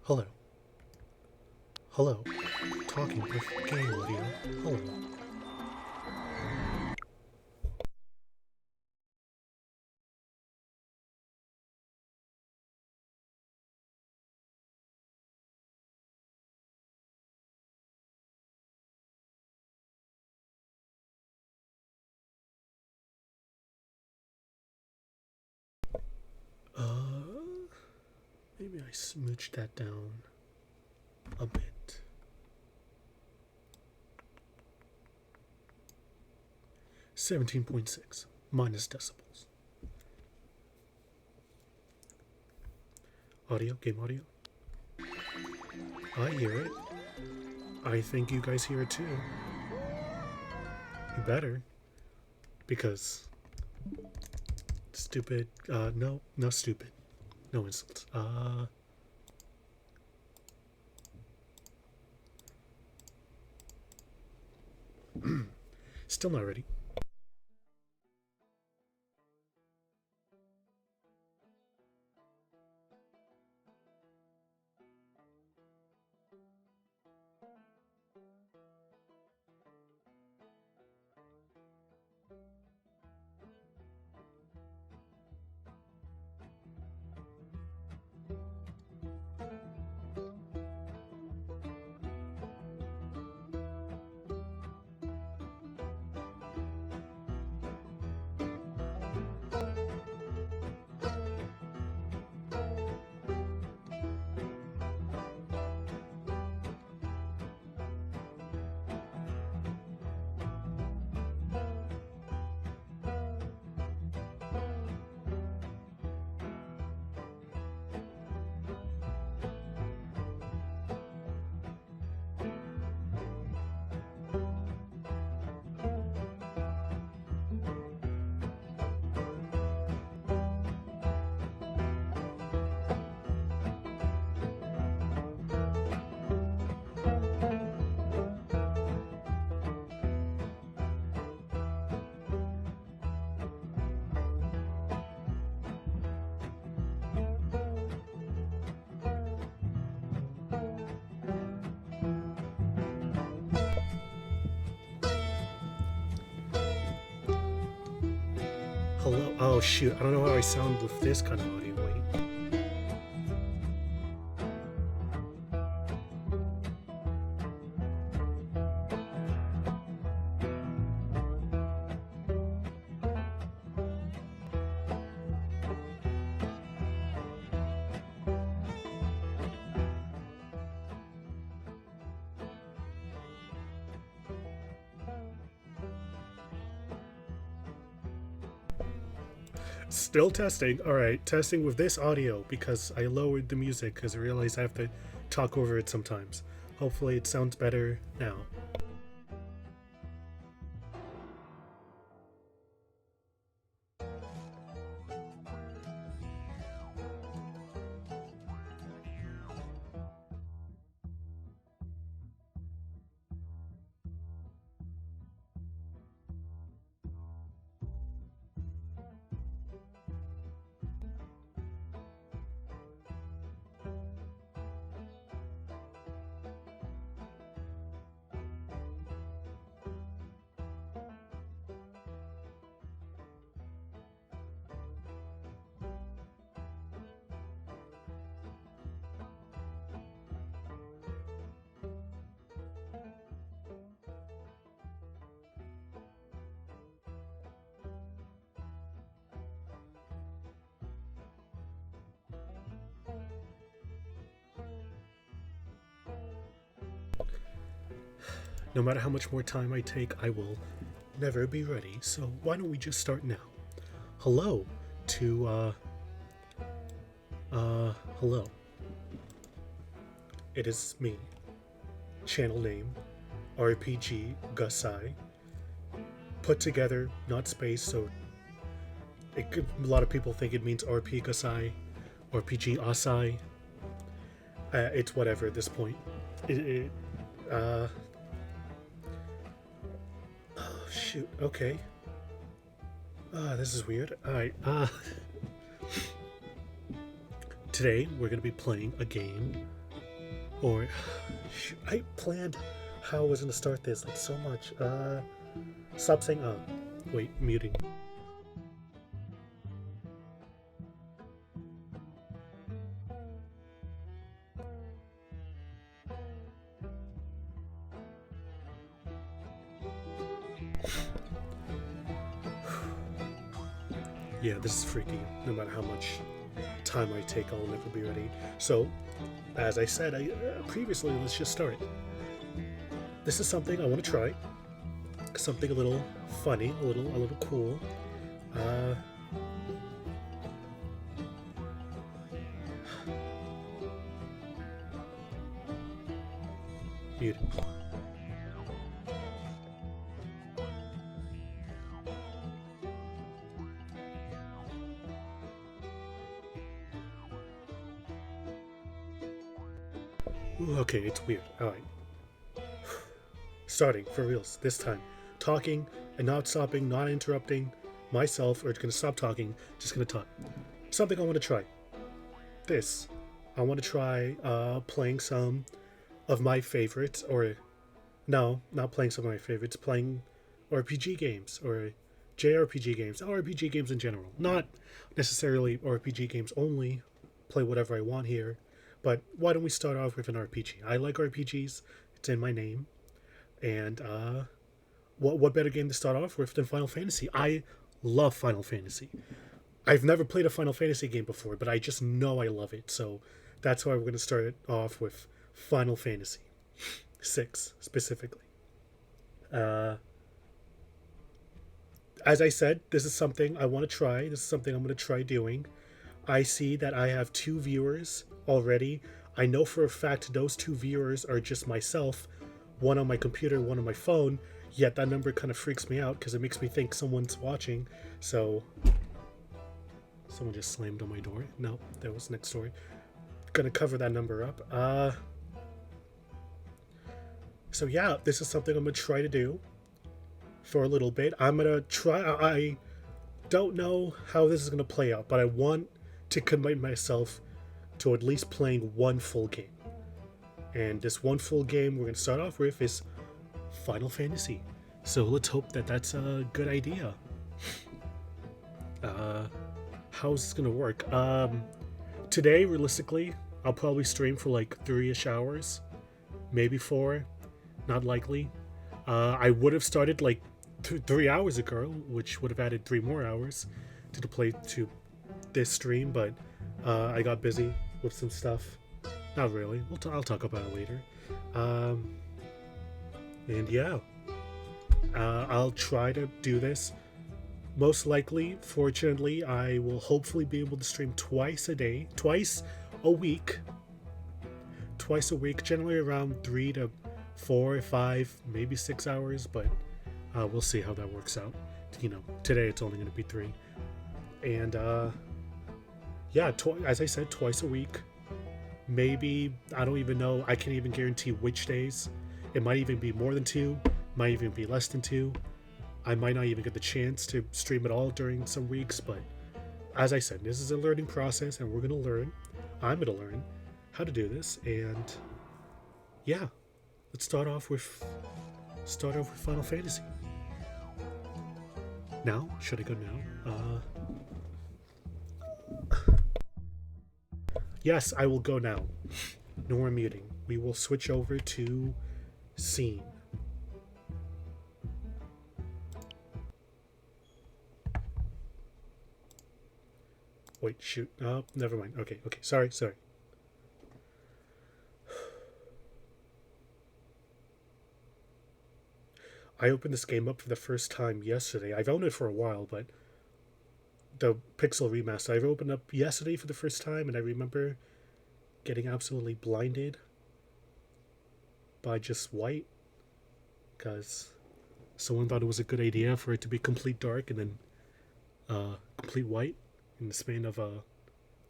Hello. Hello. Talking with game audio. Hello. Maybe I smooched that down a bit. -17.6 decibels. Audio, game audio. I hear it. I think you guys hear it too. You better. Because stupid, no stupid. No insults. Still not ready. Hello. Oh shoot, I don't know how I sound with this kind of audio. Wait. Still testing. Alright, testing with this audio because I lowered the music because I realized I have to talk over it sometimes. Hopefully it sounds better now. No matter how much more time I take, I will never be ready. So why don't we just start now? Hello to, hello. It is me. Channel name, RPGasai. Put together, not space, so it could, a lot of people think it means RPGasai, RPGasai. It's whatever at this point. Oh shoot, okay. This is weird. Alright, today we're gonna be playing a game Or I planned how I was gonna start this like so much. Stop saying wait, muting. Yeah, this is freaky. No matter how much time I take, I'll never be ready. So, as I said previously, let's just start. This is something I want to try. Something a little funny, a little cool. Mute. Okay, it's weird. Alright. Starting, for reals, this time. Talking and not stopping, not interrupting myself, or gonna stop talking, just gonna talk. Something I want to try. This. I want to try playing some of my favorites, or no, not playing some of my favorites, playing RPG games, or JRPG games, RPG games in general. Not necessarily RPG games only, play whatever I want here, but why don't we start off with an RPG? I like RPGs, it's in my name, and what better game to start off with than Final Fantasy? I love Final Fantasy. I've never played a Final Fantasy game before, but I just know I love it, so that's why we're going to start it off with Final Fantasy 6 specifically. As I said, this is something I want to try. This is something I'm going to try doing. I see that I have 2 viewers already. I know for a fact those 2 viewers are just myself, one on my computer, one on my phone, yet that number kind of freaks me out because it makes me think someone's watching. So someone just slammed on my door. No, that was next door. Gonna cover that number up. So yeah, this is something I'm gonna try to do for a little bit. I'm gonna try. I don't know how this is gonna play out, but I want to commit myself to at least playing one full game. And this one full game we're gonna start off with is Final Fantasy. So let's hope that that's a good idea. How's this gonna work? Today, realistically, I'll probably stream for like 3-ish hours, maybe 4, not likely. I would have started like 3 hours ago, which would have added 3 more hours to this stream, but I got busy with some stuff. Not really. I'll talk about it later. And yeah, I'll try to do this. Most likely, fortunately, I will hopefully be able to stream twice a week, generally around 3 to 4, 5, maybe 6 hours, but we'll see how that works out. You know, today it's only going to be 3. And yeah, as I said, twice a week. Maybe, I don't even know, I can't even guarantee which days. It might even be more than 2, might even be less than 2. I might not even get the chance to stream it all during some weeks, but as I said, this is a learning process, and we're going to learn. I'm going to learn how to do this, and yeah, let's start off with Final Fantasy. Now, should I go now? Yes, I will go now. No more muting. We will switch over to scene. Wait, shoot. Oh, never mind. Okay. Sorry. I opened this game up for the first time yesterday. I've owned it for a while, but the Pixel remaster, I've opened up yesterday for the first time, and I remember getting absolutely blinded by just white, because someone thought it was a good idea for it to be complete dark and then complete white in the span of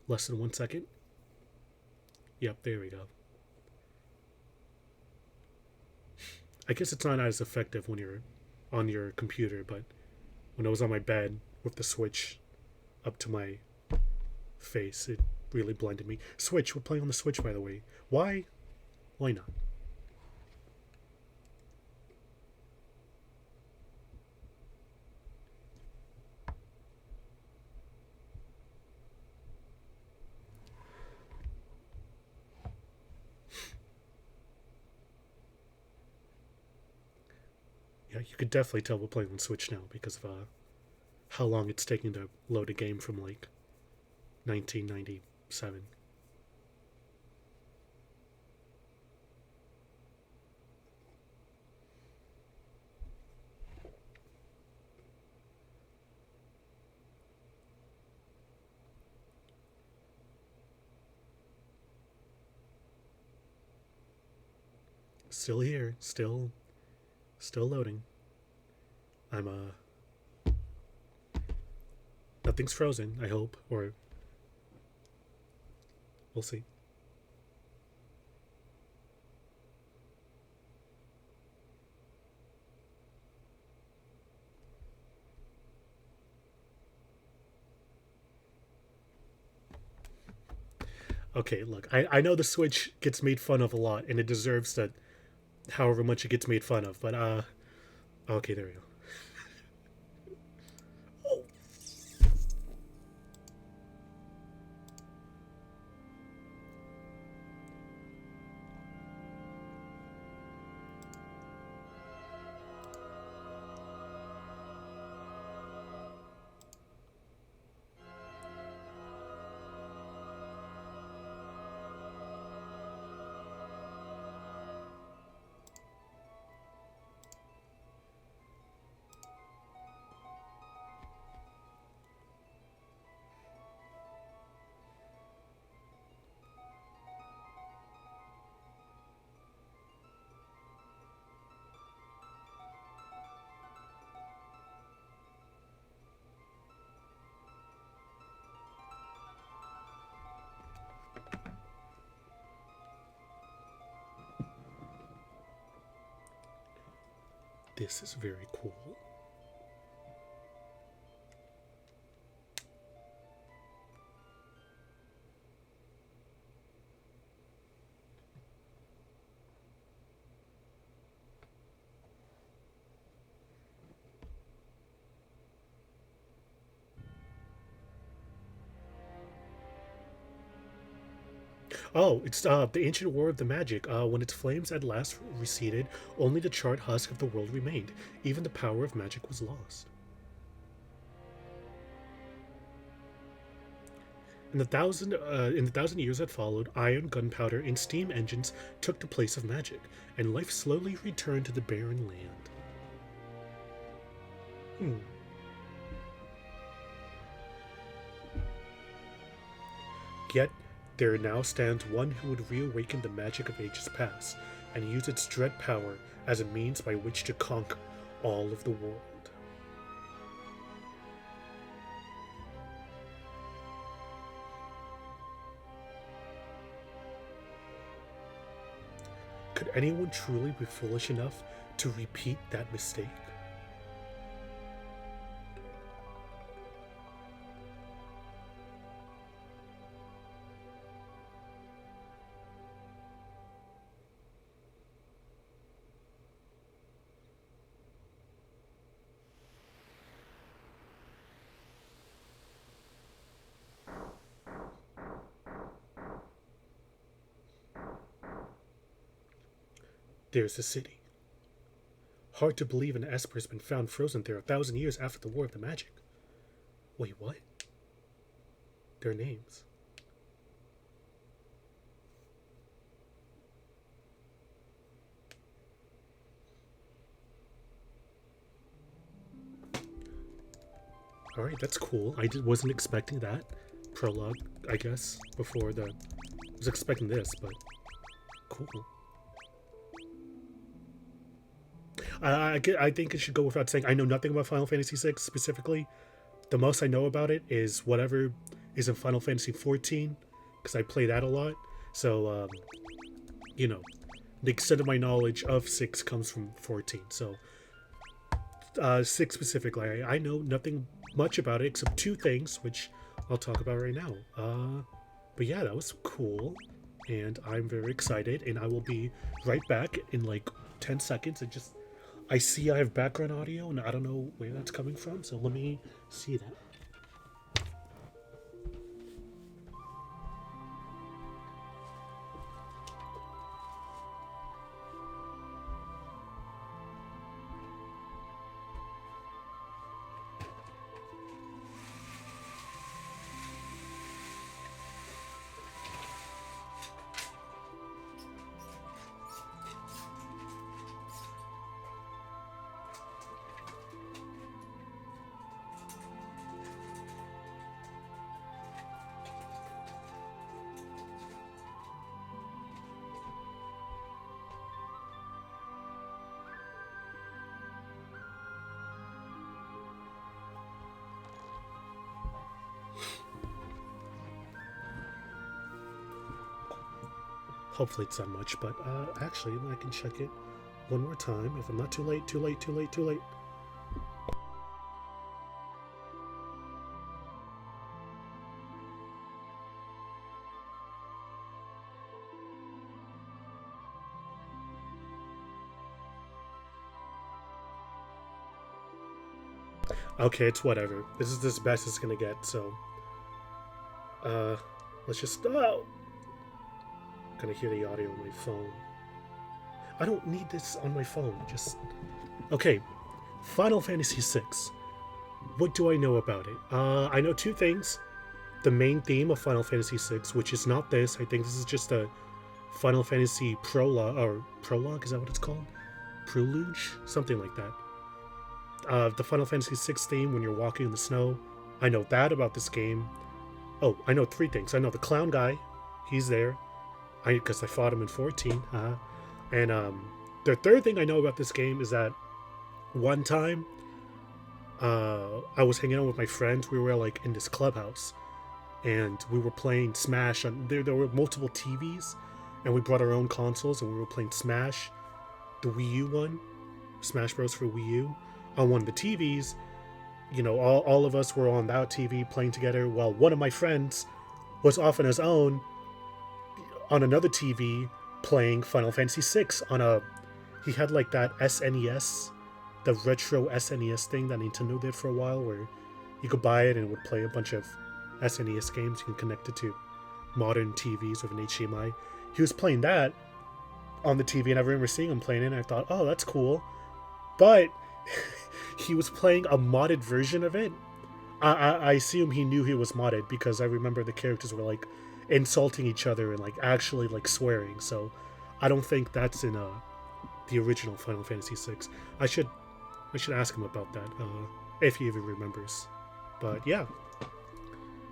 less than 1 second. Yep, there we go. I guess it's not as effective when you're on your computer, but when I was on my bed with the Switch up to my face, it really blinded me. Switch, we're playing on the Switch, by the way. Why? Why not? Yeah, you could definitely tell we're playing on Switch now because of how long it's taking to load a game from like 1997. Still here, still loading. I'm nothing's frozen, I hope, or we'll see. Okay, look, I know the Switch gets made fun of a lot, and it deserves that however much it gets made fun of, but okay, there we go. Oh. This is very cool. Oh, it's the ancient war of the magic. When its flames at last receded, only the charred husk of the world remained. Even the power of magic was lost. In the thousand years that followed, iron, gunpowder, and steam engines took the place of magic, and life slowly returned to the barren land. Yet, there now stands one who would reawaken the magic of ages past, and use its dread power as a means by which to conquer all of the world. Could anyone truly be foolish enough to repeat that mistake? There's the city. Hard to believe an Esper has been found frozen there 1,000 years after the War of the Magic. Wait, what? Their names. Alright, that's cool. Wasn't expecting that. Prologue, I guess, before the... I was expecting this, but... Cool. I think it should go without saying, I know nothing about Final Fantasy VI specifically. The most I know about it is whatever is in Final Fantasy XIV, because I play that a lot. So, you know, the extent of my knowledge of 6 comes from 14. So, 6 specifically, I know nothing much about it except two things, which I'll talk about right now. But yeah, that was cool. and I'm very excited, and I will be right back in like 10 seconds. And just, I see I have background audio, and I don't know where that's coming from, so let me see that. Hopefully it's not much, but actually I can check it one more time. If I'm not too late, too late, too late, too late. Okay, it's whatever. This is the best it's gonna get, so let's just gonna hear the audio on my phone. I don't need this on my phone. Just okay. Final Fantasy VI. What do I know about it? I know two things. The main theme of Final Fantasy VI, which is not this. I think this is just a Final Fantasy prologue. Is that what it's called? Prelude, something like that. The Final Fantasy VI theme when you're walking in the snow. I know that about this game. Oh, I know three things. I know the clown guy. He's there. Because I fought him in 14. And the third thing I know about this game is that one time I was hanging out with my friends. We were like in this clubhouse, and we were playing Smash. There were multiple TVs, and we brought our own consoles, and we were playing Smash, the Wii U one, Smash Bros. For Wii U, on one of the TVs. You know, all of us were on that TV playing together, while one of my friends was off on his own on another TV playing Final Fantasy VI he had like that SNES, the retro SNES thing that Nintendo did for a while, where you could buy it and it would play a bunch of SNES games. You can connect it to modern TVs with an HDMI. He was playing that on the TV, and I remember seeing him playing it, and I thought, oh, that's cool. But he was playing a modded version of it. I assume he knew he was modded, because I remember the characters were like insulting each other and like actually like swearing. So I don't think that's in the original Final Fantasy VI. I should ask him about that if he even remembers. But yeah,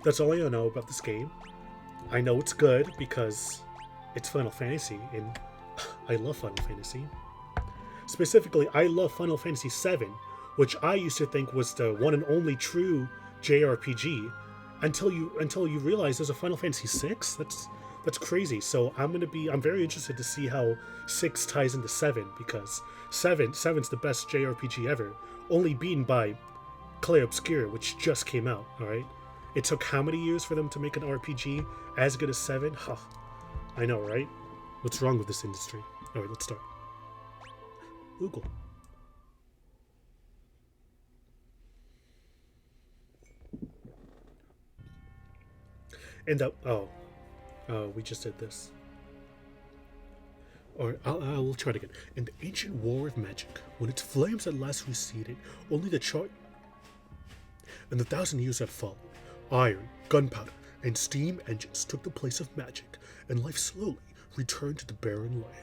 that's all I know about this game. I know it's good because it's Final Fantasy, and I love Final Fantasy. Specifically, I love Final Fantasy VII, which I used to think was the one and only true JRPG, until you realize there's a Final Fantasy VI. That's crazy. So I'm very interested to see how 6 ties into 7, because 7's the best JRPG ever, only beaten by Clay Obscure, which just came out. All right, it took how many years for them to make an RPG as good as 7? Huh. I know, right? What's wrong with this industry? All right, let's start. Google. And we just did this. Or I'll try it again. In the ancient war of magic, when its flames at last receded, only the chart and the 1,000 years had fallen, iron, gunpowder, and steam engines took the place of magic, and life slowly returned to the barren land.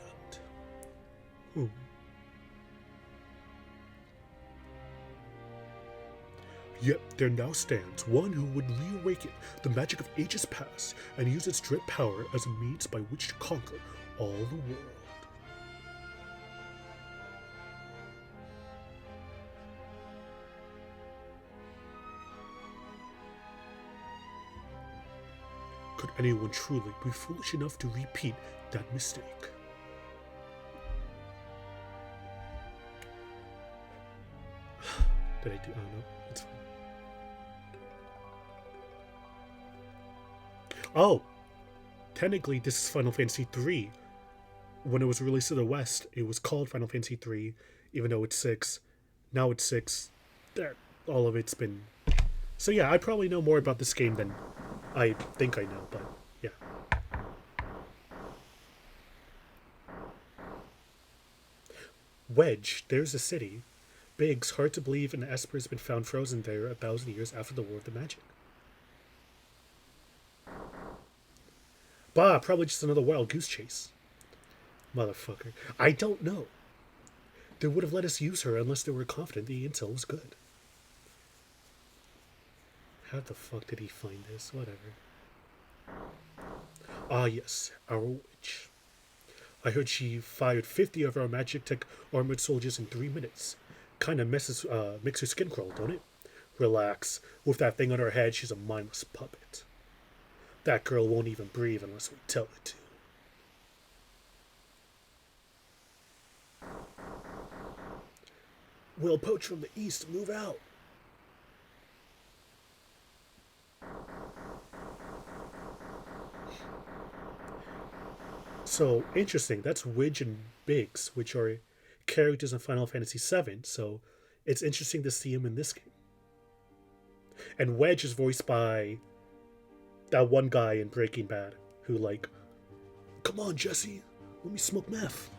Yet there now stands one who would reawaken the magic of ages past and use its dread power as a means by which to conquer all the world. Could anyone truly be foolish enough to repeat that mistake? Did I do? Oh no, it's fine. Oh, technically this is Final Fantasy 3. When it was released to the West, it was called Final Fantasy 3, even though it's 6. Now it's 6. That all of it's been. So yeah, I probably know more about this game than I think I know, but yeah. Wedge, there's a city. Biggs, hard to believe an Esper has been found frozen there 1,000 years after the War of the Magic. Bah, probably just another wild goose chase. Motherfucker. I don't know. They would have let us use her unless they were confident the intel was good. How the fuck did he find this? Whatever. Ah yes, our witch. I heard she fired 50 of our magic tech armored soldiers in 3 minutes. Kinda makes her skin crawl, don't it? Relax. With that thing on her head, she's a mindless puppet. That girl won't even breathe unless we tell her to. We'll poach from the east, move out. So, interesting. That's Widge and Biggs, which are characters in Final Fantasy VII, so it's interesting to see him in this game. And Wedge is voiced by that one guy in Breaking Bad who, like, come on, Jesse, let me smoke meth.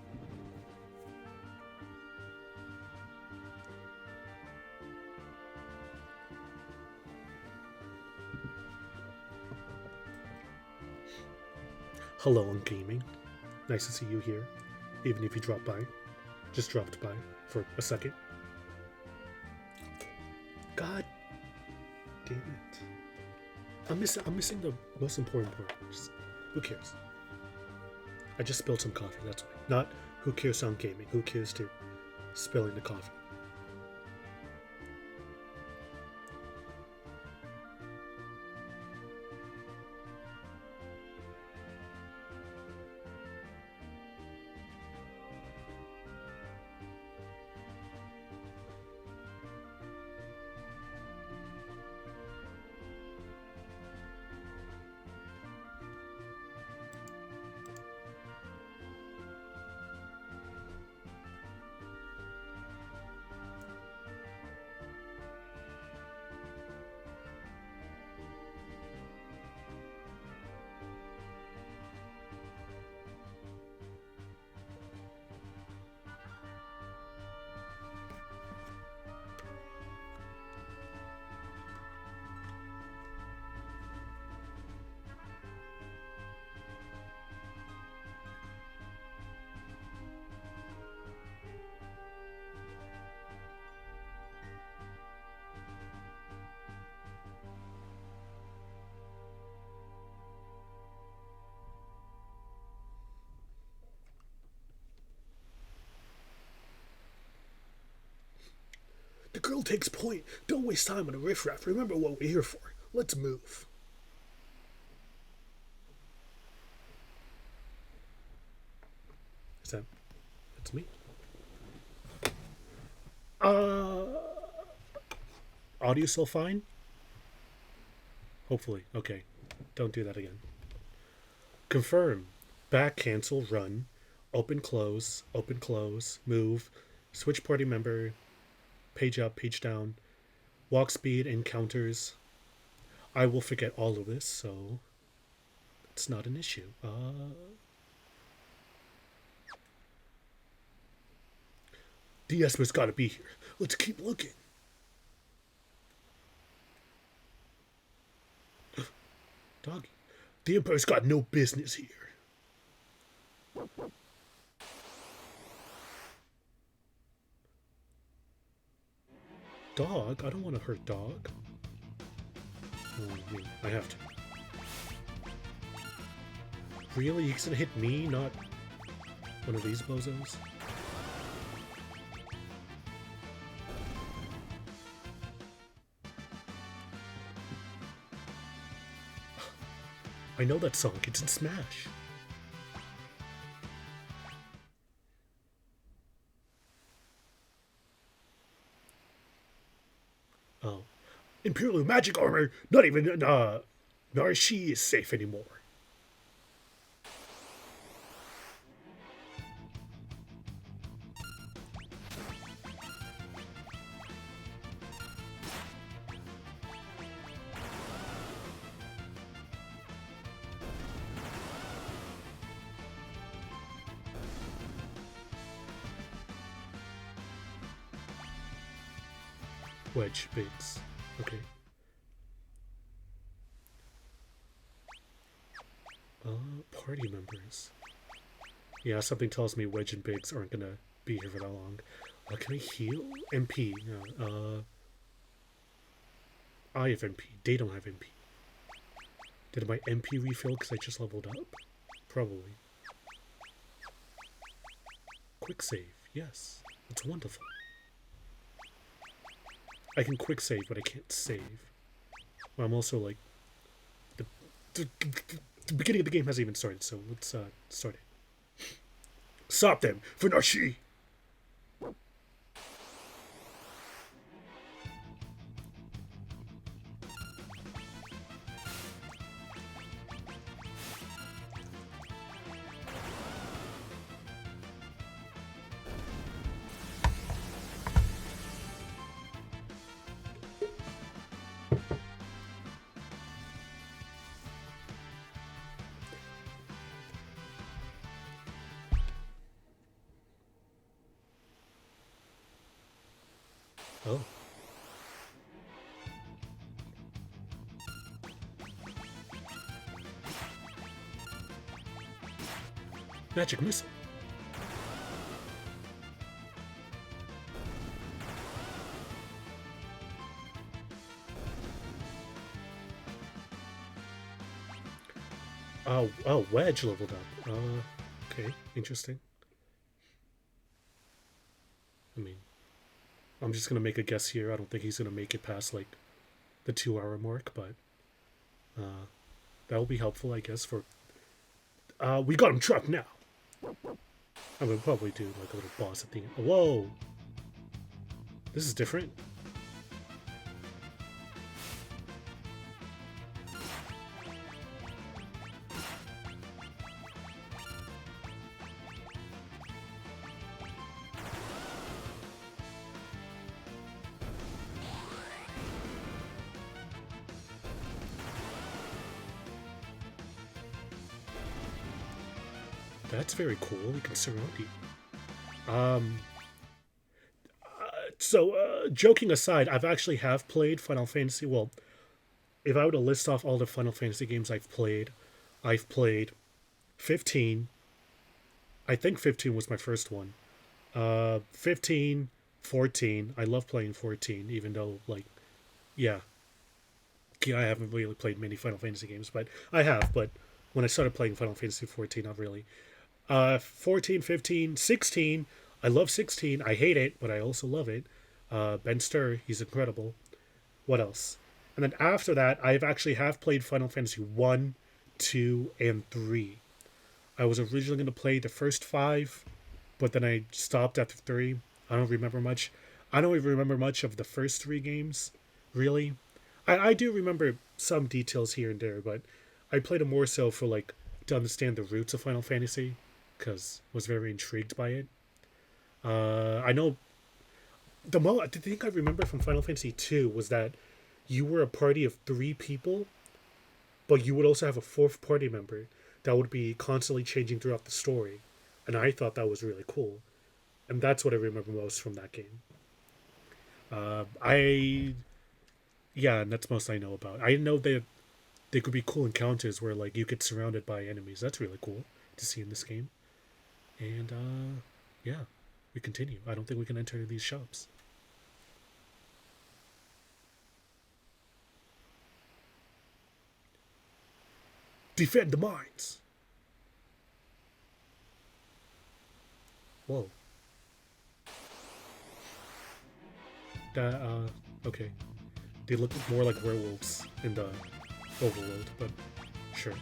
Hello on gaming. Nice to see you here, even if you dropped by. Just dropped by for a second. God damn it. I'm missing the most important part. Just, who cares? I just spilled some coffee, that's why. Not who cares on gaming, who cares to spilling the coffee. The girl takes point. Don't waste time on a riffraff. Remember what we're here for. Let's move. Is that... That's me? Audio still fine? Hopefully. Okay. Don't do that again. Confirm. Back, cancel, run. Open, close, move. Switch party member. Page up, page down. Walk speed, encounters. I will forget all of this, so it's not an issue. The Esper's gotta be here. Let's keep looking. Doggy. The Emperor's got no business here. Dog? I don't want to hurt dog. Oh, I have to. Really? He's gonna hit me, not one of these bozos? I know that song. It's in Smash. Oh. Imperial magic armor! Not even, Narashi is safe anymore. Wedge Biggs. Okay. Party members. Yeah, something tells me Wedge and Biggs aren't gonna be here for that long. Can I heal? MP. I have MP. They don't have MP. Did my MP refill because I just leveled up? Probably. Quick save. Yes. That's wonderful. I can quick save, but I can't save. I'm also like... The beginning of the game hasn't even started, so let's start it. Stop them! Funashi! Oh. Magic missile. Oh, Wedge leveled up. Okay, interesting. I mean, I'm just gonna make a guess here. I don't think he's gonna make it past like the 2-hour mark, but that will be helpful, I guess. For we got him trapped now. I'm gonna probably do like a little boss at the end. Whoa, this is different. That's very cool. We can surround you. Joking aside, I've actually have played Final Fantasy. Well, if I were to list off all the Final Fantasy games I've played 15. I think 15 was my first one. 15, 14. I love playing 14, even though, like, yeah, I haven't really played many Final Fantasy games, but I have. But when I started playing Final Fantasy 14, not really. 14, 15, 16. I love 16. I hate it, but I also love it. Ben Stur, he's incredible. What else? And then after that, I've actually have played Final Fantasy 1, 2, and 3. I was originally going to play the first 5, but then I stopped after 3. I don't remember much. I don't even remember much of the first 3 games, really. I do remember some details here and there, but I played it more so for, like, to understand the roots of Final Fantasy, because I was very intrigued by it. I know the thing I remember from Final Fantasy 2 was that you were a party of 3 people, but you would also have a 4th party member that would be constantly changing throughout the story. And I thought that was really cool. And that's what I remember most from that game. Yeah, and that's most I know about. I know that they could be cool encounters where like you get surrounded by enemies. That's really cool to see in this game. And yeah, we continue. I don't think we can enter these shops. Defend the mines. Whoa. That okay. They look more like werewolves in the overworld, but sure.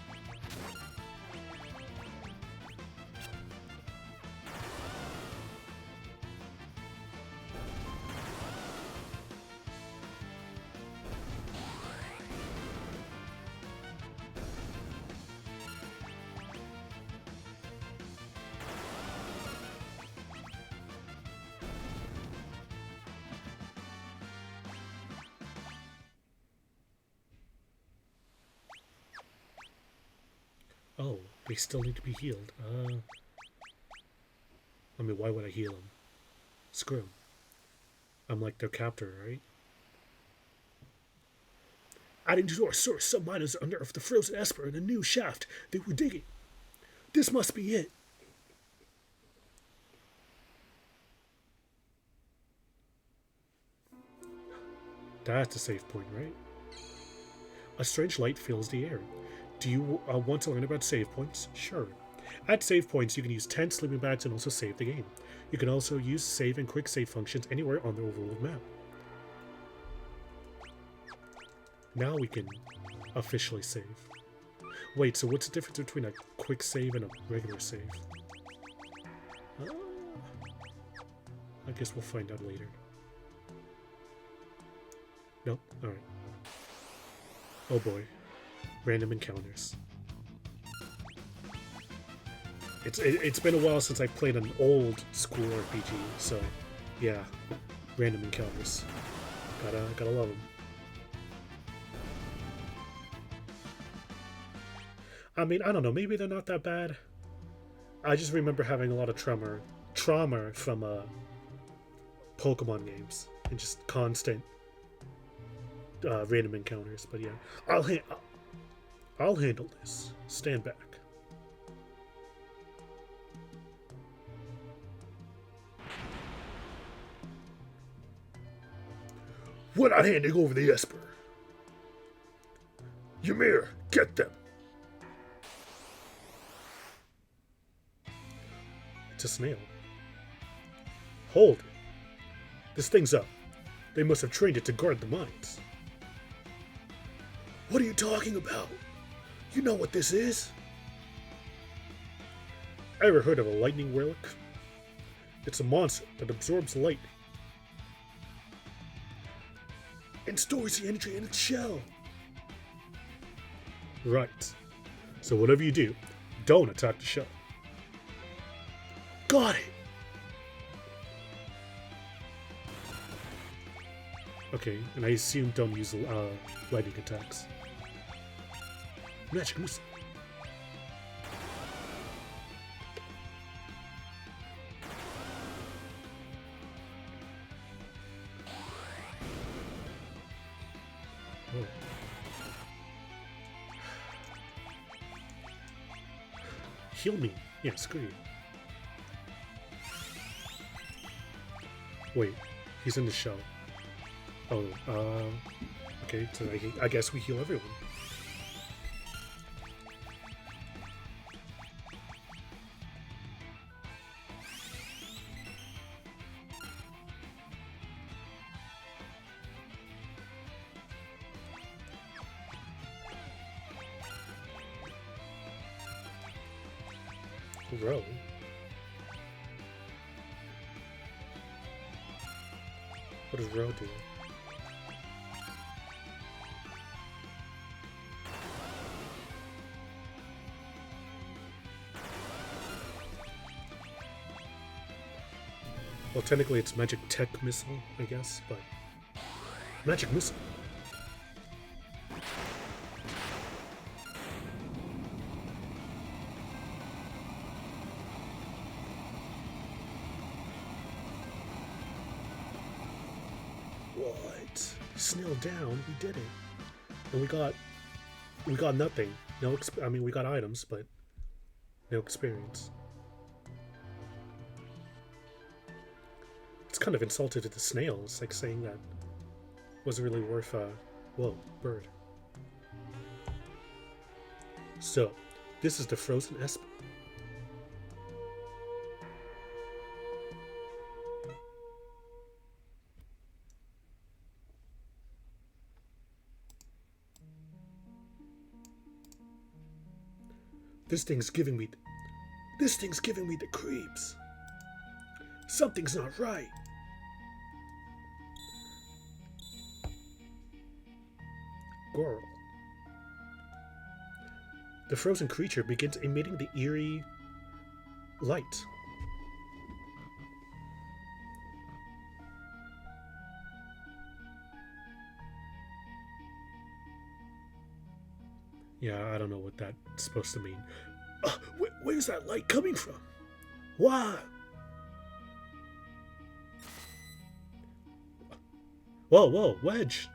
Oh, they still need to be healed. I mean, why would I heal them? Screw them. I'm like their captor, right? Adding to our source, some miners unearthed the frozen Esper in a new shaft they were digging. This must be it. That's a save point, right? A strange light fills the air. Do you want to learn about save points? Sure. At save points, you can use 10 sleeping bags and also save the game. You can also use save and quick save functions anywhere on the overworld map. Now we can officially save. Wait, so what's the difference between a quick save and a regular save? I guess we'll find out later. Nope? Alright. Oh boy. Random encounters. It's been a while since I played an old school RPG, so yeah. Random encounters. Gotta love them. I mean, I don't know, maybe they're not that bad. I just remember having a lot of trauma from Pokemon games and just constant random encounters. But yeah, I'll handle this. Stand back. We're not handing over the Esper. Ymir, get them. It's a snail. Hold it. This thing's up. They must have trained it to guard the mines. What are you talking about? You know what this is? Ever heard of a lightning relic? It's a monster that absorbs lightning and stores the energy in its shell. Right. So whatever you do, don't attack the shell. Got it! Okay, and I assume don't use lightning attacks. Magic missile. Oh. Heal me. Yeah, screw you. Wait, he's in the shell. Oh, okay, so I guess we heal everyone. Row? What does row do? Well, technically it's magic tech missile, I guess, but... Magic missile! What? Snail down, we did it. And we got nothing. No, I mean, we got items, but no experience. It's kind of insulted to the snail. It's like saying that wasn't really worth whoa, bird. So, this is the frozen Esper. This thing's giving me the creeps. Something's not right. Girl. The frozen creature begins emitting the eerie light. Yeah, I don't know what that's supposed to mean. Where's that light coming from? Why? Whoa, Wedge!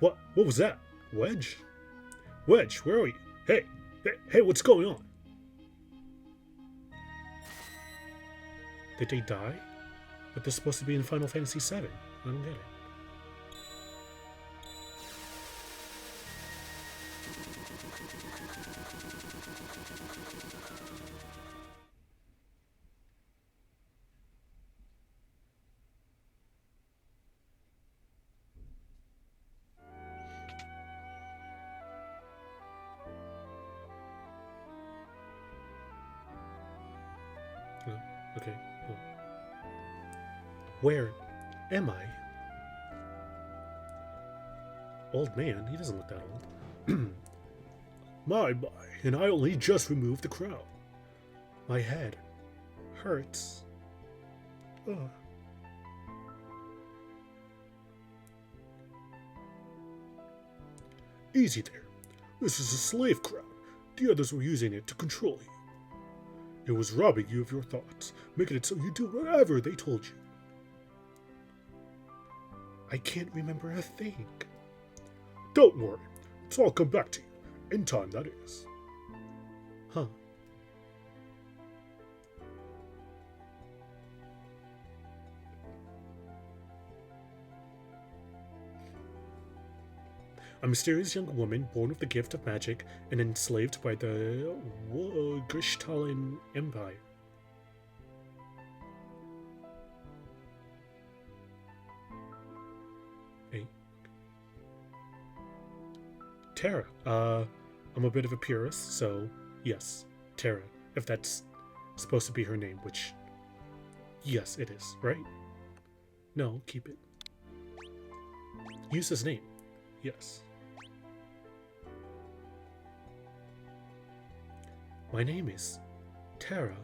What was that? Wedge? Wedge, where are you? Hey, what's going on? Did they die? But they're supposed to be in Final Fantasy VII. I don't get it. Oh, okay. Oh. Where am I? Old man? He doesn't look that old. My, and I only just removed the crown. My head hurts. Ugh. Easy there. This is a slave crown. The others were using it to control you. It was robbing you of your thoughts, making it so you do whatever they told you. I can't remember a thing. Don't worry. It's all come back to you. In time, that is. Huh. A mysterious young woman born with the gift of magic and enslaved by the Gristalin Empire. Hey. Terra. I'm a bit of a purist, so yes, Terra, if that's supposed to be her name, which, yes, it is, right? No, keep it. Use his name. Yes. My name is Terra.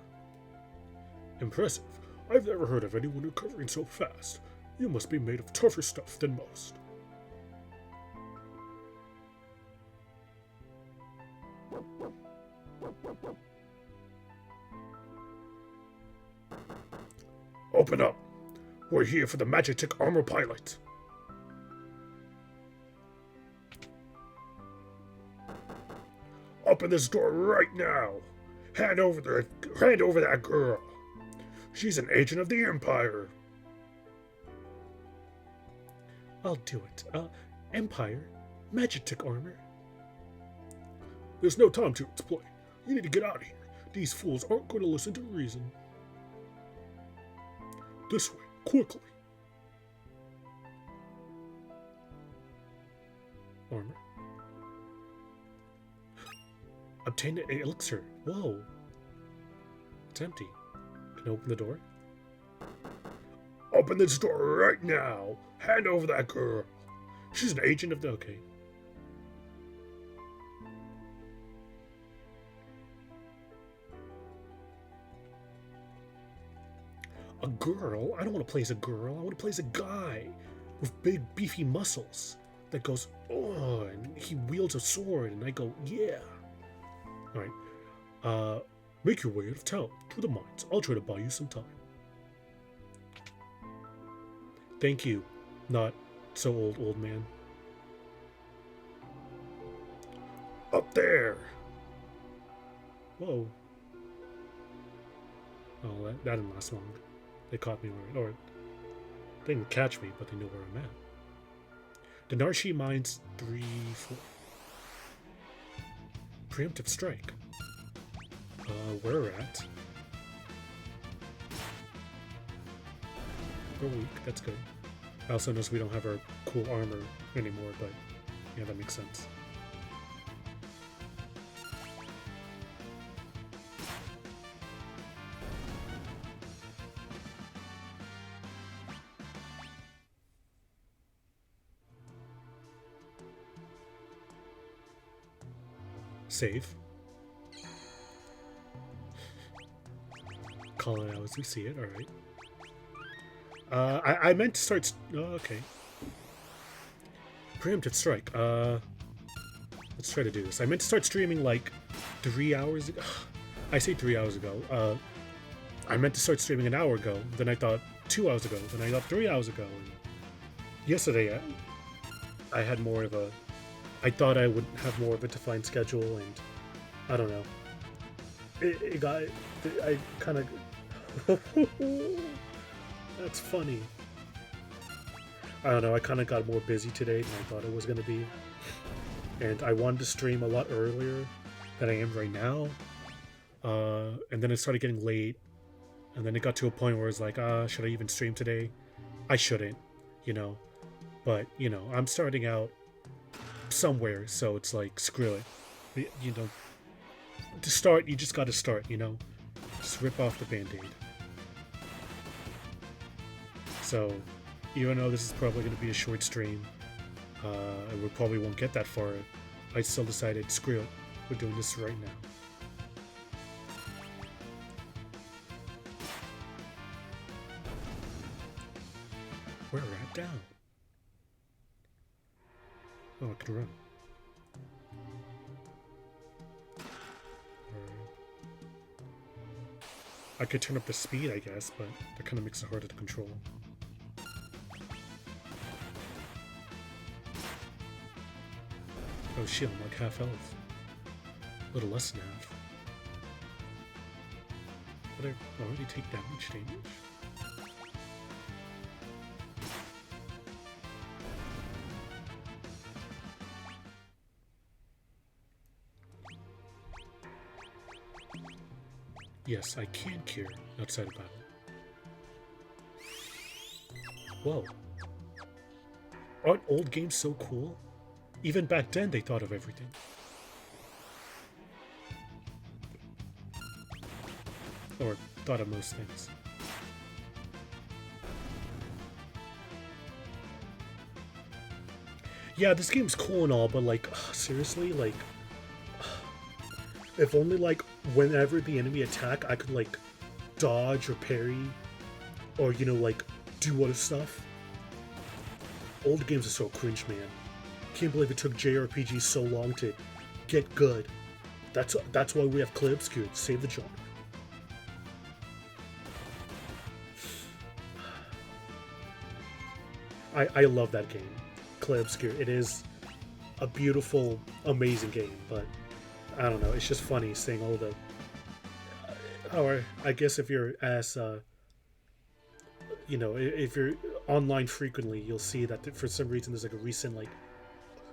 Impressive. I've never heard of anyone recovering so fast. You must be made of tougher stuff than most. Open up. We're here for the Magitek armor pilot. Open this door right now. Hand over that girl. She's an agent of the Empire. I'll do it. Empire? Magitek armor? There's no time to explain. You need to get out of here. These fools aren't going to listen to reason. This way, quickly. Armor. Obtain an elixir. Whoa. It's empty. Can I open the door? Open this door right now. Hand over that girl. She's an agent of the... Okay. A girl? I don't want to play as a girl. I want to play as a guy with big, beefy muscles that goes, oh, and he wields a sword, and I go, yeah. Alright. Make your way out of town, to the mines. I'll try to buy you some time. Thank you, not so old man. Up there! Whoa. Oh, that didn't last long. They caught me, or they didn't catch me, but they know where I'm at. The Narshi Mines 3-4. Preemptive strike. Where we're at. We're weak, that's good. I also notice we don't have our cool armor anymore, but yeah, that makes sense. Save. Call it out as we see it, alright. I meant to start... Oh, okay. Preemptive strike. Let's try to do this. I meant to start streaming like 3 hours ago. I say 3 hours ago. I meant to start streaming an hour ago. Then I thought 2 hours ago. Then I thought 3 hours ago. And yesterday, I had more of a. I thought I would have more of a defined schedule, and I don't know. It got. I kind of. That's funny. I don't know. I kind of got more busy today than I thought it was gonna be, and I wanted to stream a lot earlier than I am right now. And then it started getting late, and then it got to a point where it's like, should I even stream today? I shouldn't, you know. But I'm starting out somewhere, so it's like, screw it. To start, you just got to start. Just rip off the band-aid. So, even though this is probably going to be a short stream, and we probably won't get that far, I still decided, screw it. We're doing this right now. We're right down. Oh, I can run. I could turn up the speed, I guess, but that kind of makes it harder to control. Oh shit, I'm like half health. A little less than half. But I already take damage. Yes, I can cure outside of battle. Whoa. Aren't old games so cool? Even back then, they thought of everything. Or thought of most things. Yeah, this game's cool and all, but like, seriously, like, if only like whenever the enemy attack, I could like dodge or parry, or like do other stuff. Old games are so cringe, man. Can't believe it took JRPGs so long to get good. That's why we have Clay Obscure to save the genre. I love that game, Clay Obscure. It is a beautiful, amazing game, but I don't know. It's just funny seeing all the. Or I guess if you're as, if you're online frequently, you'll see that for some reason there's like a recent like.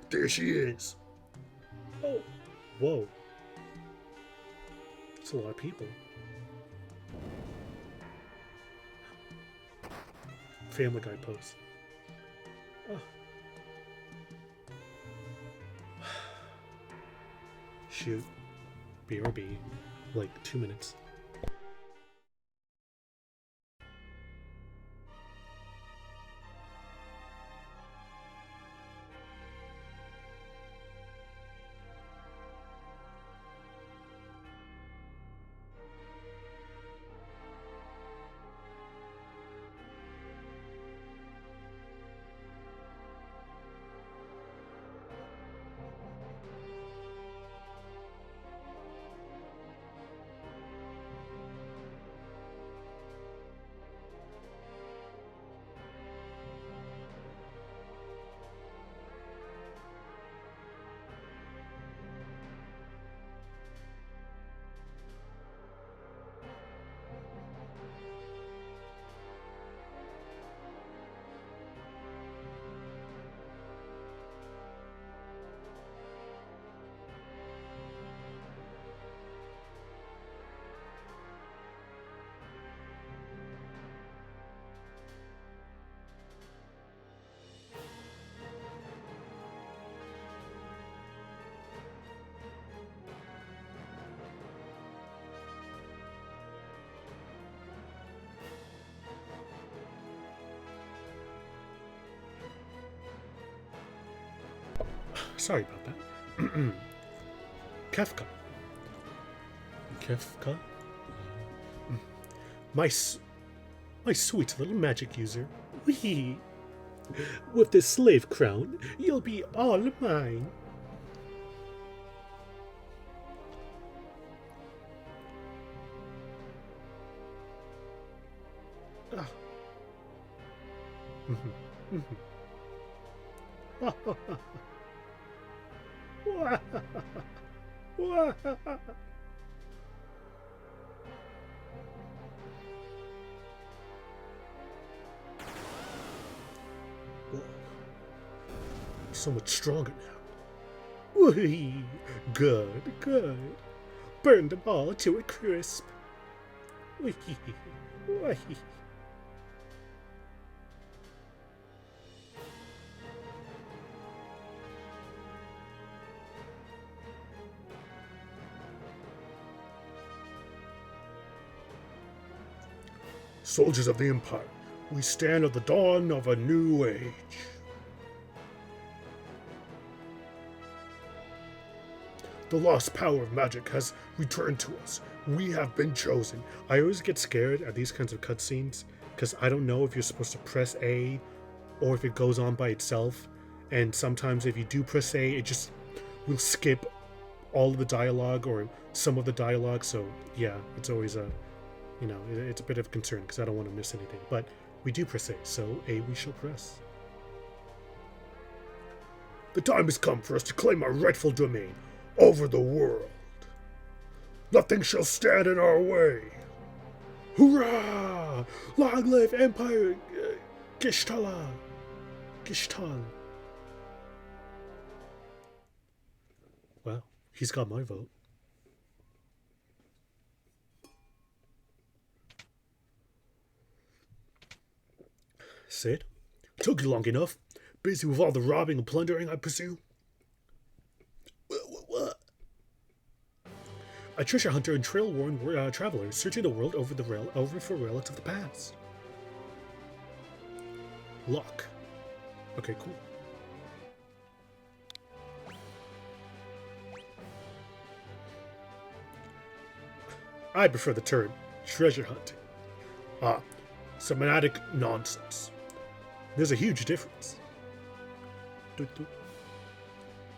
There she is. Oh, whoa. That's a lot of people. Family Guy post. Oh. Shoot. BRB. Like 2 minutes. Sorry about that. Kefka. Kefka? My sweet little magic user. Wee! With this slave crown, you'll be all mine. So much stronger now. Whee! Good, good. Burn them all to a crisp. Whee! Whee! Soldiers of the Empire, we stand at the dawn of a new age. The lost power of magic has returned to us. We have been chosen. I always get scared at these kinds of cutscenes because I don't know if you're supposed to press A or if it goes on by itself. And sometimes if you do press A, it just will skip all of the dialogue or some of the dialogue. So yeah, it's always it's a bit of a concern because I don't want to miss anything. But we do press A, so A we shall press. The time has come for us to claim our rightful domain over the world. Nothing shall stand in our way. Hurrah! Long live Empire Gishtala! Gishtal. Well, he's got my vote. Sid, took you long enough. Busy with all the robbing and plundering, I presume? What? A treasure hunter and trail-worn traveler searching the world over for relics of the past. Lock. Okay, cool. I prefer the term treasure hunting. Semantic nonsense. There's a huge difference.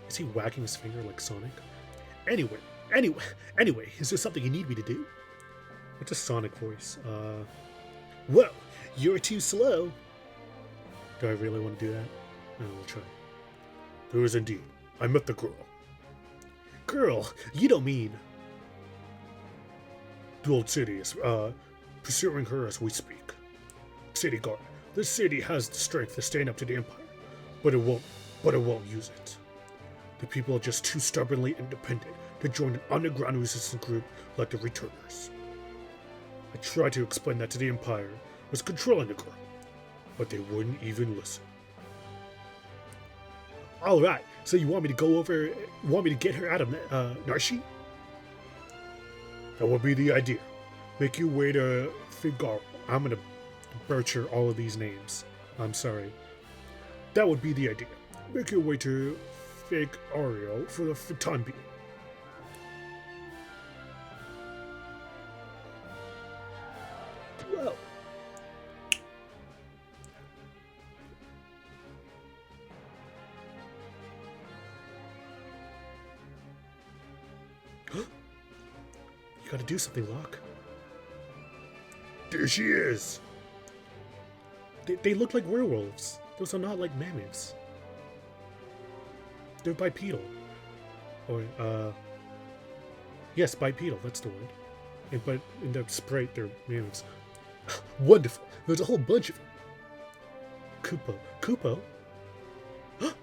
Is he wagging his finger like Sonic? Anyway, is there something you need me to do? What's a Sonic voice? Whoa, you're too slow. Do I really want to do that? No, we'll try. There is indeed. I met the girl. Girl? You don't mean... The old city is, pursuing her as we speak. City guard. The city has the strength to stand up to the Empire, but it won't use it. The people are just too stubbornly independent to join an underground resistance group like the Returners. I tried to explain that to the Empire was controlling the girl, but they wouldn't even listen. Alright, so you want me to get her out of Narshi? That would be the idea. Make your way to Figaro. I'm gonna butcher all of these names. I'm sorry. That would be the idea. Make your way to Figaro for the time being. Well. You gotta do something, Locke. There she is! They look like werewolves. Those are not like mammoths. They're bipedal. Or, yes, bipedal, that's the word. But in the sprite, they're mammoths. Wonderful! There's a whole bunch of them. Kupo. Kupo? The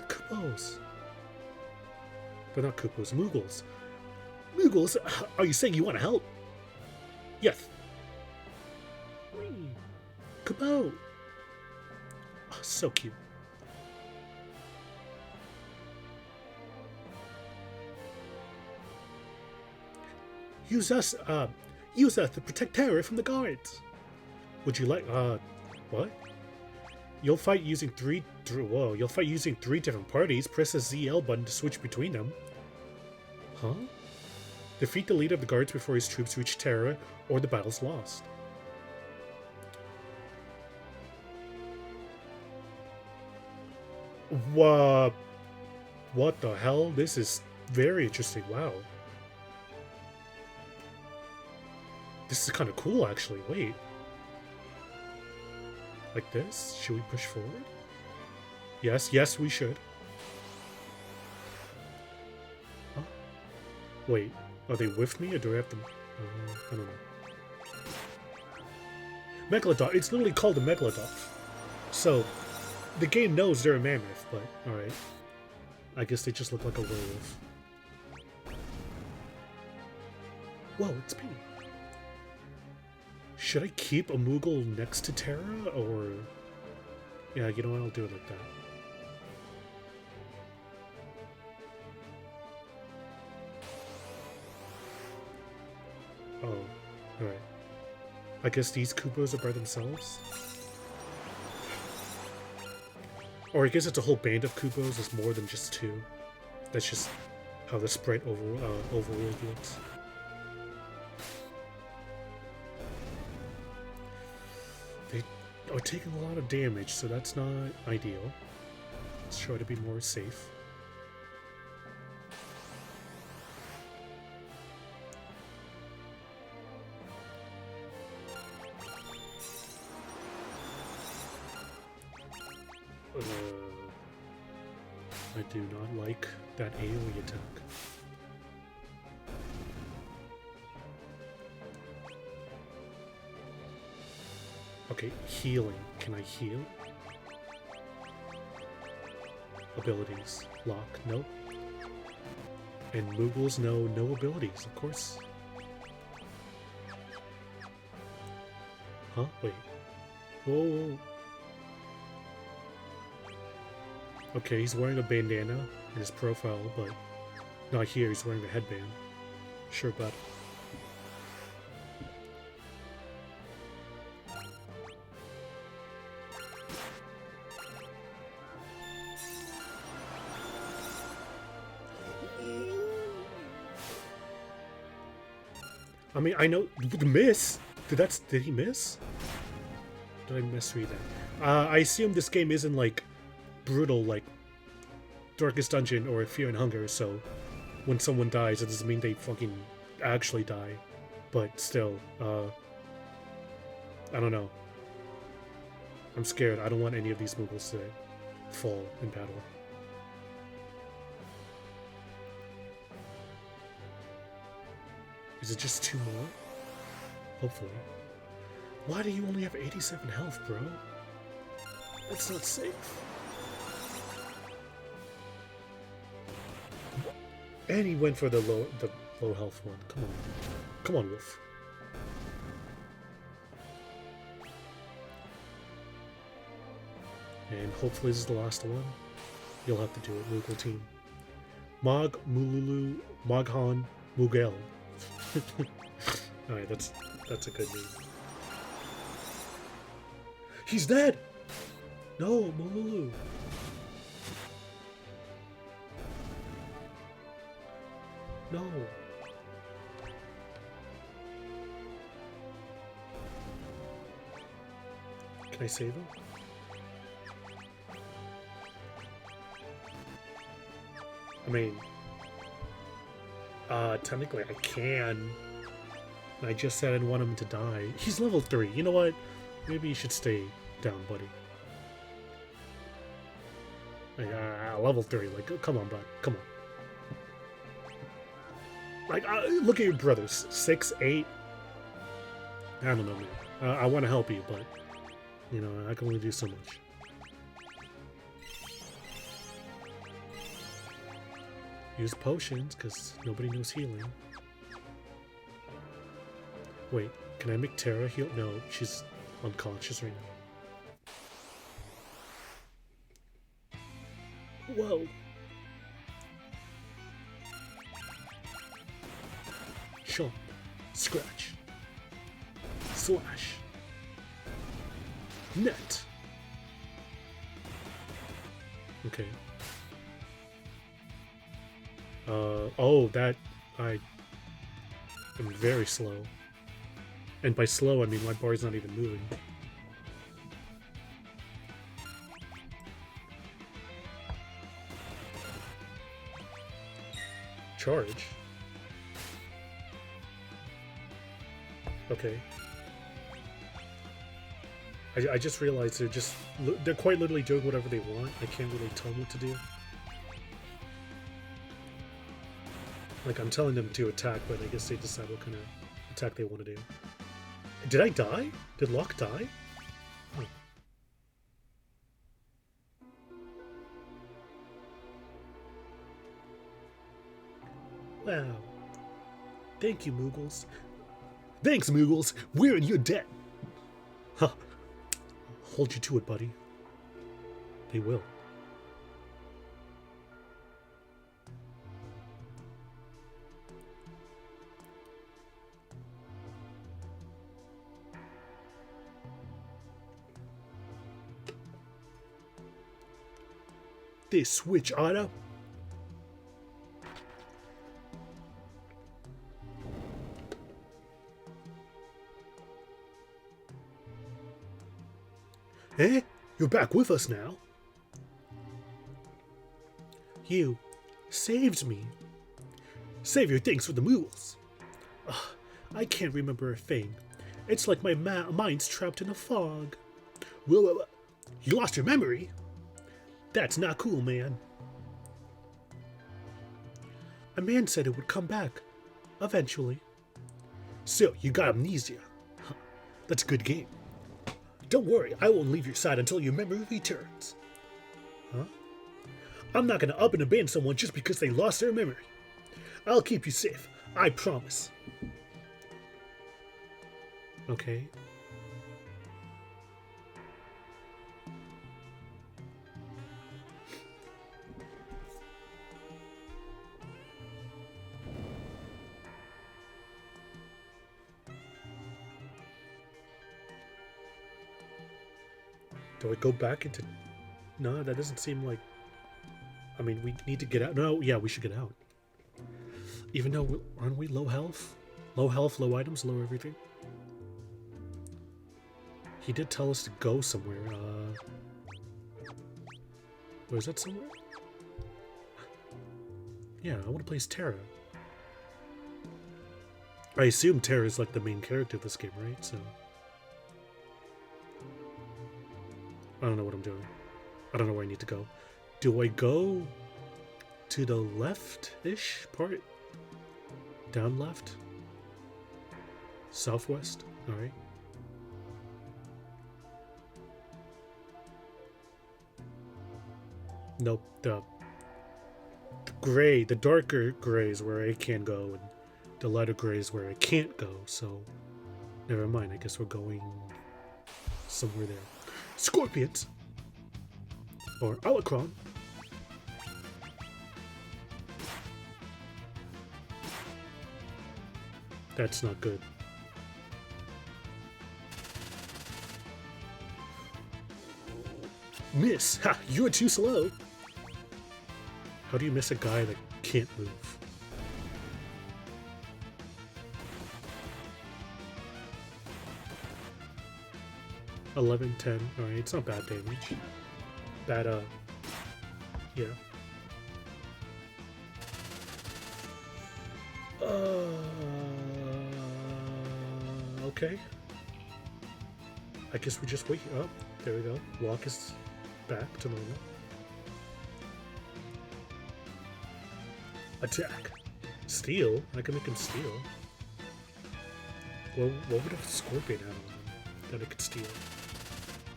Kupos! They're not Kupos, Moogles. Moogles? Are you saying you want to help? Yes. Kupo! Oh, so cute. Use us to protect Terra from the guards. Would you like, what? You'll fight using three different parties. Press the ZL button to switch between them. Huh? Defeat the leader of the guards before his troops reach Terra, or the battle's lost. What the hell? This is very interesting. Wow. This is kind of cool, actually. Wait. Like this? Should we push forward? Yes, yes, we should. Huh? Wait, are they with me or do I have to... I don't know. Megalodon. It's literally called a Megalodon. So, the game knows they're a mammoth, but alright. I guess they just look like a werewolf. Whoa, it's me. Should I keep a Moogle next to Terra, or... Yeah, you know what, I'll do it like that. Oh, alright. I guess these Koopas are by themselves? Or I guess it's a whole band of Koopas, it's more than just two. That's just how the sprite overworld looks. They are taking a lot of damage, so that's not ideal. Let's try to be more safe. I do not like that AoE attack. Okay, healing. Can I heal? Abilities. Lock. Nope. And Moogles know no abilities, of course. Huh? Wait. Whoa. Okay, he's wearing a bandana in his profile, but not here, he's wearing a headband. Sure, but... I mean, I know... The miss? Did he miss? Did I misread that? I assume this game isn't, like, brutal like Darkest Dungeon or Fear and Hunger, so when someone dies it doesn't mean they fucking actually die, but still, I don't know. I'm scared. I don't want any of these Moogles to fall in battle. Is it just two more? Hopefully. Why do you only have 87 health, bro? That's not safe. And he went for the low health one. Come on. Come on, Wolf. And hopefully this is the last one. You'll have to do it, Moogle team. Mog, Mululu, Moghan, Mugel. Alright, that's a good name. He's dead! No, Mululu. No. Can I save him? I mean, technically I can. I just said I didn't want him to die. He's level 3. You know what? Maybe you should stay down, buddy. Level 3. Like, come on, bud. Come on. Like, look at your brothers. 6, 8. I don't know, man. I want to help you, but, you know, I can only do so much. Use potions, because nobody knows healing. Wait, can I make Terra heal? No, she's unconscious right now. Whoa. Chomp, scratch, slash, net. Okay. Oh, that I am very slow. And by slow, I mean my bar's not even moving. Charge. Okay. I just realized they're quite literally doing whatever they want. I can't really tell them what to do. Like, I'm telling them to attack, but I guess they decide what kind of attack they want to do. Did I die? Did Locke die? Oh. Wow. Thank you, Moogles. Thanks, Moogles. We're in your debt. Huh. Hold you to it, buddy. They will. This switch auto. Eh? You're back with us now. You saved me. Save your thanks for the mules. I can't remember a thing. It's like my mind's trapped in a fog. Well, you lost your memory? That's not cool, man. A man said it would come back. Eventually. So, you got amnesia. Huh. That's a good game. Don't worry, I won't leave your side until your memory returns. Huh? I'm not gonna up and abandon someone just because they lost their memory. I'll keep you safe. I promise. Okay. Do I go back into... No, that doesn't seem like... I mean, we need to get out. No, yeah, we should get out. Even though, aren't we low health? Low health, low items, low everything? He did tell us to go somewhere. Was that somewhere? Yeah, I want to play as Terra. I assume Terra is like the main character of this game, right? So... I don't know what I'm doing. I don't know where I need to go. Do I go to the left-ish part? Down left? Southwest? Alright. Nope. The gray, the darker gray is where I can go, and the lighter gray is where I can't go, so never mind. I guess we're going somewhere there. Scorpions! Or Alacron. That's not good. Miss! Ha! You're too slow! How do you miss a guy that can't move? $11, $10. Alright, it's not bad damage. Bad, yeah. Okay. I guess we just wait. Oh, there we go. Walk is back to normal. Attack. Steal? I can make him steal. Well, what would a scorpion have on him that it could steal?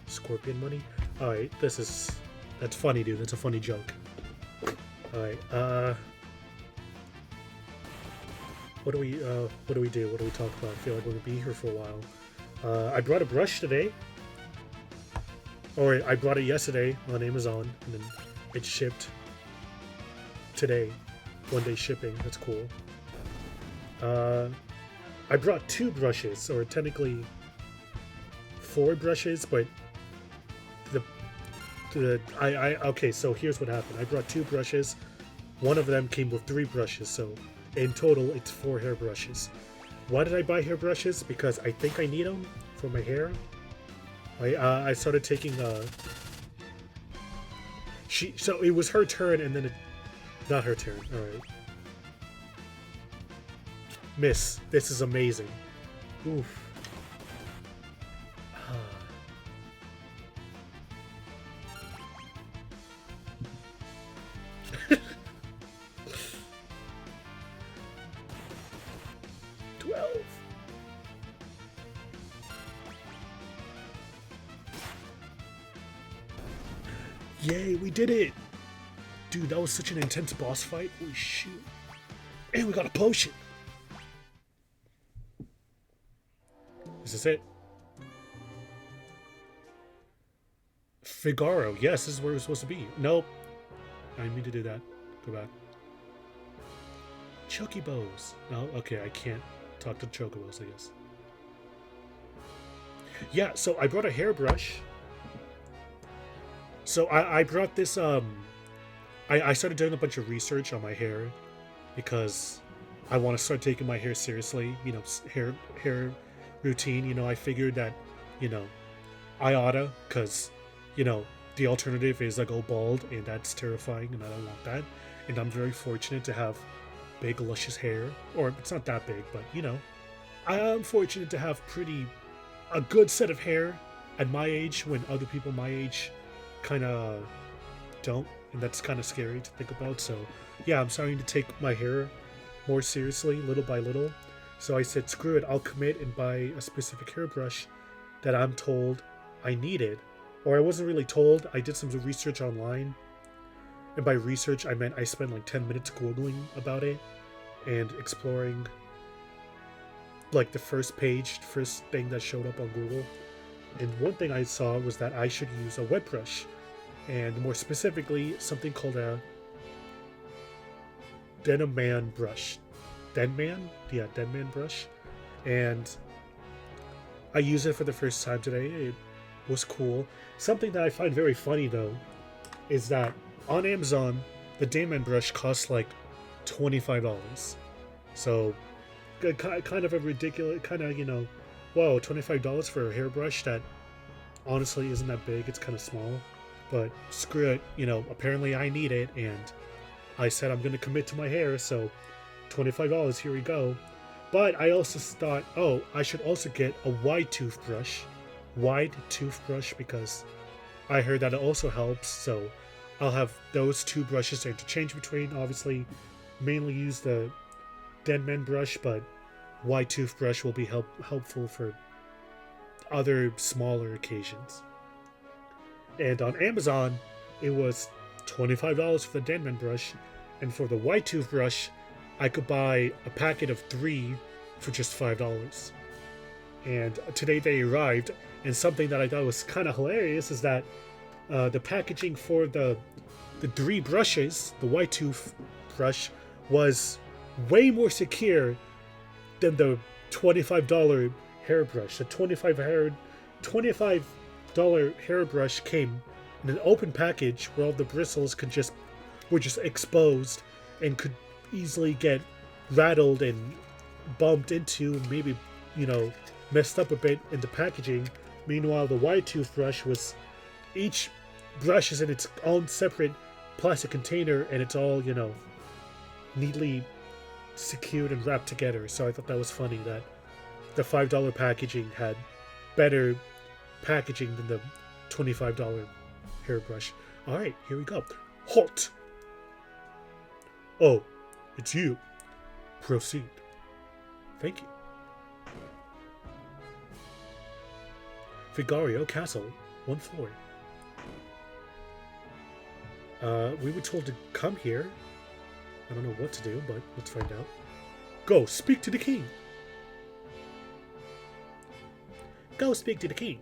Scorpion money? Alright, that's funny, dude. That's a funny joke. Alright, what do we do? What do we talk about? I feel like we're gonna be here for a while. I brought a brush today. Or I brought it yesterday on Amazon, and then it shipped today. 1-day shipping. That's cool. I brought 2 brushes, or technically 4 brushes, but okay, so here's what happened. I brought 2 brushes. One of them came with 3 brushes, so in total it's 4 hair brushes. Why did I buy hair brushes? Because I think I need them for my hair. I started taking so it was her turn, and then not her turn. All right, Miss, this is amazing. Oof. Yay, we did it! Dude, that was such an intense boss fight. Holy shoot. And we got a potion! Is this it? Figaro. Yes, this is where we're supposed to be. Nope. I didn't mean to do that. Go back. Chocobos. No? Okay, I can't talk to Chocobos, I guess. Yeah, so I brought a hairbrush. So I brought this, I started doing a bunch of research on my hair because I want to start taking my hair seriously, you know, hair routine. You know, I figured that, you know, I oughta, because, you know, the alternative is I go bald, and that's terrifying, and I don't want that. And I'm very fortunate to have big, luscious hair. Or, it's not that big, but, you know, I am fortunate to have a good set of hair at my age when other people my age kind of don't. And that's kind of scary to think about. So, yeah, I'm starting to take my hair more seriously, little by little. So I said, screw it, I'll commit and buy a specific hairbrush that I'm told I needed. Or I wasn't really told, I did some research online. And by research, I meant I spent like 10 minutes Googling about it and exploring like the first thing that showed up on Google. And one thing I saw was that I should use a wet brush. And more specifically, something called a Denman brush. Denman? Yeah, Denman brush. And I used it for the first time today. It was cool. Something that I find very funny, though, is that on Amazon, the Denman brush costs like $25. So, kind of a ridiculous, kind of, you know, whoa, $25 for a hairbrush that honestly isn't that big. It's kind of small. But screw it, you know, apparently I need it, and I said I'm going to commit to my hair, so $25, here we go. But I also thought, oh, I should also get a wide toothbrush, because I heard that it also helps, so I'll have those two brushes to interchange between. Obviously, mainly use the Denman brush, but wide toothbrush will be helpful for other smaller occasions. And on Amazon, it was $25 for the Denman brush, and for the white toothbrush, I could buy a packet of 3 for just $5. And today they arrived, and something that I thought was kind of hilarious is that the packaging for the 3 brushes, the white toothbrush, was way more secure than the $25 hairbrush. The $25 hairbrush came in an open package where all the bristles were just exposed and could easily get rattled and bumped into, maybe, you know, messed up a bit in the packaging. Meanwhile, the white toothbrush each brush is in its own separate plastic container, and it's all, you know, neatly secured and wrapped together. So I thought that was funny that the $5 packaging had better packaging than the $25 hairbrush. Alright, here we go. Halt! Oh, it's you. Proceed. Thank you. Vigario Castle, 1 floor. We were told to come here. I don't know what to do, but let's find out. Go, speak to the king. Go speak to the king.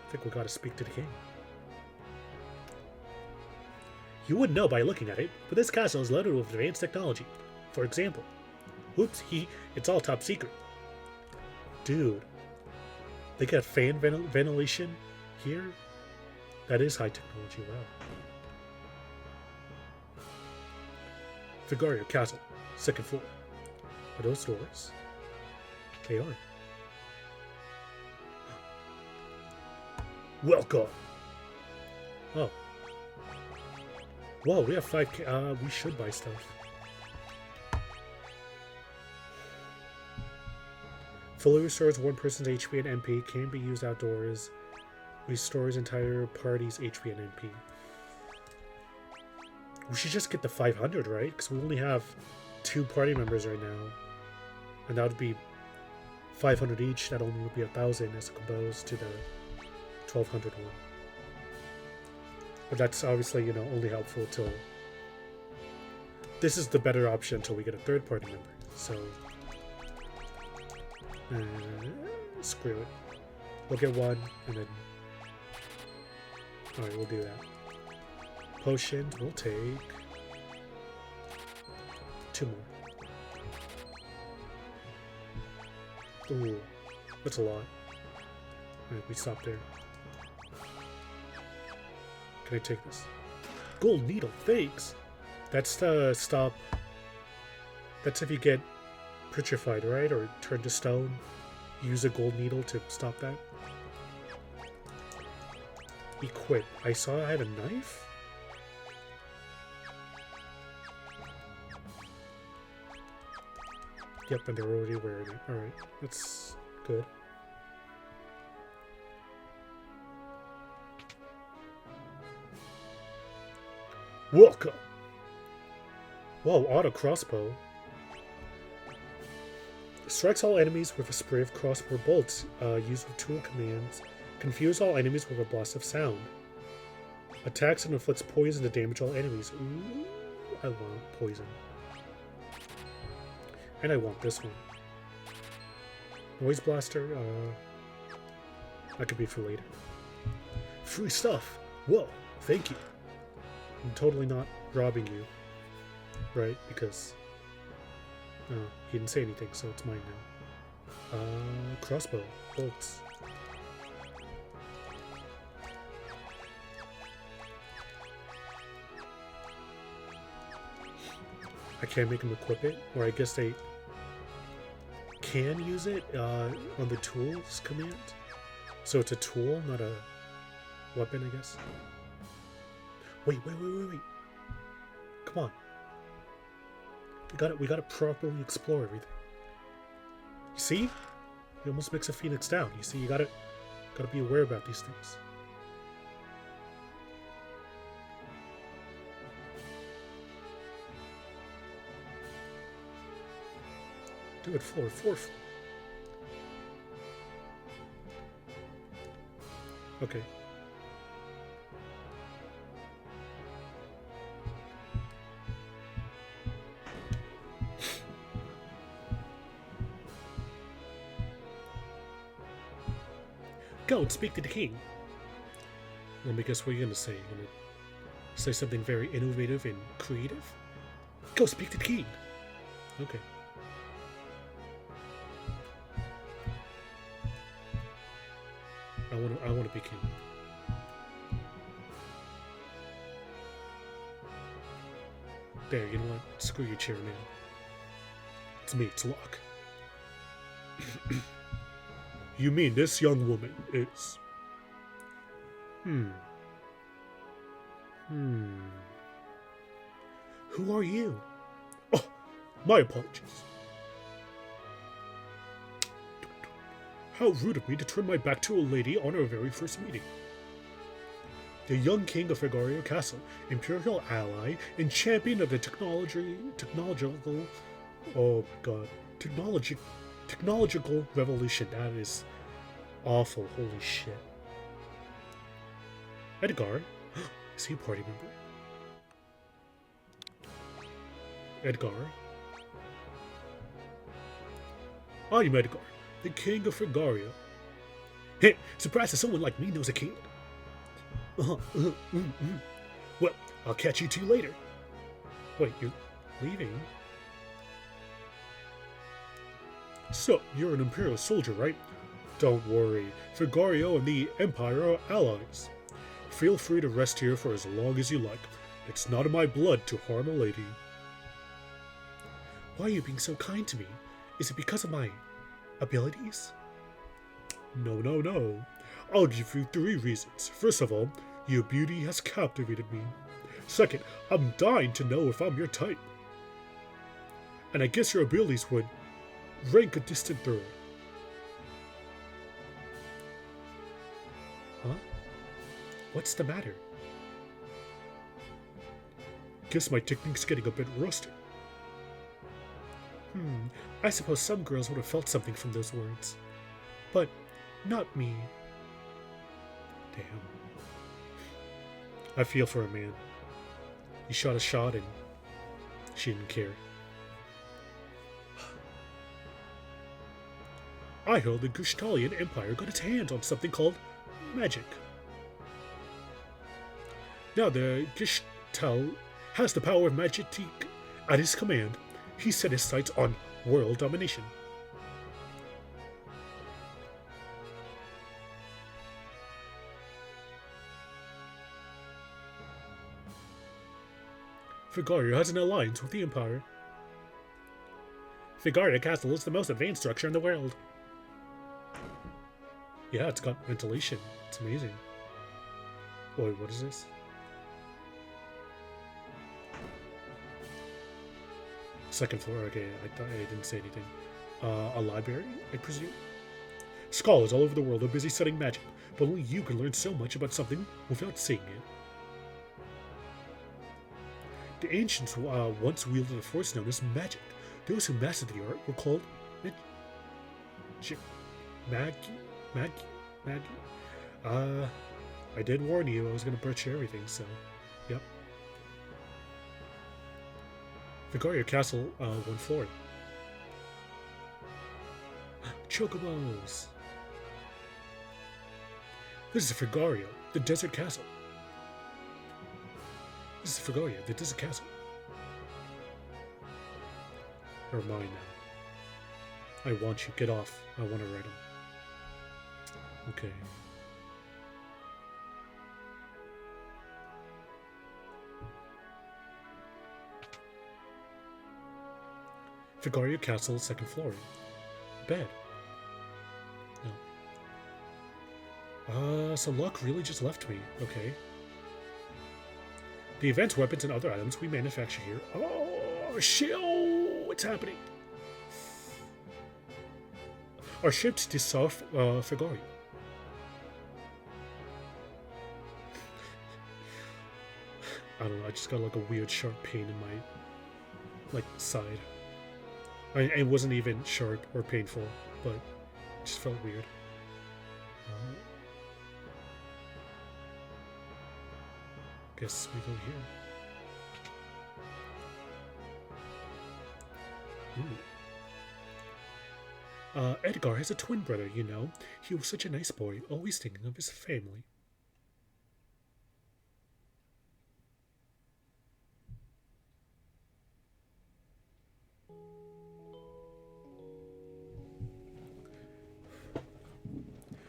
I think we gotta speak to the king. You wouldn't know by looking at it, but this castle is loaded with advanced technology. For example, whoops, it's all top secret. Dude, they got fan ventilation here? That is high technology, wow. Vigario Castle, 2nd floor. Are those doors? They are. Welcome! Oh. Whoa, we have 5K. We should buy stuff. Fully restores one person's HP and MP. Can be used outdoors. Restores entire party's HP and MP. We should just get the 500, right? Because we only have 2 party members right now. And that would be 500 each. That only would be 1,000 as opposed to the 1,200 one. But that's obviously, you know, only helpful till... This is the better option until we get a third party member. So... screw it. We'll get one, and then... Alright, we'll do that. Potions, we'll take... 2 more. Ooh, that's a lot. Alright, we stop there. Can I take this? Gold needle, thanks! That's to stop... That's if you get petrified, right? Or turned to stone. Use a gold needle to stop that. Equip. I saw I had a knife? Yep, and they're already wearing it. Alright, that's good. Welcome! Whoa, auto crossbow. Strikes all enemies with a spray of crossbow bolts used with tool commands. Confuse all enemies with a blast of sound. Attacks and inflicts poison to damage all enemies. Ooh, I want poison. And I want this one. Noise blaster, that could be for later. Free stuff! Whoa, thank you. I'm totally not robbing you. Right? Because... he didn't say anything, so it's mine now. Crossbow. Bolts. I can't make them equip it, or I guess they can use it on the tools command. So it's a tool, not a weapon, I guess. Wait. Come on. We gotta properly explore everything. You see? It almost makes a phoenix down. You see, you gotta be aware about these things. Do it floor. Okay. Go and speak to the king. Let me guess what you're gonna say. You're gonna say something very innovative and creative? Go speak to the king. Okay. I wanna be king. There, you know what? Screw your chair, man. It's me, it's Locke. You mean this young woman is... Who are you? Oh, my apologies. How rude of me to turn my back to a lady on our very first meeting. The young king of Fegario Castle, imperial ally, and champion of the technological revolution. That is awful. Holy shit. Edgar? Is he a party member? Edgar? I'm Edgar, the king of Fegario. Hey, surprised that someone like me knows a king. Well, I'll catch you two later. Wait, you're leaving? So, you're an Imperial soldier, right? Don't worry, Fegario and the Empire are allies. Feel free to rest here for as long as you like. It's not in my blood to harm a lady. Why are you being so kind to me? Is it because of my abilities? No. I'll give you 3 reasons. First of all, your beauty has captivated me. Second, I'm dying to know if I'm your type. And I guess your abilities would rank a distant third. Huh? What's the matter? Guess my technique's getting a bit rusty. I suppose some girls would have felt something from those words. But not me. Damn. I feel for a man. He shot a shot and she didn't care. I heard the Gustalian Empire got its hands on something called magic. Now the Gestalt has the power of magic at his command. He set his sights on world domination. Figaria has an alliance with the Empire. Figaria Castle is the most advanced structure in the world. Yeah, it's got ventilation. It's amazing. Wait, what is this? Second floor, okay, I didn't say anything. A library, I presume? Scholars all over the world are busy studying magic, but only you can learn so much about something without seeing it. The ancients once wielded a force known as magic. Those who mastered the art were called Maggie. I did warn you I was going to butcher everything, so, yep. Figaria Castle, 1 floor. Chocobos! This is Figaria, the desert castle. This is Figaria, the desert castle. Or mine now. I want you. Get off. I want to ride him. Okay. Figaria Castle, 2nd floor. Bed. No. So luck really just left me. Okay. The events, weapons, and other items we manufacture here. Oh, shit! Oh, what's happening? Are shipped to South Figaria. I don't know. I just got like a weird sharp pain in my side. It wasn't even sharp or painful, but it just felt weird. Guess we go here. Ooh. Edgar has a twin brother, you know. He was such a nice boy, always thinking of his family.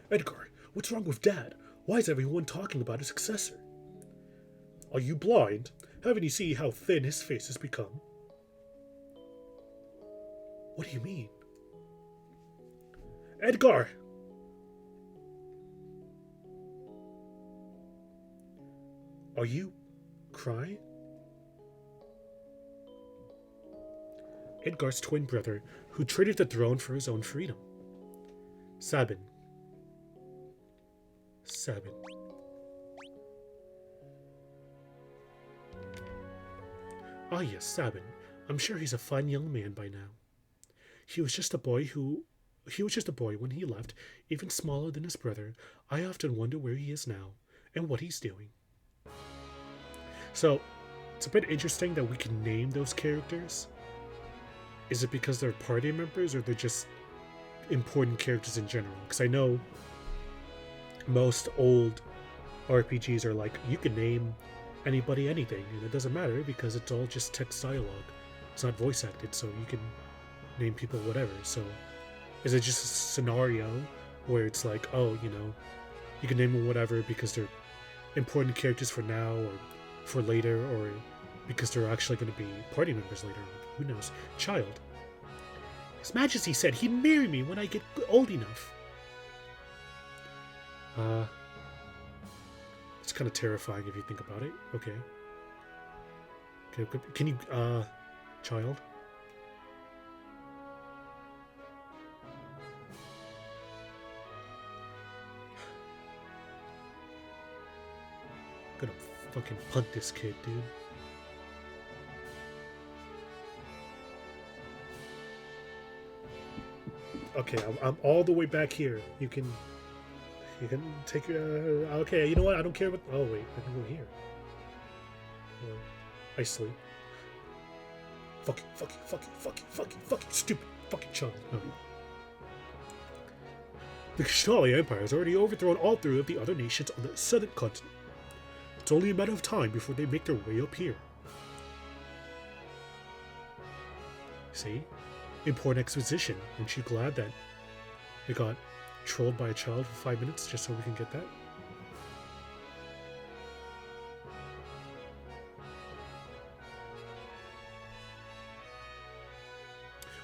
Edgar, what's wrong with Dad? Why is everyone talking about his successor? Are you blind? Haven't you seen how thin his face has become? What do you mean? Edgar! Are you crying? Edgar's twin brother, who traded the throne for his own freedom. Sabin. Ah yes, Sabin. I'm sure he's a fine young man by now. He was just a boy when he left, even smaller than his brother. I often wonder where he is now, and what he's doing. So, it's a bit interesting that we can name those characters. Is it because they're party members, or they're just important characters in general? Because I know most old RPGs are like, you can name anybody anything, and it doesn't matter because it's all just text dialogue. It's not voice acted, so you can name people whatever. So is it just a scenario where it's like, oh, you know, you can name them whatever because they're important characters for now or for later, or because they're actually going to be party members later on? Who knows? Child. His Majesty said he'd marry me when I get old enough. It's kind of terrifying if you think about it. Okay. Okay, can you, child? I'm gonna fucking punt this kid, dude. Okay, I'm all the way back here. You can take your... okay, you know what? I don't care what... oh, wait. I can go here. or icily. Fuck you, stupid fucking child. No. The Kishali Empire has already overthrown all three of the other nations on the southern continent. It's only a matter of time before they make their way up here. See? Important exposition. Aren't you glad that they got trolled by a child for 5 minutes just so we can get that?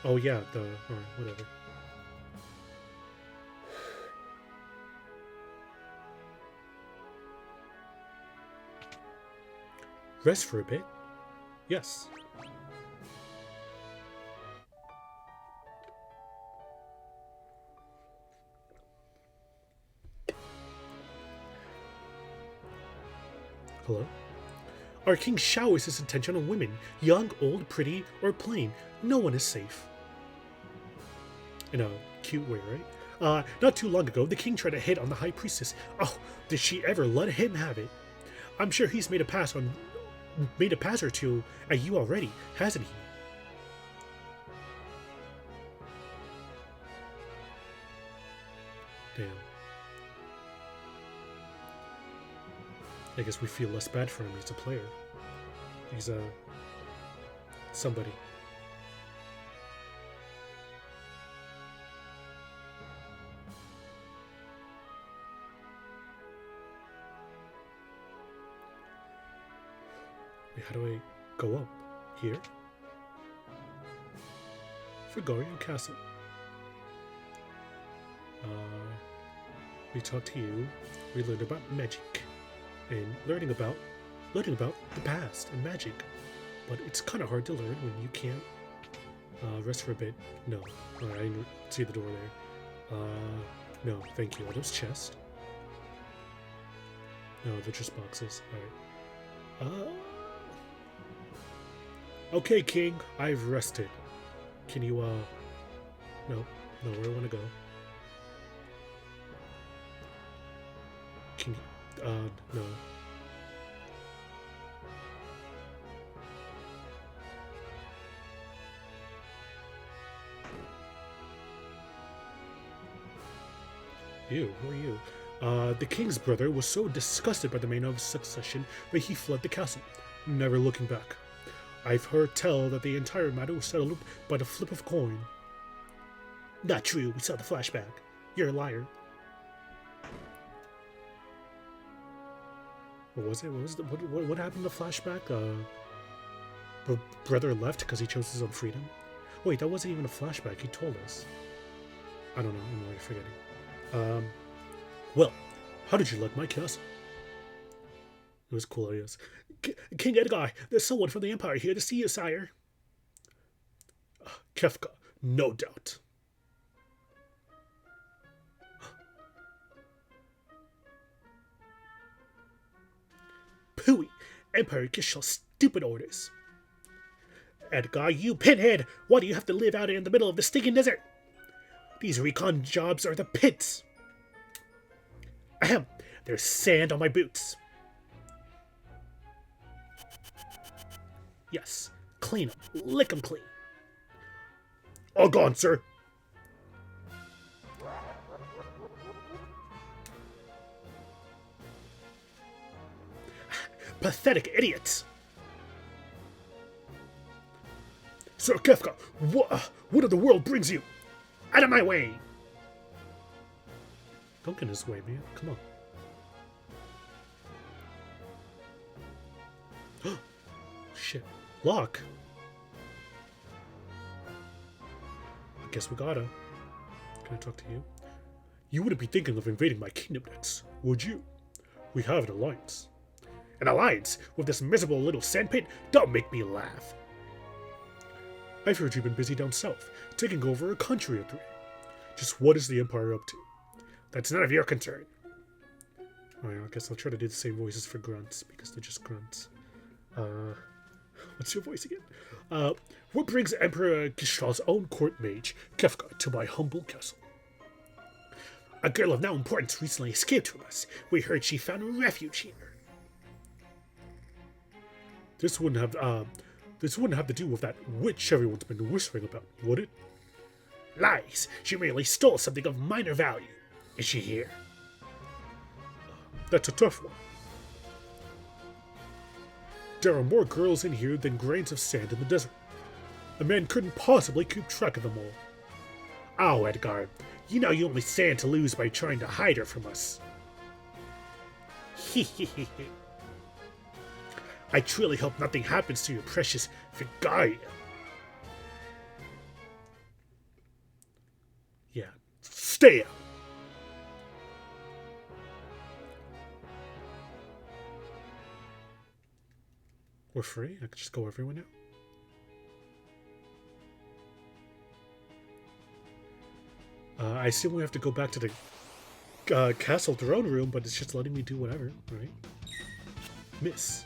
Oh yeah, alright, whatever. Rest for a bit? Yes. Hello? Our king showers his attention on women, young, old, pretty, or plain. No one is safe. In a cute way, right? Not too long ago, the king tried to hit on the high priestess. Oh, did she ever let him have it? I'm sure he's made a pass or two at you already, hasn't he? Damn. I guess we feel less bad for him. He's a player. He's somebody. Wait, how do I go up? Here? Fragario Castle. We talked to you. We learned about magic. And learning about the past and magic. But it's kind of hard to learn when you can't rest for a bit. No. I didn't see the door there. No, thank you. Are those chests? No, they're just boxes. Alright. Okay, King. I've rested. Can you, no, where do I want to go? Can you, no. Ew, who are you? The king's brother was so disgusted by the manner of succession that he fled the castle, never looking back. I've heard tell that the entire matter was settled by the flip of a coin. Not true, we saw the flashback. You're a liar. What was it? What happened in the flashback? Brother left because he chose his own freedom? Wait, that wasn't even a flashback, he told us. I don't know, I'm already forgetting. Well, how did you like my castle? It was cool, I guess. King Edgar, there's someone from the Empire here to see you, sire. Kefka, no doubt. Pooey, Empire gives you stupid orders. Edgar, you pinhead! Why do you have to live out in the middle of the stinking desert? These recon jobs are the pits. Ahem, there's sand on my boots. Yes, clean them. Lick them clean. All gone, sir. Pathetic idiots. Sir Kefka, what in the world brings you? Out of my way. Don't get in his way, man. Come on. Shit. Lock. I guess we gotta. Can I talk to you? You wouldn't be thinking of invading my kingdom next, would you? We have an alliance. An alliance with this miserable little sandpit? Don't make me laugh. I've heard you've been busy down south, taking over a country or three. Just what is the Empire up to? That's none of your concern. Alright, I guess I'll try to do the same voices for grunts, because they're just grunts. What's your voice again? What brings Emperor Gishral's own court mage, Kefka, to my humble castle? A girl of no importance recently escaped from us. We heard she found refuge here. This wouldn't have to do with that witch everyone's been whispering about, would it? Lies! She merely stole something of minor value. Is she here? That's a tough one. There are more girls in here than grains of sand in the desert. A man couldn't possibly keep track of them all. Oh, Edgar, you know you only stand to lose by trying to hide her from us. I truly hope nothing happens to your precious Vigaria. Yeah, stay out. We're free? I can just go everywhere now? I assume we have to go back to the castle throne room, but it's just letting me do whatever, right? Miss.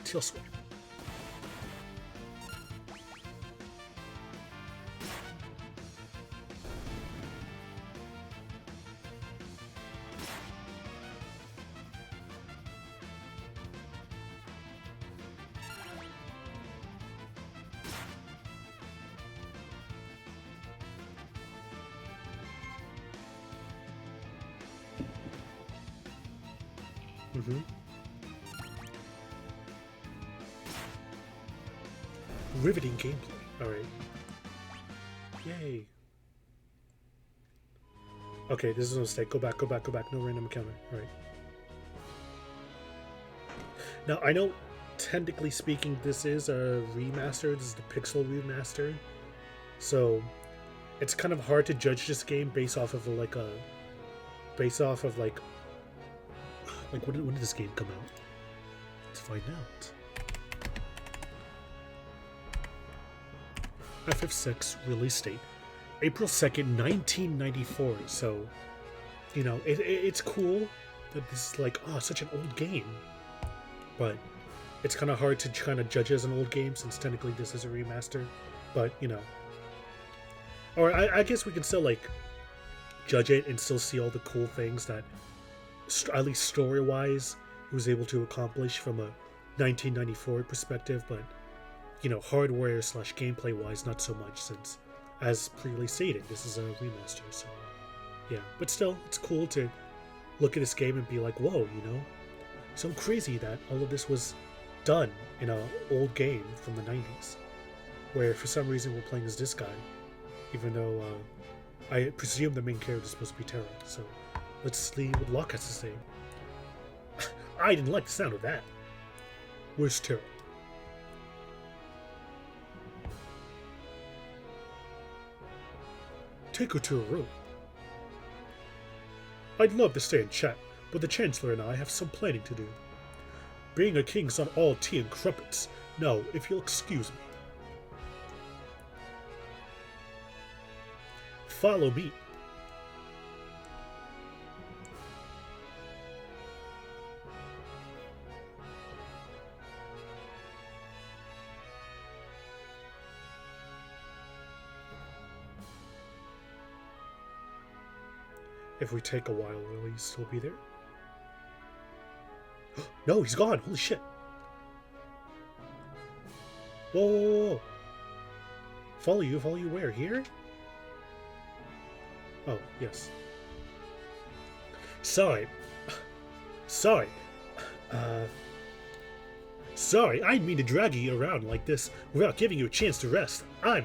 Teal Sword. Riveting gameplay. Alright. Yay. Okay, this is a mistake. Go back. No random encounter. Alright. Now, I know, technically speaking, this is a remaster. This is the Pixel remaster. So, it's kind of hard to judge this game based off of when did this game come out? Let's find out. FF6 release date April 2nd, 1994. So, you know, it's cool that this is like, oh, such an old game. But it's kind of hard to kind of judge as an old game since technically this is a remaster. But, you know. Or I guess we can still, like, judge it and still see all the cool things that, at least story-wise, it was able to accomplish from a 1994 perspective. But, you know, hardware / gameplay wise, not so much, since, as previously stated, this is a remaster, so yeah. But still, it's cool to look at this game and be like, whoa, you know, so crazy that all of this was done in an old game from the 90s, where for some reason we're playing as this guy, even though I presume the main character is supposed to be Terra, so let's see what Locke has to say. I didn't like the sound of that. Where's Terra? Take her to her room. I'd love to stay and chat, but the Chancellor and I have some planning to do. Being a king's not all tea and crumpets. No, if you'll excuse me. Follow me. If we take a while, will he still be there? No, he's gone! Holy shit! Whoa, whoa, whoa, whoa. Follow you where? Here? Oh, yes. Sorry. Sorry, I didn't mean to drag you around like this without giving you a chance to rest. I'm...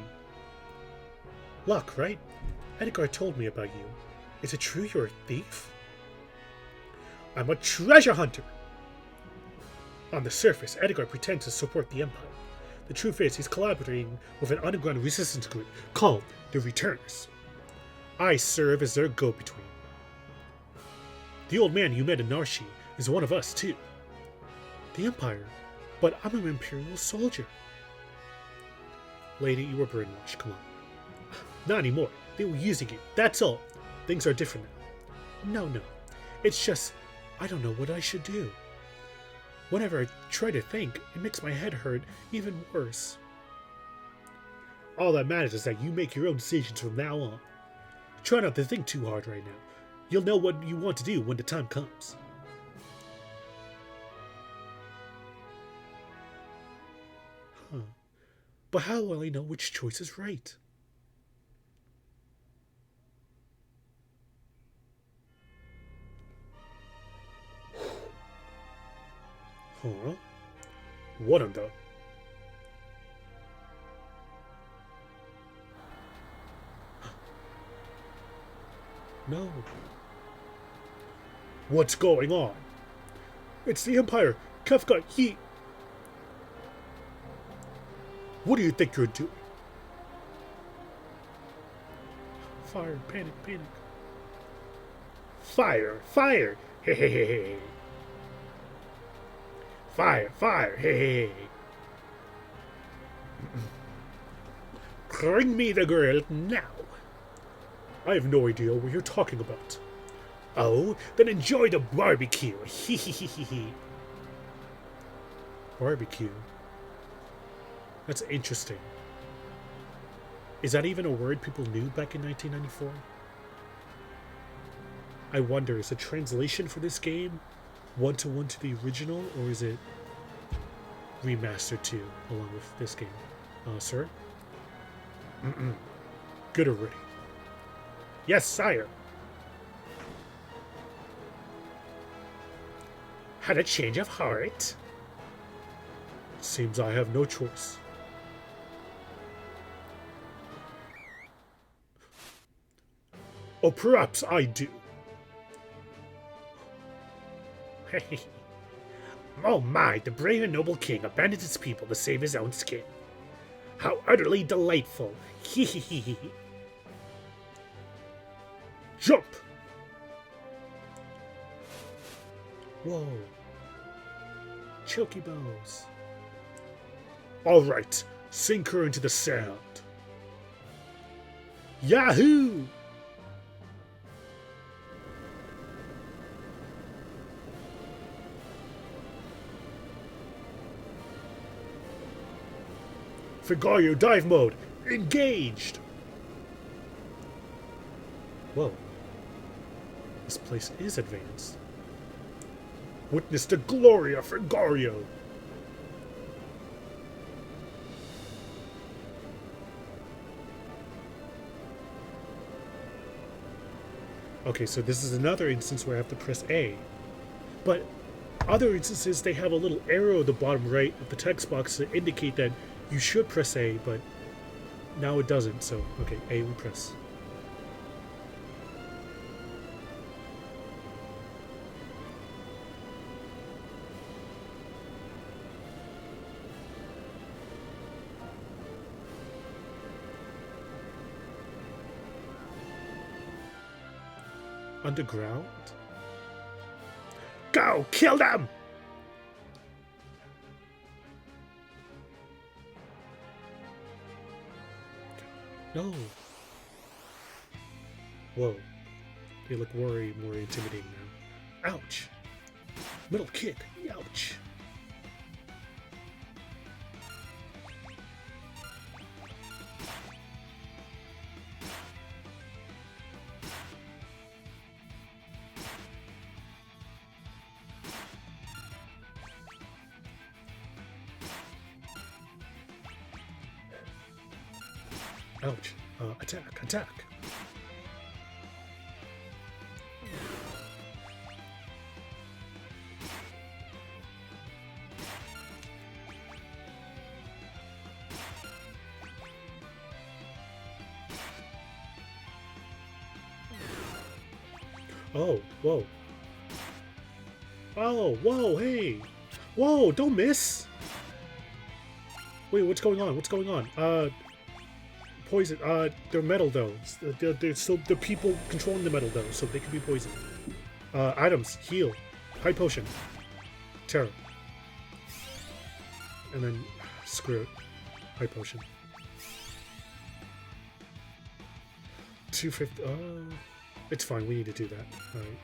Locke, right? Edgar told me about you. Is it true you're a thief? I'm a treasure hunter! On the surface, Edgar pretends to support the Empire. The truth is, he's collaborating with an underground resistance group called the Returners. I serve as their go-between. The old man you met in Narshi is one of us, too. The Empire? But I'm an Imperial soldier. Lady, you were brainwashed, come on. Not anymore. They were using it, that's all. Things are different now. No. It's just, I don't know what I should do. Whenever I try to think, it makes my head hurt even worse. All that matters is that you make your own decisions from now on. Try not to think too hard right now. You'll know what you want to do when the time comes. Huh. But how will I know which choice is right? Huh? What on the... No. What's going on? It's the Empire. Kefka, he... What do you think you're doing? Fire, panic, panic. Fire, fire, hey, hey, hey, hey. Fire, fire, hey, hey, hey. Bring me the girl now. I have no idea what you're talking about. Oh, then enjoy the barbecue. Barbecue? That's interesting. Is that even a word people knew back in 1994? I wonder, is the translation for this game one-to-one to the original, or is it remastered too, along with this game? Sir? Good already. Yes, sire. Had a change of heart? Seems I have no choice. Or perhaps I do. Oh my, the brave and noble king abandoned his people to save his own skin. How utterly delightful. Jump! Whoa. Chokibos. Alright, sink her into the sand. Yahoo! Figario dive mode engaged! Whoa. This place is advanced. Witness the glory of Figario! Okay, so this is another instance where I have to press A. But other instances, they have a little arrow at the bottom right of the text box to indicate that you should press A, but now it doesn't, so okay, A we press. Underground? Go! Kill them! No. Whoa. They look more intimidating now. Ouch. Middle kick. Ouch. Ouch. Attack, attack. Oh, whoa. Oh, whoa, hey. Whoa, don't miss. Wait, what's going on? What's going on? Poison. They're metal though. They're still the people controlling the metal though, so they could be poisoned. Items. Heal. High potion. Terror. And then screw it. High potion. 250. It's fine. We need to do that. All right.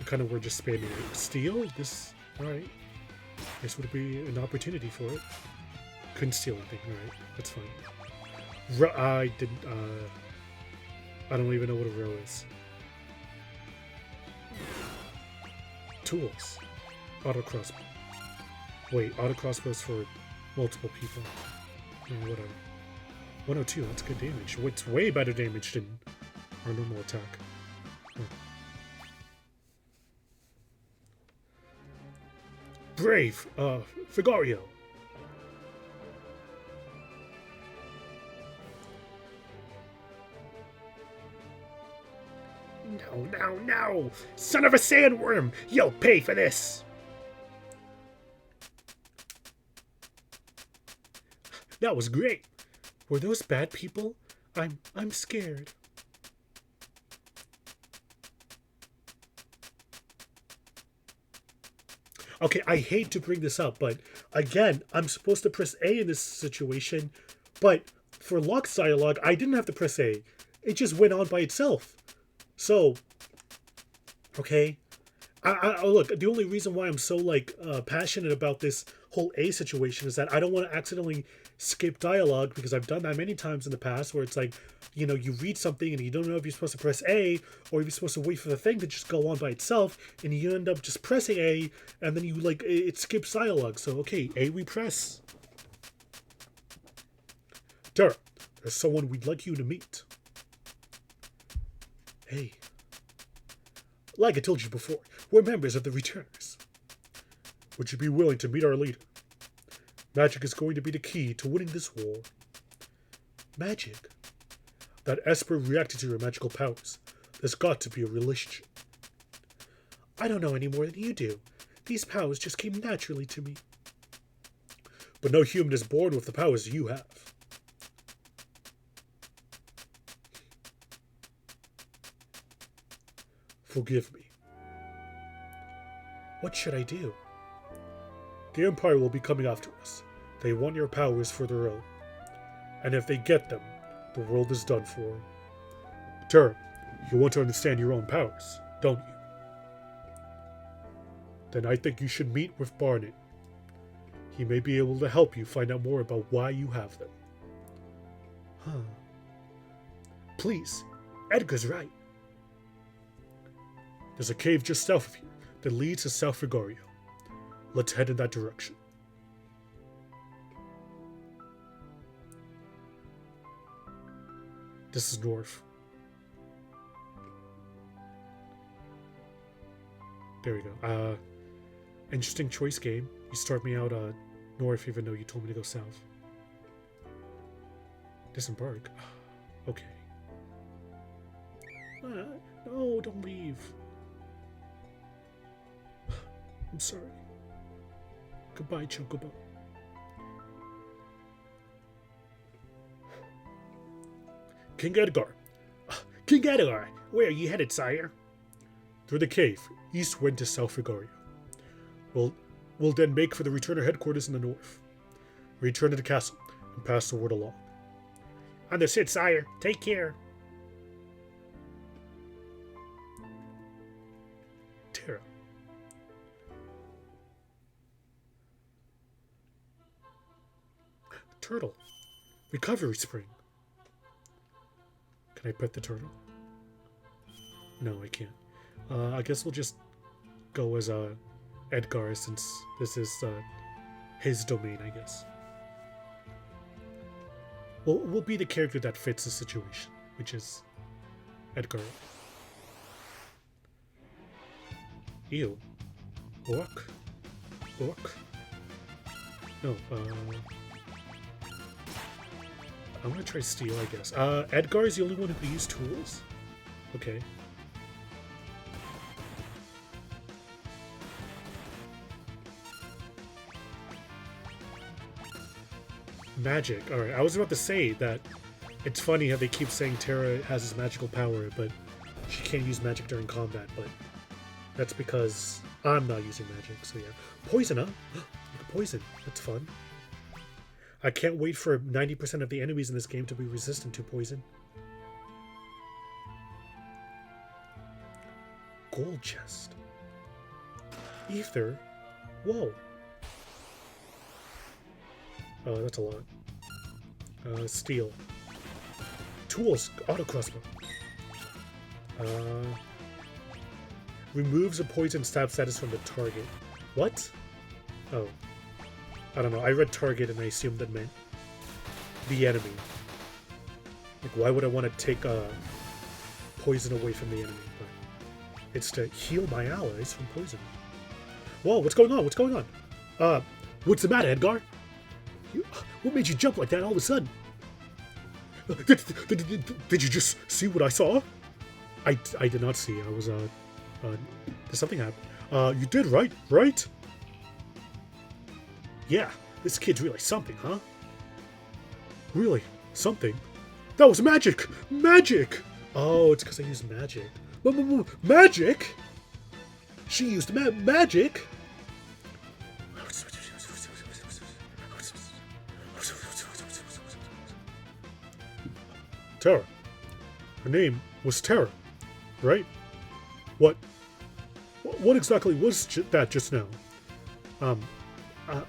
Kind of we're just spamming it. Steal this. All right. This would be an opportunity for it. Couldn't steal anything. All right. That's fine. I didn't. I don't even know what a row is. Tools. Auto crossbow. Wait, auto crossbows for multiple people. Whatever. 102, that's good damage. It's way better damage than our normal attack. Huh. Brave, Figario. No! Son of a sandworm! You'll pay for this! That was great. Were those bad people? I'm scared. Okay, I hate to bring this up, but again, I'm supposed to press A in this situation, but for Locke's dialogue, I didn't have to press A. It just went on by itself. So, okay. Look, the only reason why I'm so passionate about this whole A situation is that I don't want to accidentally skip dialogue, because I've done that many times in the past where it's like, you know, you read something and you don't know if you're supposed to press A or if you're supposed to wait for the thing to just go on by itself, and you end up just pressing A and then you it skips dialogue. So okay, A we press. Tara, there's someone we'd like you to meet. Hey. Like I told you before, we're members of the Returners. Would you be willing to meet our leader? Magic is going to be the key to winning this war. Magic? That Esper reacted to your magical powers. There's got to be a relationship. I don't know any more than you do. These powers just came naturally to me. But no human is born with the powers you have. Forgive me. What should I do? The Empire will be coming after us. They want your powers for their own. And if they get them, the world is done for. Tara, you want to understand your own powers, don't you? Then I think you should meet with Barnet. He may be able to help you find out more about why you have them. Huh. Please, Edgar's right. There's a cave just south of here that leads to South Figario. Let's head in that direction. This is north. There we go. Interesting choice, game. You start me out north even though you told me to go south. Disembark. Okay. No, don't leave. I'm sorry. Goodbye, Chocobo. King Edgar. King Edgar, where are you headed, sire? Through the cave, eastward to South Figario. We'll then make for the Returner headquarters in the north. Return to the castle and pass the word along. Understood, sire. Take care. Tara. Turtle. Recovery spring. Can I pet the turtle? No, I can't. I guess we'll just go as Edgar, since this is his domain, I guess. We'll be the character that fits the situation, which is Edgar. Ew. Orc? Orc? No, I'm gonna try steel, I guess. Edgar is the only one who can use tools? Okay. Magic. Alright, I was about to say that it's funny how they keep saying Tara has this magical power, but she can't use magic during combat, but that's because I'm not using magic, so yeah. Poison, huh? Poison. That's fun. I can't wait for 90% of the enemies in this game to be resistant to poison. Gold chest. Ether. Whoa. Oh, that's a lot. Steel. Tools. Auto crossbow. Removes a poison stab status from the target. What? Oh. I don't know. I read target and I assumed that meant the enemy. Like, why would I want to take poison away from the enemy? But it's to heal my allies from poison. Whoa, what's going on? What's going on? What's the matter, Edgar? What made you jump like that all of a sudden? Did you just see what I saw? I did not see. I was, did something happen? You did, right? Right? Yeah, this kid's really something, huh? Really? Something? That was magic! Magic! Oh, it's because I used magic. Magic? She used magic? Terra. Her name was Terra, right? What exactly was that just now?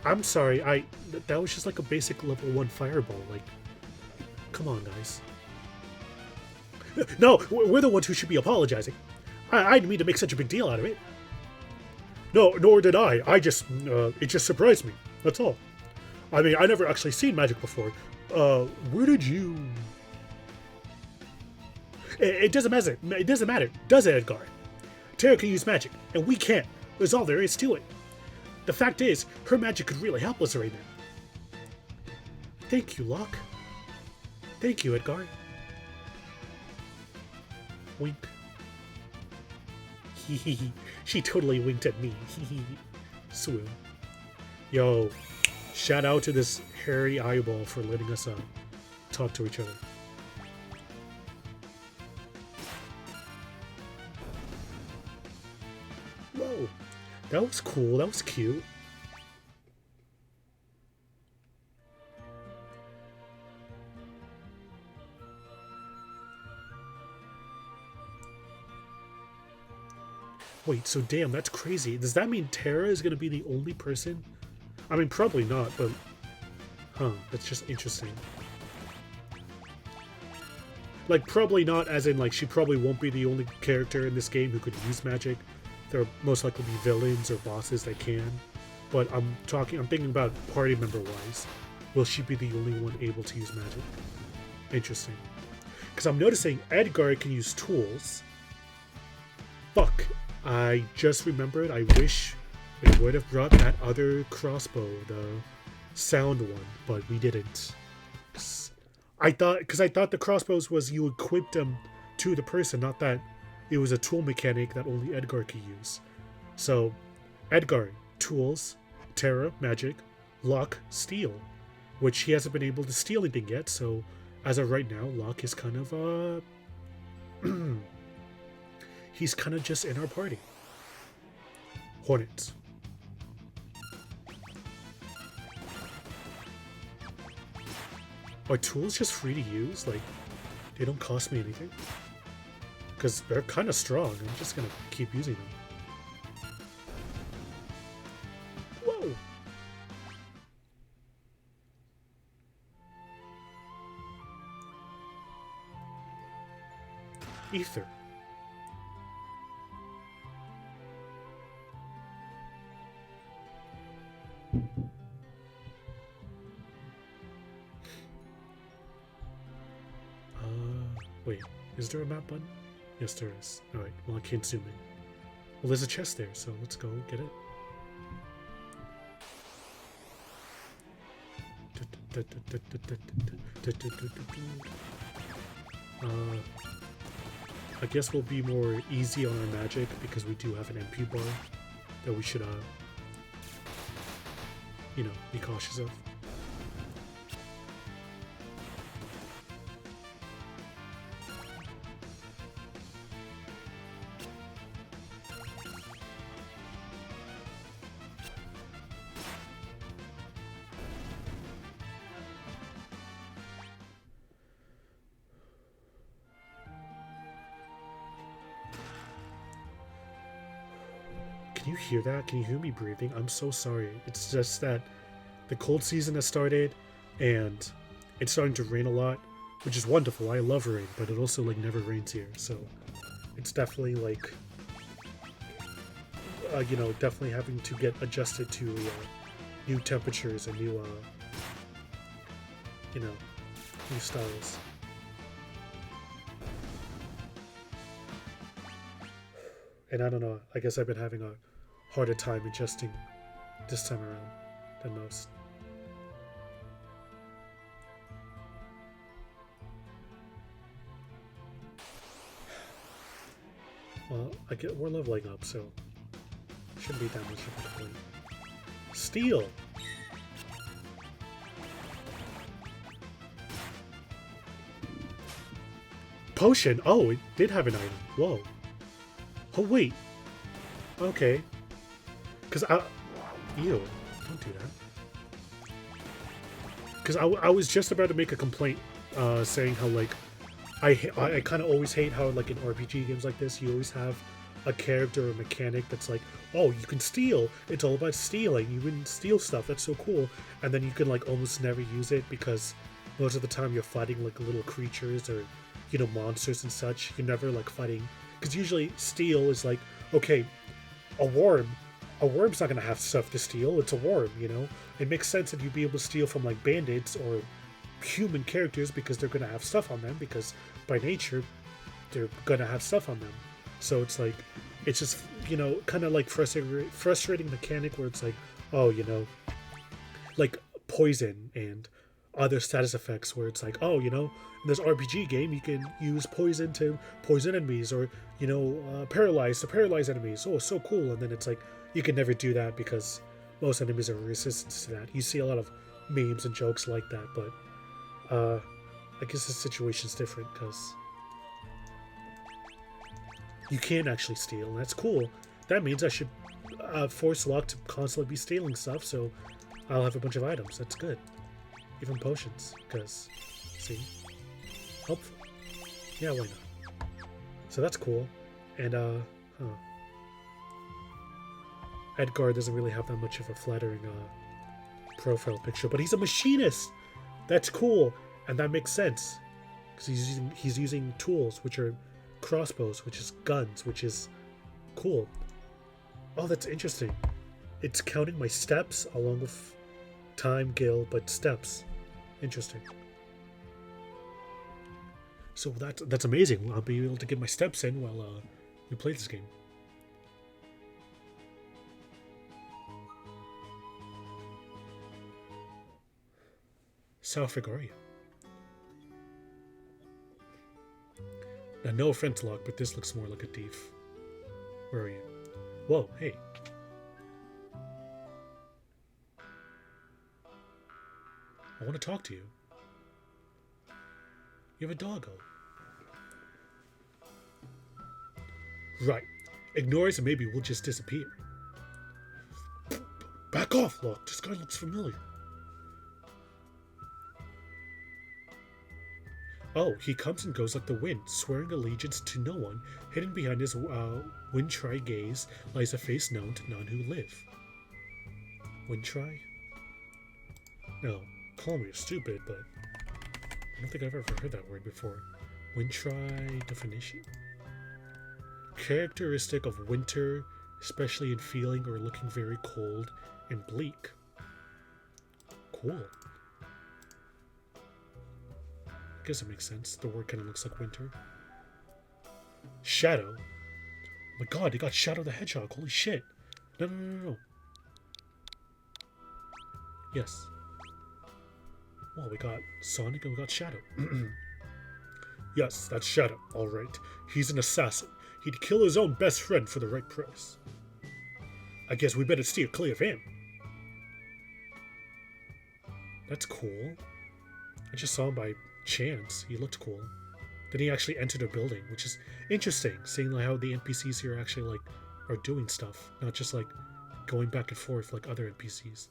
I'm sorry, that was just like a basic level 1 fireball, like, come on, guys. No, we're the ones who should be apologizing. I didn't mean to make such a big deal out of it. No, nor did I. It just surprised me, that's all. I mean, I never actually seen magic before. Where did you... It doesn't matter, does it, Edgar? Terra can use magic, and we can't. That's all there is to it. The fact is, her magic could really help us right now. Thank you, Locke. Thank you, Edgar. Wink. She totally winked at me. Swoon. Yo, shout out to this hairy eyeball for letting us talk to each other. Whoa, that was cool. That was cute. Wait, so damn, that's crazy. Does that mean Terra is going to be the only person? I mean, probably not, but... Huh, that's just interesting. Like, probably not as in, like, she probably won't be the only character in this game who could use magic. There will most likely be villains or bosses that can. But I'm thinking about party member-wise. Will she be the only one able to use magic? Interesting. Because I'm noticing Edgar can use tools. Fuck. I just remembered, I wish we would have brought that other crossbow, the sound one, but we didn't. I thought the crossbows was you equipped them to the person, not that it was a tool mechanic that only Edgar could use. So, Edgar, tools, Terra, magic, Locke, steel, which he hasn't been able to steal anything yet, so as of right now, Locke is kind of, he's kind of just in our party. Hornets. Are tools just free to use? Like, they don't cost me anything? Because they're kind of strong. I'm just going to keep using them. Whoa! Ether. Wait, is there a map button? Yes, there is. Alright, well, I can't zoom in. Well, there's a chest there, so let's go get it. I guess we'll be more easy on our magic because we do have an MP bar that we should, you know, be cautious of. Can you hear that? Can you hear me breathing? I'm so sorry. It's just that the cold season has started and it's starting to rain a lot. which is wonderful. I love rain, but it also like never rains here, so it's definitely like you know, definitely having to get adjusted to new temperatures and new you know, new styles. And I don't know, I guess I've been having a harder time adjusting this time around than most. Well, we're leveling up, so shouldn't be that much of a complaint. Steel! Potion! Oh, it did have an item. Whoa. Oh, wait. Okay. Because Ew. Don't do that. Because I was just about to make a complaint saying how, like, I kind of always hate how, like, in RPG games like this, you always have a character or mechanic that's like, oh, you can steal. It's all about stealing. You can steal stuff. That's so cool. And then you can, like, almost never use it because most of the time you're fighting, like, little creatures or, you know, monsters and such. You're never, like, fighting... Because usually steal is like, okay, a worm. A worm's not going to have stuff to steal. It's a worm, you know? It makes sense that you'd be able to steal from, like, bandits or human characters because they're going to have stuff on them because by nature they're going to have stuff on them. So it's like, it's just, you know, kind of like frustrating mechanic where it's like, oh, you know, like poison and other status effects where it's like, oh, you know, in this RPG game you can use poison to poison enemies or, you know, paralyze to paralyze enemies. Oh, so cool. And then it's like, you can never do that because most enemies are resistant to that. You see a lot of memes and jokes like that, but I guess the situation's different because you can actually steal, and that's cool. That means I should force Locke to constantly be stealing stuff, so I'll have a bunch of items. That's good. Even potions, because, see? Helpful. Yeah, why not? So that's cool. And, Edgar doesn't really have that much of a flattering profile picture, but he's a machinist! That's cool, and that makes sense. Because he's using tools, which are crossbows, which is guns, which is cool. Oh, that's interesting. It's counting my steps along with time, gil, but steps. Interesting. So that's amazing. I'll be able to get my steps in while we play this game. South Frigaria. Now, no offense, Locke, but this looks more like a thief. Where are you? Whoa, hey. I want to talk to you. You have a doggo. Right. Ignore us and maybe we'll just disappear. Back off, Locke. This guy looks familiar. Oh, he comes and goes like the wind, swearing allegiance to no one. Hidden behind his wintry gaze lies a face known to none who live. Wintry? No, call me stupid, but I don't think I've ever heard that word before. Wintry definition? Characteristic of winter, especially in feeling or looking very cold and bleak. Cool. I guess it makes sense. The word kind of looks like winter. Shadow. Oh my god, they got Shadow the Hedgehog. Holy shit. No. Yes. Well, we got Sonic and we got Shadow. Yes, that's Shadow. Alright. He's an assassin. He'd kill his own best friend for the right price. I guess we better steer clear of him. That's cool. I just saw him by chance. He looked cool. Then he actually entered a building, which is interesting, seeing like how the NPCs here actually like are doing stuff, not just like going back and forth like other NPCs.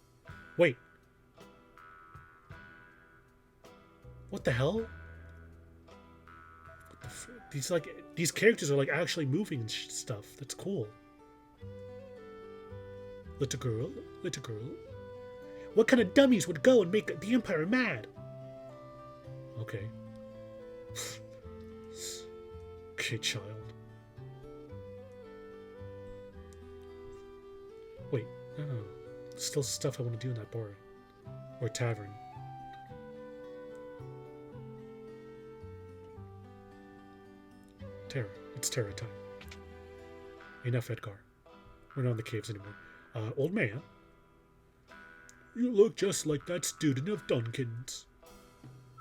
Wait. What the hell? These characters are like actually moving and stuff. That's cool. Little girl. What kind of dummies would go and make the Empire mad? Okay. Okay, child. Wait, no. Still stuff I want to do in that bar. Or tavern. Terra. It's Terra time. Enough, Edgar. We're not in the caves anymore. Old man. You look just like that student of Duncan's.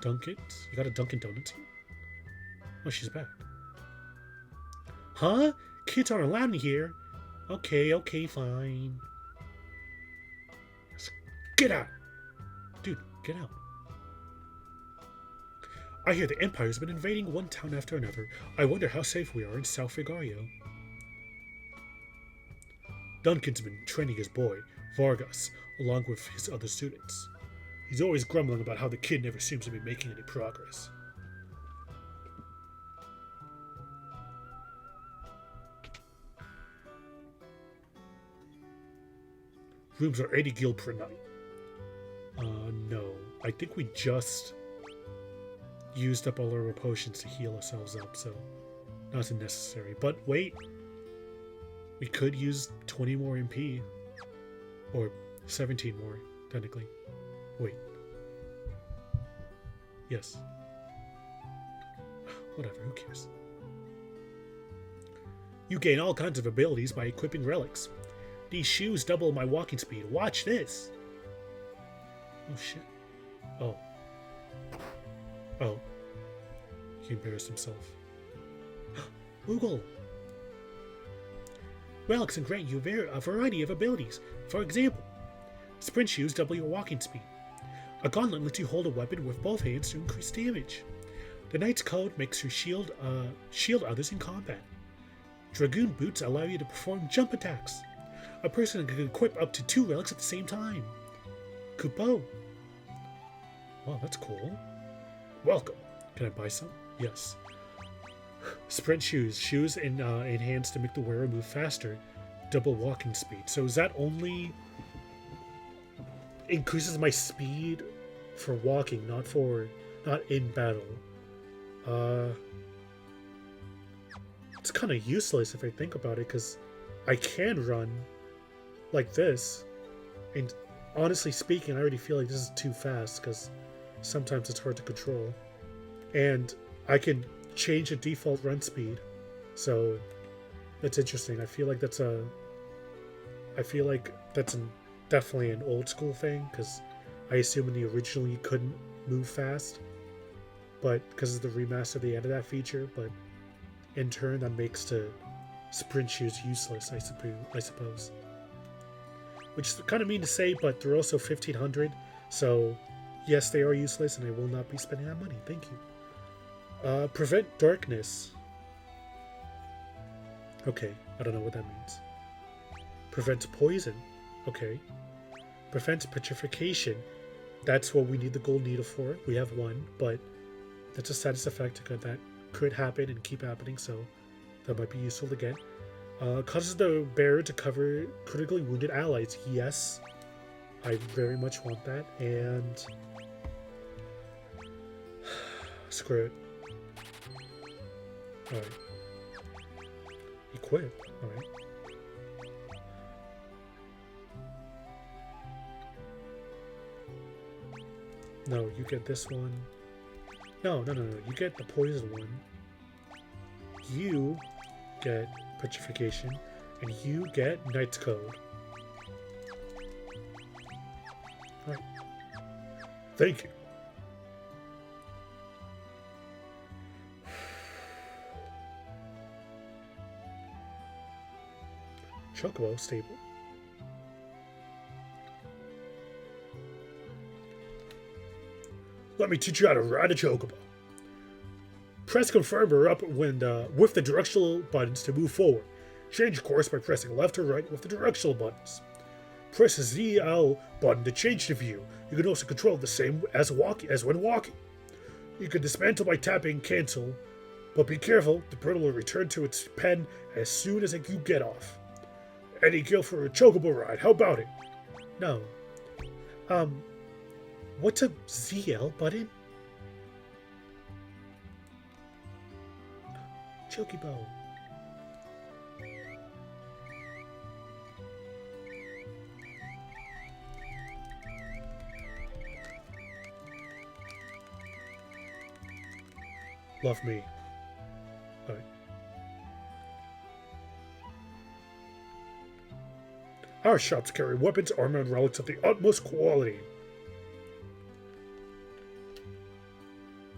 Duncan's? You got a Dunkin' Donuts here? Oh, she's back. Huh? Kids aren't allowed in here. Okay, fine. Get out! Dude, get out. I hear the Empire's been invading one town after another. I wonder how safe we are in South Vigario. Duncan's been training his boy, Vargas, along with his other students. He's always grumbling about how the kid never seems to be making any progress. Rooms are 80 gil per night. No. I think we just used up all our potions to heal ourselves up, so nothing necessary. But wait, we could use 20 more MP, or 17 more, technically. Wait. Yes. Whatever, who cares? You gain all kinds of abilities by equipping relics. These shoes double my walking speed. Watch this! Oh shit. Oh. He embarrassed himself. Oogle! Relics can grant you a variety of abilities. For example, sprint shoes double your walking speed. A gauntlet lets you hold a weapon with both hands to increase damage. The Knight's Code makes you shield others in combat. Dragoon boots allow you to perform jump attacks. A person can equip up to 2 relics at the same time. Kupo. Wow, that's cool. Welcome. Can I buy some? Yes. Sprint shoes. Shoes enhanced to make the wearer move faster. Double walking speed. So is that only increases my speed for walking, not in battle? It's kind of useless if I think about it, because I can run like this, and honestly speaking, I already feel like this is too fast, because sometimes it's hard to control, and I can change the default run speed, so that's interesting. I feel like that's definitely an old school thing, because I assume in the original you couldn't move fast, but because of the remaster they added that feature. But in turn, that makes the sprint shoes useless, I suppose. Which is kind of mean to say, but they're also 1500, so yes, they are useless, and I will not be spending that money. Thank you. Prevent darkness. Okay, I don't know what that means. Prevents poison. Okay. Prevents petrification. That's what we need the gold needle for. We have one, but that's a status effect that could happen and keep happening, so that might be useful to get. Causes the bearer to cover critically wounded allies. Yes, I very much want that, and screw it. Alright. Equip. Alright. No, you get this one. No. You get the poison one. You get petrification, and you get Knight's Code. Alright. Thank you. Chocobo stable. Let me teach you how to ride a chocobo. Press confirm or up with the directional buttons to move forward. Change course by pressing left or right with the directional buttons. Press the ZL button to change the view. You can also control the same as when walking. You can dismantle by tapping cancel, but be careful, the bird will return to its pen as soon as you get off. Any gil for a chocobo ride, how about it? No. What's a ZL button? chocobo. Love me. Alright. Our shops carry weapons, armor, and relics of the utmost quality.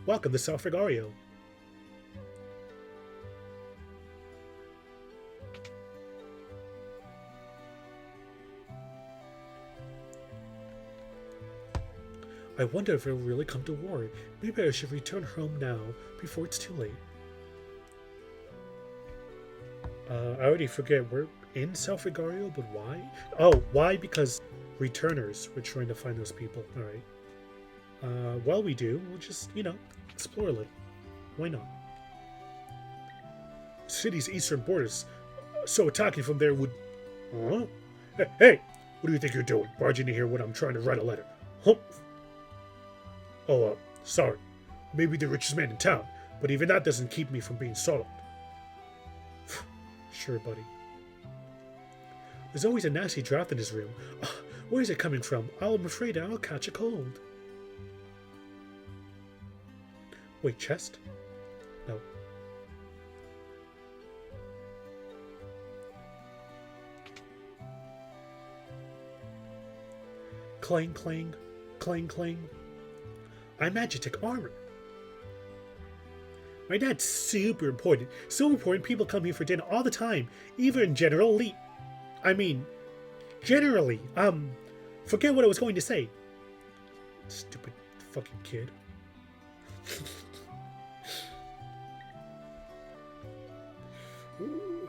Welcome to South Frigario. I wonder if it will really come to war. Maybe I should return home now, before it's too late. I already forget, we're in South Frigario, but why? Oh, why? Because returners. We're trying to find those people. Alright. While we do, we'll just, explore a little. Why not? City's eastern borders. So attacking from there would... Huh? Hey! What do you think you're doing? Barging in here when I'm trying to write a letter? Humph! Oh, sorry. Maybe the richest man in town, but even that doesn't keep me from being startled. Sure, buddy. There's always a nasty draft in this room. Where is it coming from? I'm afraid I'll catch a cold. Wait, chest? No. Clang, clang, clang, clang. I'm Magitek armor. My dad's super important. So important people come here for dinner all the time. Even General Lee. I mean, generally. Forget what I was going to say. Stupid fucking kid. Ooh.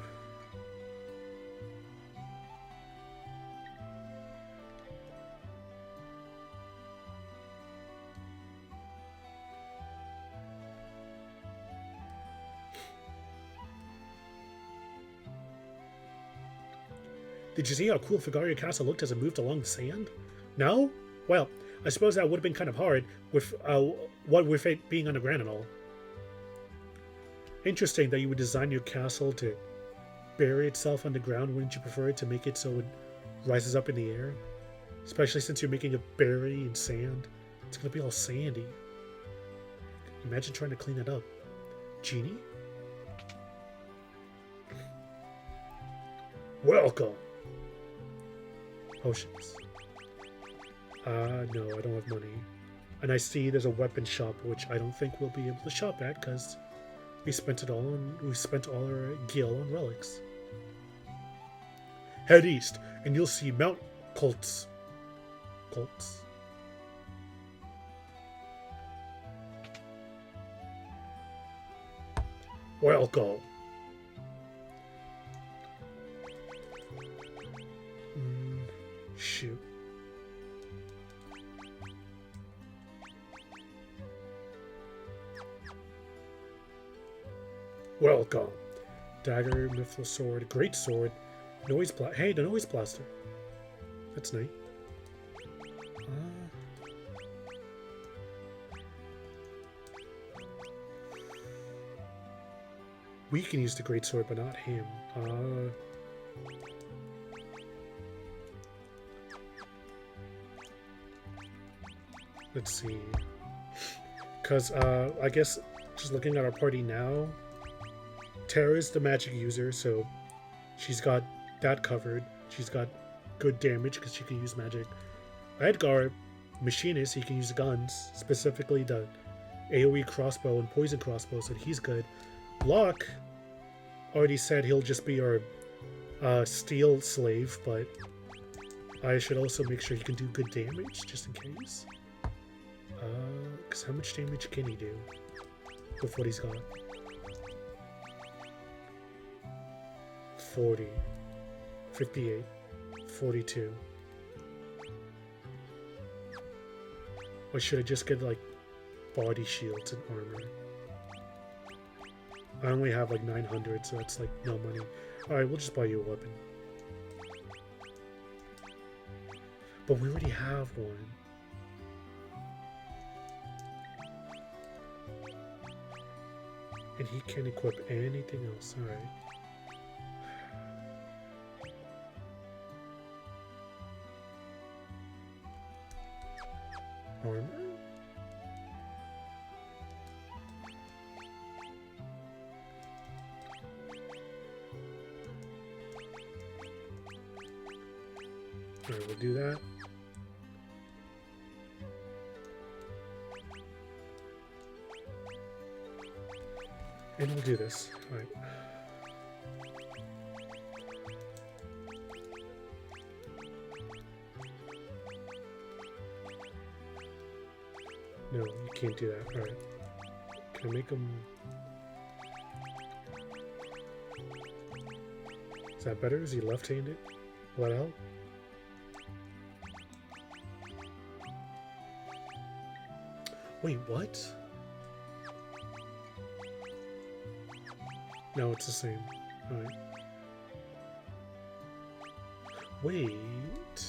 Did you see how cool Frigario Castle looked as it moved along the sand? No? Well, I suppose that would have been kind of hard with what with it being underground and all. Interesting that you would design your castle to bury itself underground. Wouldn't you prefer it to make it so it rises up in the air? Especially since you're making it bury in sand. It's gonna be all sandy. Imagine trying to clean it up. Genie? Welcome! Potions. No, I don't have money. And I see there's a weapon shop, which I don't think we'll be able to shop at, because we spent all our gil on relics. Head east, and you'll see Mount Colts. Colts? Welcome. Shoot. Welcome. Dagger, mithril sword, great sword, noise blaster. Hey, the noise blaster. That's nice. We can use the great sword, but not him. Let's see. Because, I guess, just looking at our party now, Tara's the magic user, so she's got that covered. She's got good damage because she can use magic. Edgar, machinist, he can use guns, specifically the AoE crossbow and poison crossbow, so he's good. Locke already said he'll just be our steel slave, but I should also make sure he can do good damage, just in case. Because how much damage can he do with what he's got? 40, 58, 42. Or should I just get, like, body shields and armor? I only have, like, 900, so that's, like, no money. Alright, we'll just buy you a weapon. But we already have one. And he can't equip anything else. Alright. Armor? Alright, we'll do that. And we'll do this. Alright. No, you can't do that. Alright. Can I make them... Is that better? Is he left-handed? Will that help? Wait, what? No, it's the same. Alright. Wait.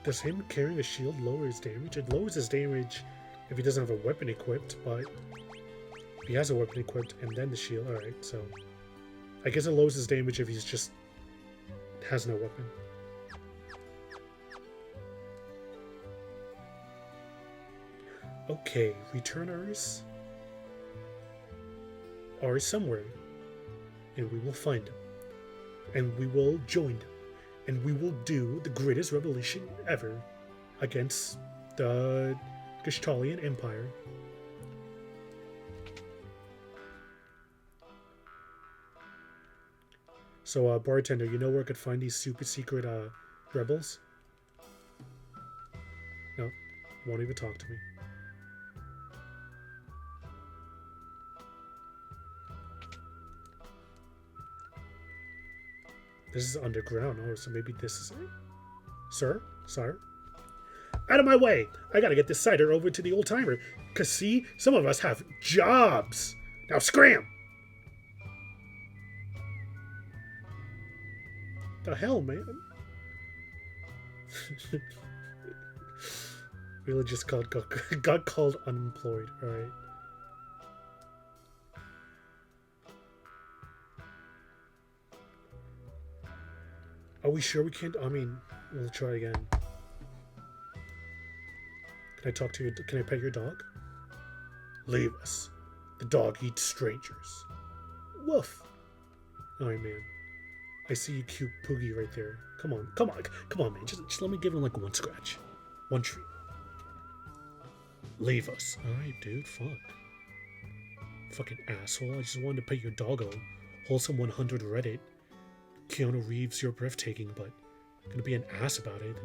Does him carrying a shield lower his damage? It lowers his damage if he doesn't have a weapon equipped, but he has a weapon equipped and then the shield. Alright, so I guess it lowers his damage if he's just has no weapon. Okay, returners are somewhere, and we will find them, and we will join them, and we will do the greatest revolution ever against the Gestalian Empire. So, bartender, you know where I could find these super secret rebels? No, won't even talk to me. This is underground. Oh, so maybe this is it? Sir? Sire? Out of my way! I gotta get this cider over to the old timer. Cause see, some of us have jobs. Now scram! The hell, man? Really just got called unemployed. Alright. Are we sure we can't? I mean, we'll try again. Can I talk to you? Can I pet your dog? Leave us. The dog eats strangers. Woof. Alright, man. I see you cute Poogie right there. Come on, come on, come on, man. Just let me give him like one scratch. One treat. Leave us. Alright, dude, fuck. Fucking asshole. I just wanted to pet your doggo. Wholesome 100 Reddit. Keanu Reeves, you're breathtaking, but I'm gonna be an ass about it.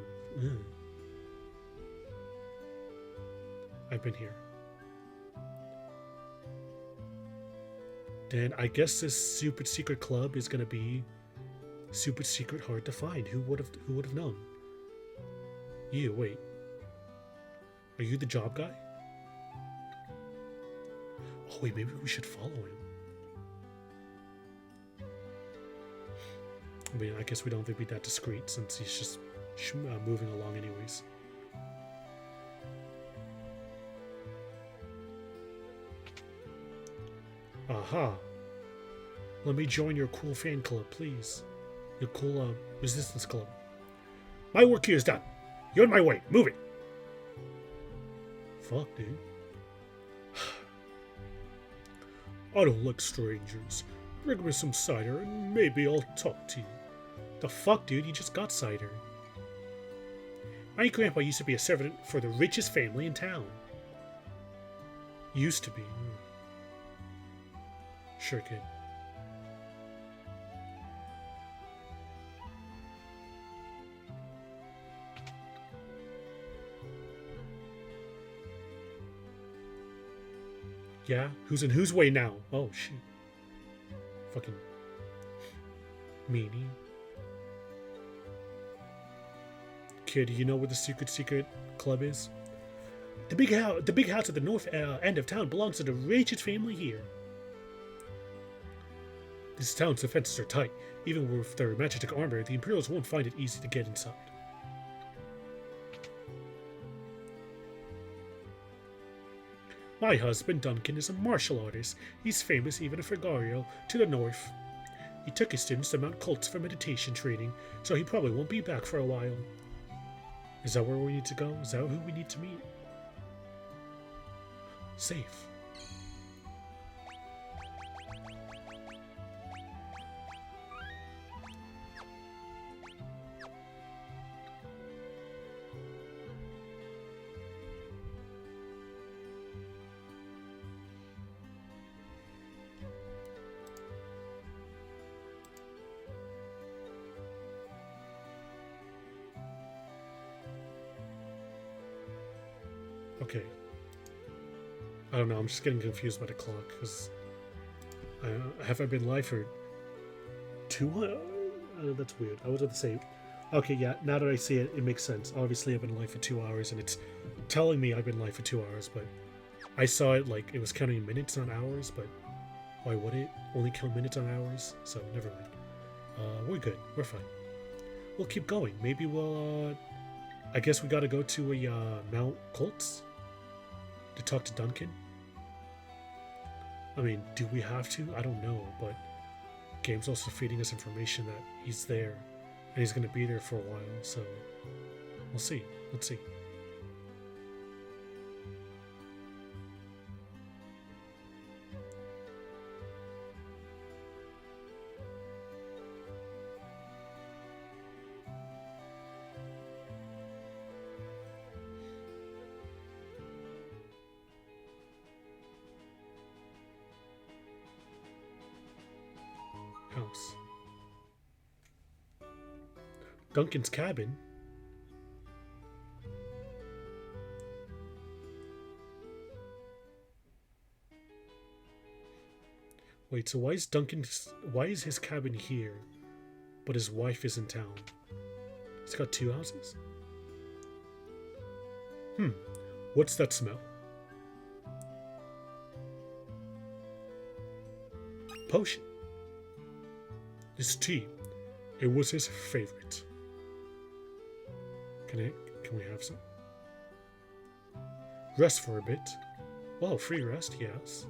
I've been here. Then I guess this super secret club is gonna be super secret hard to find. Who would have known? You, wait. Are you the job guy? Oh wait, maybe we should follow him. I mean, I guess we don't have to be that discreet since he's just moving along anyways. Aha! Let me join your cool fan club, please. Your cool resistance club. My work here is done. You're in my way. Move it. Fuck, dude. I don't like strangers. Bring me some cider and maybe I'll talk to you. The fuck, dude? You just got cider. My grandpa used to be a servant for the richest family in town. Used to be. Sure, kid. Yeah? Who's in whose way now? Oh, shit. Fucking meanie. Kid, you know where the secret club is? The big house at the north end of town belongs to the richest family here. This town's defenses are tight. Even with their magic armor, the Imperials won't find it easy to get inside. My husband Duncan is a martial artist. He's famous even in Fregario, to the north. He took his students to Mount Colts for meditation training, so he probably won't be back for a while. Is that where we need to go? Is that who we need to meet? Safe. Okay. I don't know, I'm just getting confused by the clock, because... have I been live for 2 that's weird. I was going to say... Okay, yeah, now that I see it, it makes sense. Obviously, I've been live for 2 hours, and it's telling me I've been live for 2 hours, but... I saw it like it was counting minutes, not hours, but... Why would it only count minutes on hours? So, never mind. We're good. We're fine. We'll keep going. Maybe we'll, I guess we gotta go to a, Mount Colts? To talk to Duncan? I mean, do we have to? I don't know, but game's also feeding us information that he's there, and he's gonna be there for a while, so we'll see. Let's see. House. Duncan's cabin? Wait, so why is his cabin here, but his wife is in town? He's got 2 houses? What's that smell? Potion. This tea. It was his favorite. Can we have some? Rest for a bit. Well, free rest, yes.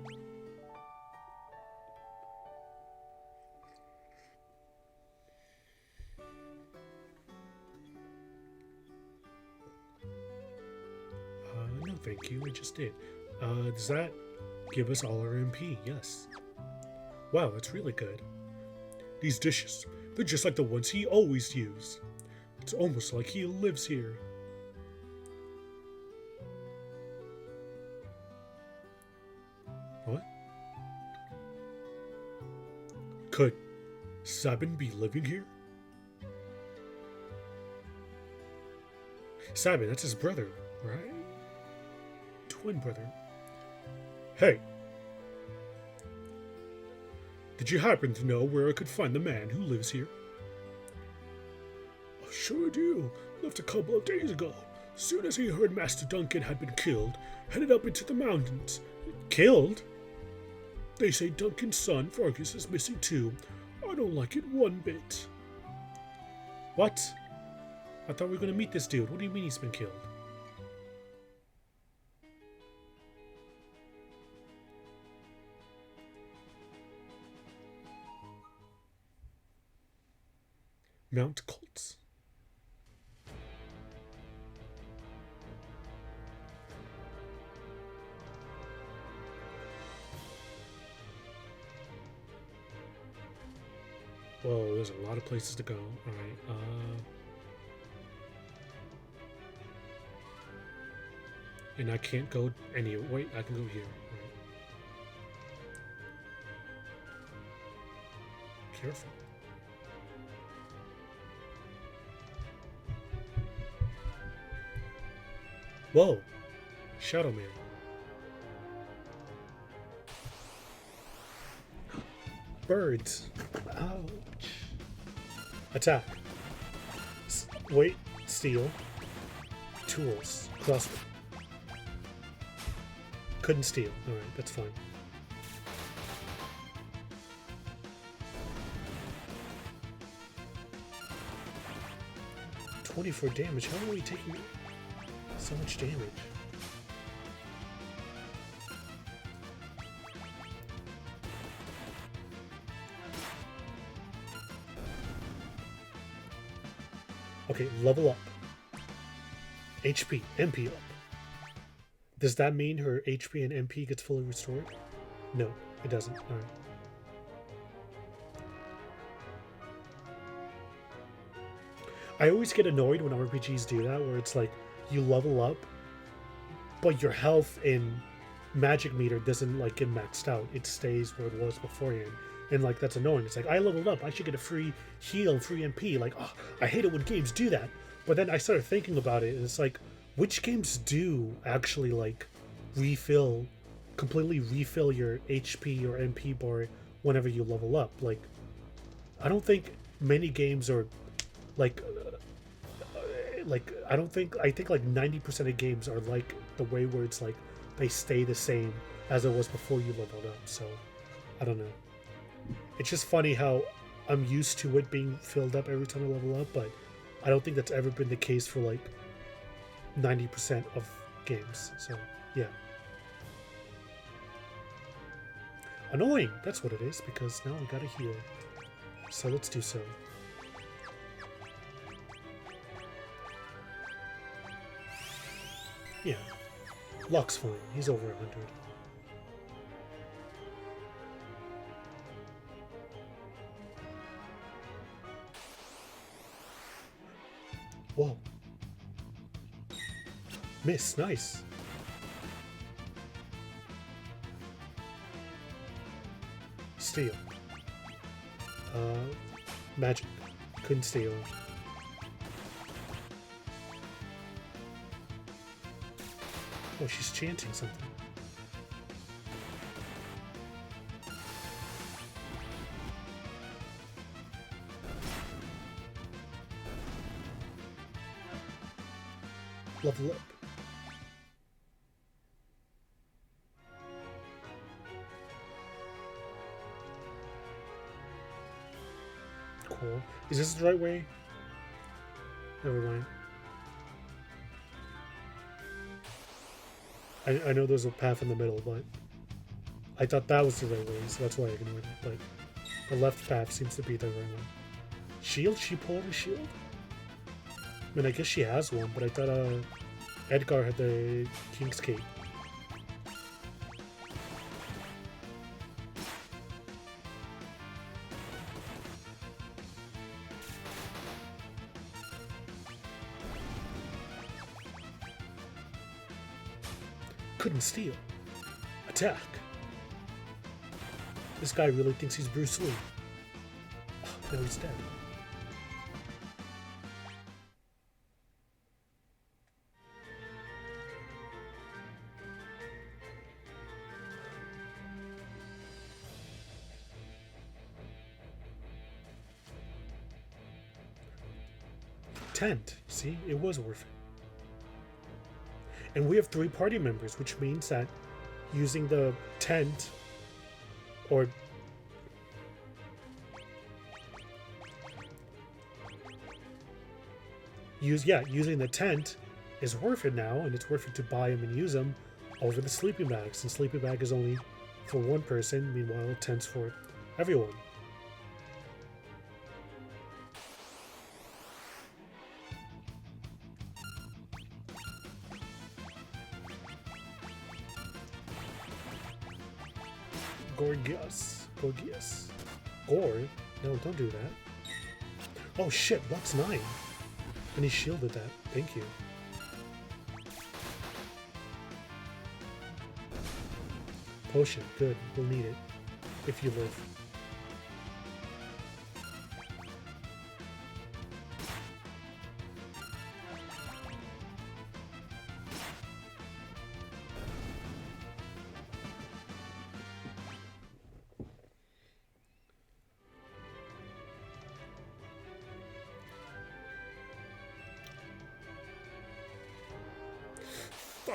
No thank you, I just did. Does that give us all our MP? Yes. Wow, that's really good. These dishes, they're just like the ones he always used. It's almost like he lives here. What? Could Sabin be living here? Sabin, that's his brother, right? Twin brother. Hey! Did you happen to know where I could find the man who lives here? I sure do. Left a couple of days ago. Soon as he heard Master Duncan had been killed, headed up into the mountains. Killed? They say Duncan's son, Fergus, is missing too. I don't like it one bit. What? I thought we were going to meet this dude. What do you mean he's been killed? Mount Colts. Whoa, there's a lot of places to go. Alright, and I can't go any... Wait, I can go here. Right. Careful. Whoa! Shadow Man. Birds. Ouch. Attack. Wait. Steal. Tools. Crossbow. Couldn't steal. Alright, that's fine. $24 damage. How are we taking so much damage? Okay, level up. HP, MP up. Does that mean her HP and MP gets fully restored? No, it doesn't. Alright. I always get annoyed when RPGs do that, where it's like, you level up, but your health and magic meter doesn't like get maxed out. It stays where it was beforehand. And like that's annoying. It's like I leveled up, I should get a free heal, free MP. Like, oh, I hate it when games do that. But then I started thinking about it, and it's like, which games do actually like completely refill your HP or MP bar whenever you level up? Like, I don't think many games are like I think like 90% of games are like the way where it's like they stay the same as it was before you leveled up. So I don't know. It's just funny how I'm used to it being filled up every time I level up, but I don't think that's ever been the case for like 90% of games. So yeah. Annoying, that's what it is, because now I gotta heal. So let's do so. Yeah. Luck's fine. He's over 100. Whoa. Miss. Nice. Steal. Magic. Couldn't steal. Oh, she's chanting something. Level up. Cool. Is this the right way? Never mind. I know there's a path in the middle, but I thought that was the right way, so that's why I ignored it. But the left path seems to be the right one. Shield? She pulled a shield? I mean, I guess she has one, but I thought Edgar had the King's Cape. Couldn't steal. Attack. This guy really thinks he's Bruce Lee. Oh, now he's dead. Tent. See, it was worth it. And we have 3 party members, which means that using the tent or using the tent is worth it now, and it's worth it to buy them and use them over the sleeping bags. And sleeping bag is only for one person, meanwhile tent's for everyone. Gorgias. Gore? No, don't do that. Oh shit, Luck's 9. And he shielded that. Thank you. Potion, good. We'll need it. If you live.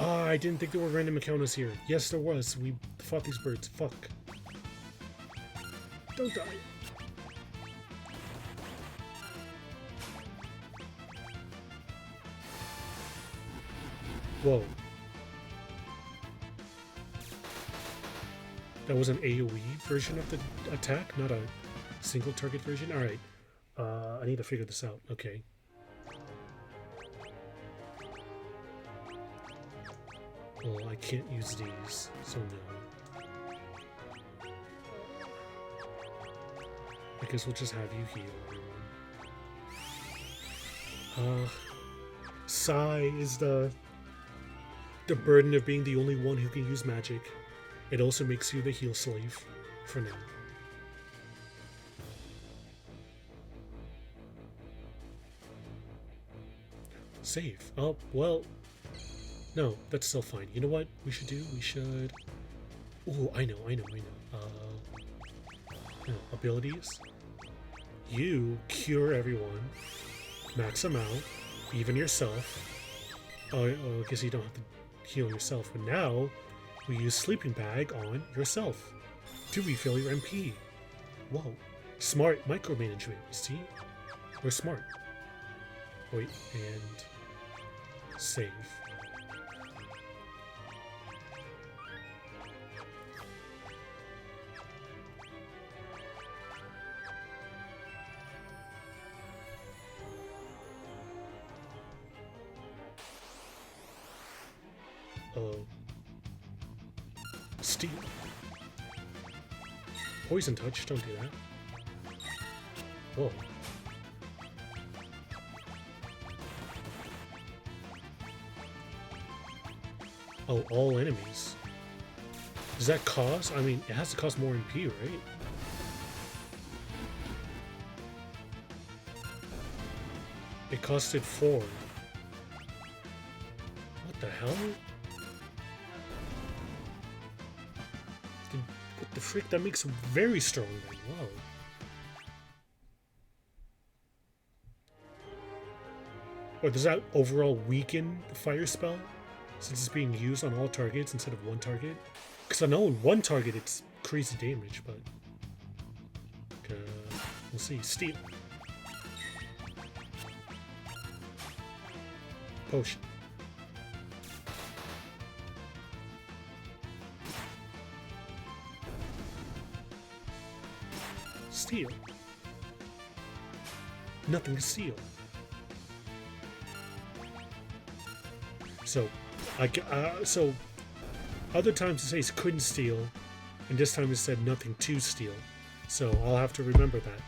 I didn't think there were random encounters here. Yes, there was. We fought these birds. Fuck. Don't die. Whoa. That was an AoE version of the attack, not a single target version? Alright. I need to figure this out. Okay. Well, I can't use these, so no. I guess we'll just have you heal everyone. Sai is the burden of being the only one who can use magic. It also makes you the heal slave for now. Save. Oh, well. No, that's still fine. You know what we should do? We should... Ooh, I know. Abilities. You cure everyone. Max them out. Even yourself. Oh, I guess you don't have to heal yourself. But now, we use Sleeping Bag on yourself to refill your MP. Whoa. Smart micromanagement, you see? We're smart. Wait, and... save. Steal. Poison touch, don't do that. Whoa. Oh, all enemies. Does that cost? I mean, it has to cost more MP, right? It costed 4. What the hell? What the frick? That makes him very strong then. Wow. Or does that overall weaken the fire spell? Since it's being used on all targets instead of one target? Because I know in one target it's crazy damage, but... we'll see. Steal. Potion. Steal. Nothing to steal. So, so other times it says couldn't steal, and this time it said nothing to steal. So I'll have to remember that.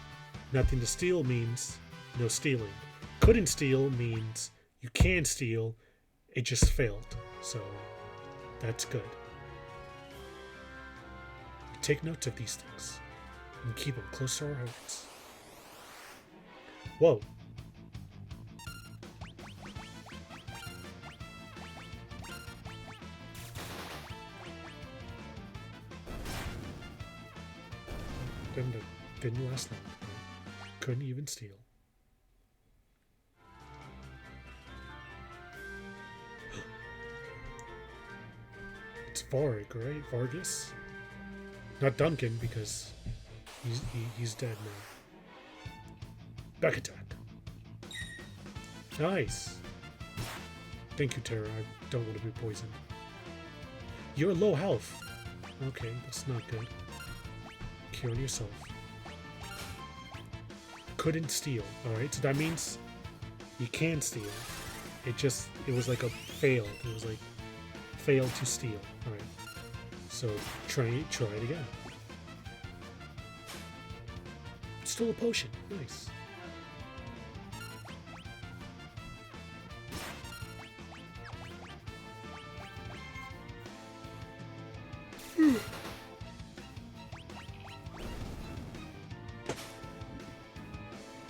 Nothing to steal means no stealing. Couldn't steal means you can steal, it just failed. So that's good. Take notes of these things and keep them close to our hearts. Whoa. Didn't last long. Couldn't even steal. It's Varg, right? Vargas? Not Duncan, because he's dead now. Back attack. Nice. Thank you, Tara. I don't want to be poisoned. You're low health. Okay, that's not good. Cure on yourself. Couldn't steal. Alright, so that means you can steal. It was like a failed. It was like failed to steal. Alright. So try it again. Still a potion. Nice.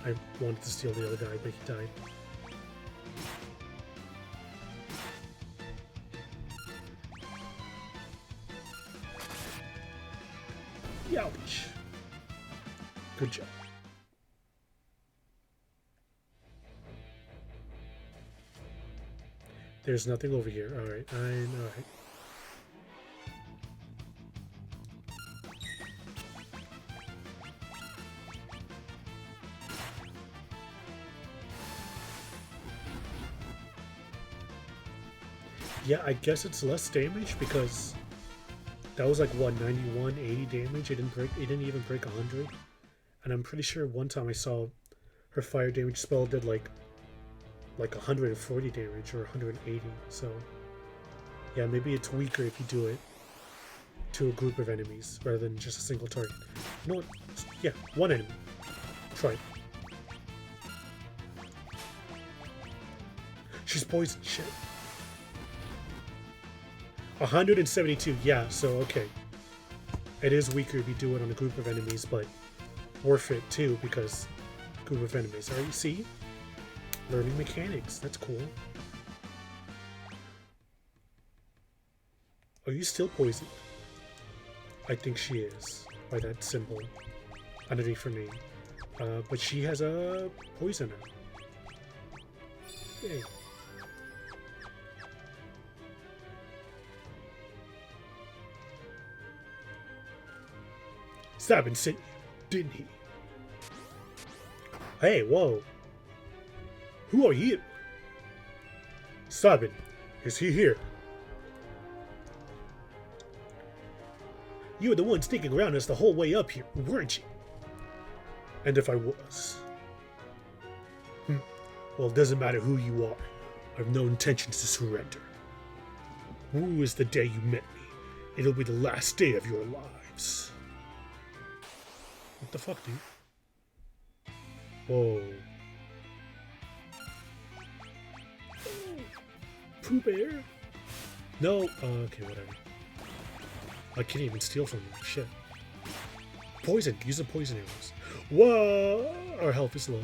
I wanted to steal the other guy, but he died. Youch. Good job. There's nothing over here. Alright, alright. Yeah, I guess it's less damage because that was like what, 91, 80 damage. It didn't even break 100. And I'm pretty sure one time I saw her fire damage spell did like 140 damage or 180. So Yeah, maybe it's weaker if you do it to a group of enemies rather than just a single target. You know what? Yeah, one enemy. Try it. She's poisoned. Shit. 172. Yeah, so okay. It is weaker if you do it on a group of enemies, but worth it too because group of enemies. Alright, you see? Learning mechanics. That's cool. Are you still poisoned? I think she is, by that symbol underneath her name. But she has a poisoner. Yay. Sabin sent you, didn't he? Hey, whoa. Who are you? Sabin, is he here? You were the one sneaking around us the whole way up here, weren't you? And if I was? Well, it doesn't matter who you are. I've no intentions to surrender. Who is the day you met me? It'll be the last day of your lives. What the fuck, dude? Whoa. Pooh Bear? No. Okay, whatever. I can't even steal from you. Shit. Poison. Use the poison arrows. Whoa! Our health is low.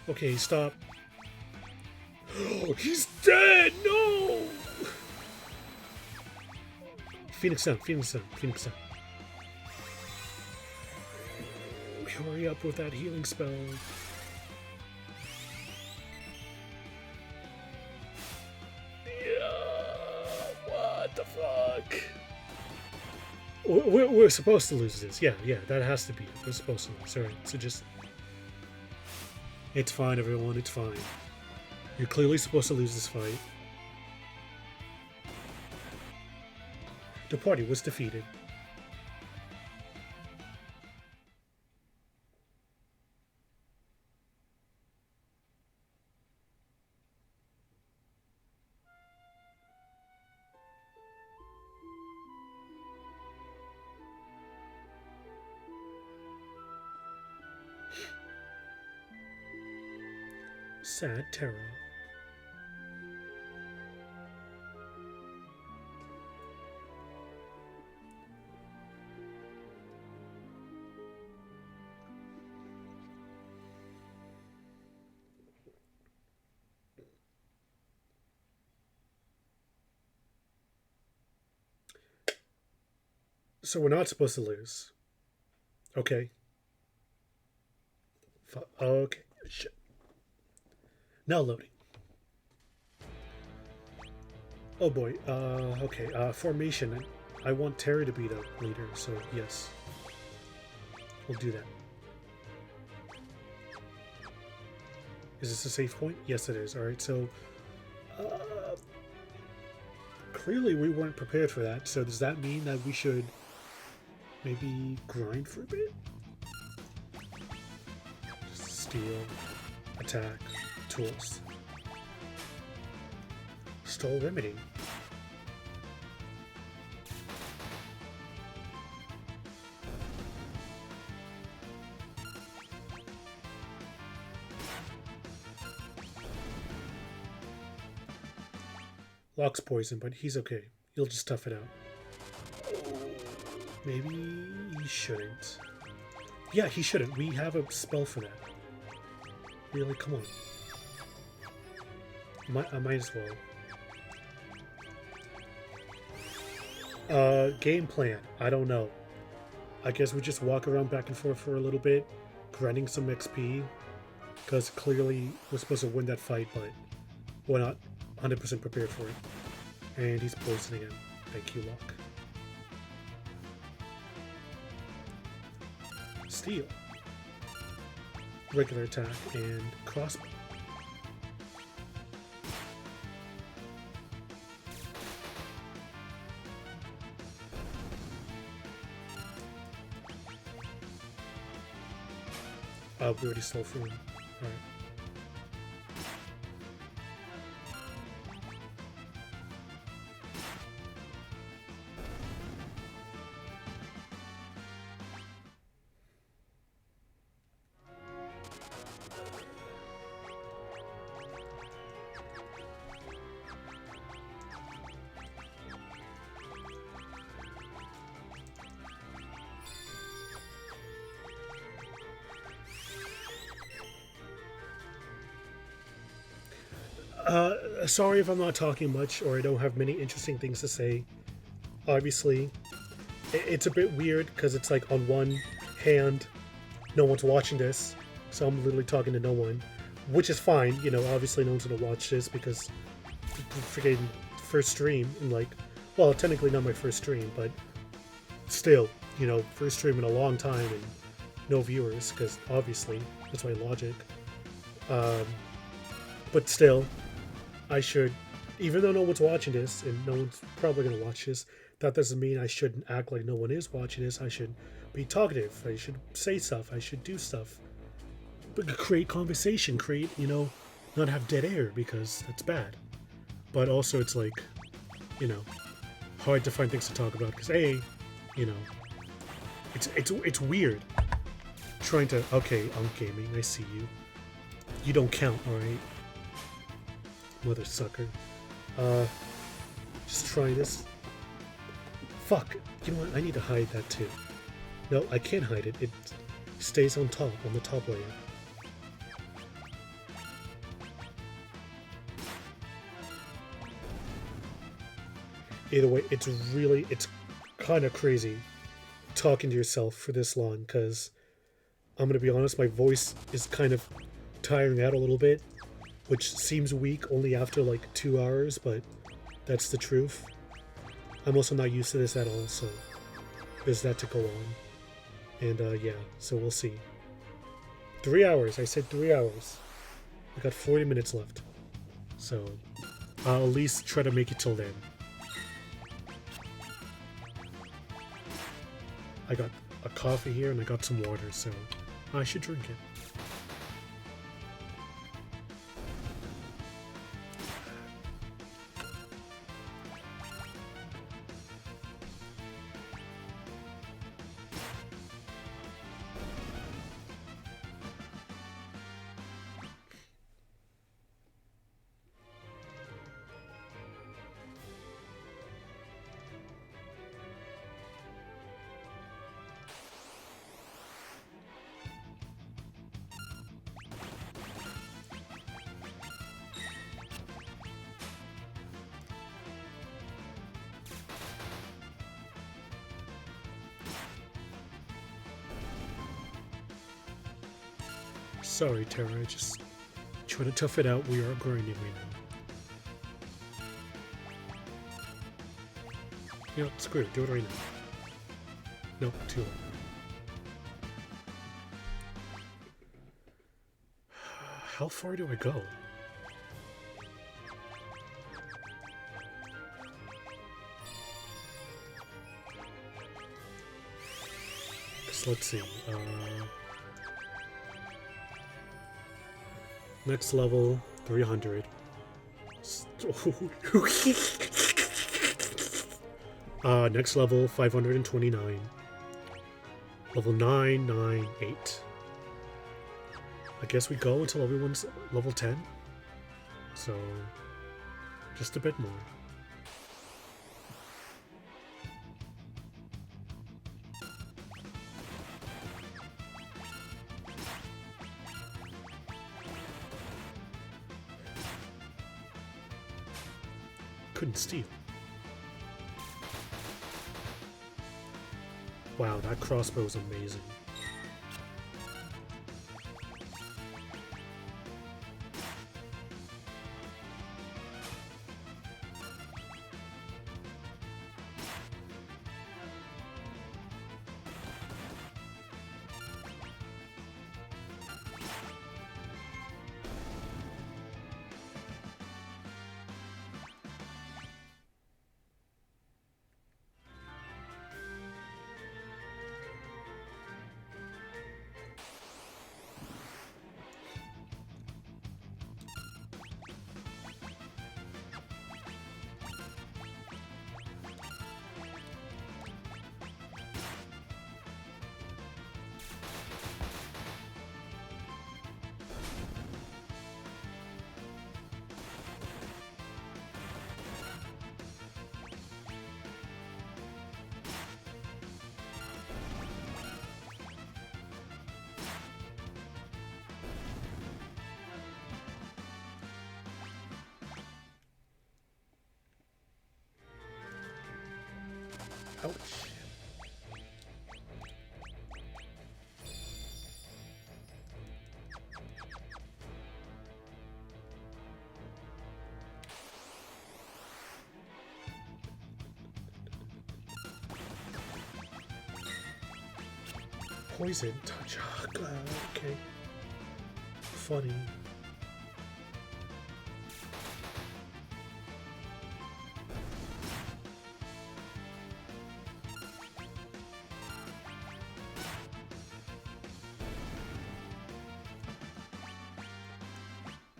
Okay, stop. He's dead! No! Phoenix Sun, Phoenix Sun, Phoenix Sun. Hurry up with that healing spell. What the fuck? We're supposed to lose this. Yeah, that has to be it. We're supposed to lose. Alright, so just... It's fine, everyone. It's fine. You're clearly supposed to lose this fight. The party was defeated. Sad Terra. So we're not supposed to lose. Okay. Okay. Shit. Now loading. Oh boy. Okay. Formation. I want Terry to be the leader, so yes. We'll do that. Is this a safe point? Yes, it is. Alright, so... clearly we weren't prepared for that, so does that mean that we should maybe grind for a bit? Just steal, attack, tools. Stole remedy. Locke's poison, but he's okay. He'll just tough it out. Maybe he shouldn't. Yeah, he shouldn't. We have a spell for that. Really? Come on. I might as well. Game plan. I don't know. I guess we just walk around back and forth for a little bit, grinding some XP, because clearly we're supposed to win that fight, but we're not 100% prepared for it. And he's poisoning him. Thank you, Locke. Steal. Regular attack and crossbow. We already stole from him. Alright. Sorry if I'm not talking much or I don't have many interesting things to say. Obviously, it's a bit weird because it's like on one hand, no one's watching this, so I'm literally talking to no one, which is fine. You know, obviously no one's gonna watch this because freaking first stream and like, well, technically not my first stream, but still, you know, first stream in a long time and no viewers because obviously that's my logic. Um, but still, I should, even though no one's watching this and no one's probably gonna watch this, that doesn't mean I shouldn't act like no one is watching this. I should be talkative. I should say stuff. I should do stuff. But create conversation. Create, you know, not have dead air because that's bad. But also, it's like, you know, hard to find things to talk about because you know, it's weird trying to. Okay, I'm gaming. I see you. You don't count, all right, mother sucker. Just try this. Fuck. You know what? I need to hide that too. No, I can't hide it. It stays on top, on the top layer. Either way, it's kind of crazy talking to yourself for this long because I'm gonna be honest, my voice is kind of tiring out a little bit, which seems weak only after like 2 hours, but that's the truth. I'm also not used to this at all, so there's that to go on. And yeah, so we'll see. 3 hours, I said 3 hours. I got 40 minutes left. So I'll at least try to make it till then. I got a coffee here and I got some water, so I should drink it. Sorry, Tara, I just trying to tough it out. We are grinding right now. Yeah, screw it. Do it right now. Nope, too late. How far do I go? Let's see. Next level, 300. Next level, 529. Level 998. I guess we go until everyone's level 10. So, just a bit more. Couldn't steal. Wow, that crossbow is amazing. Ouch. Poison touch. Oh, God. Okay. Funny.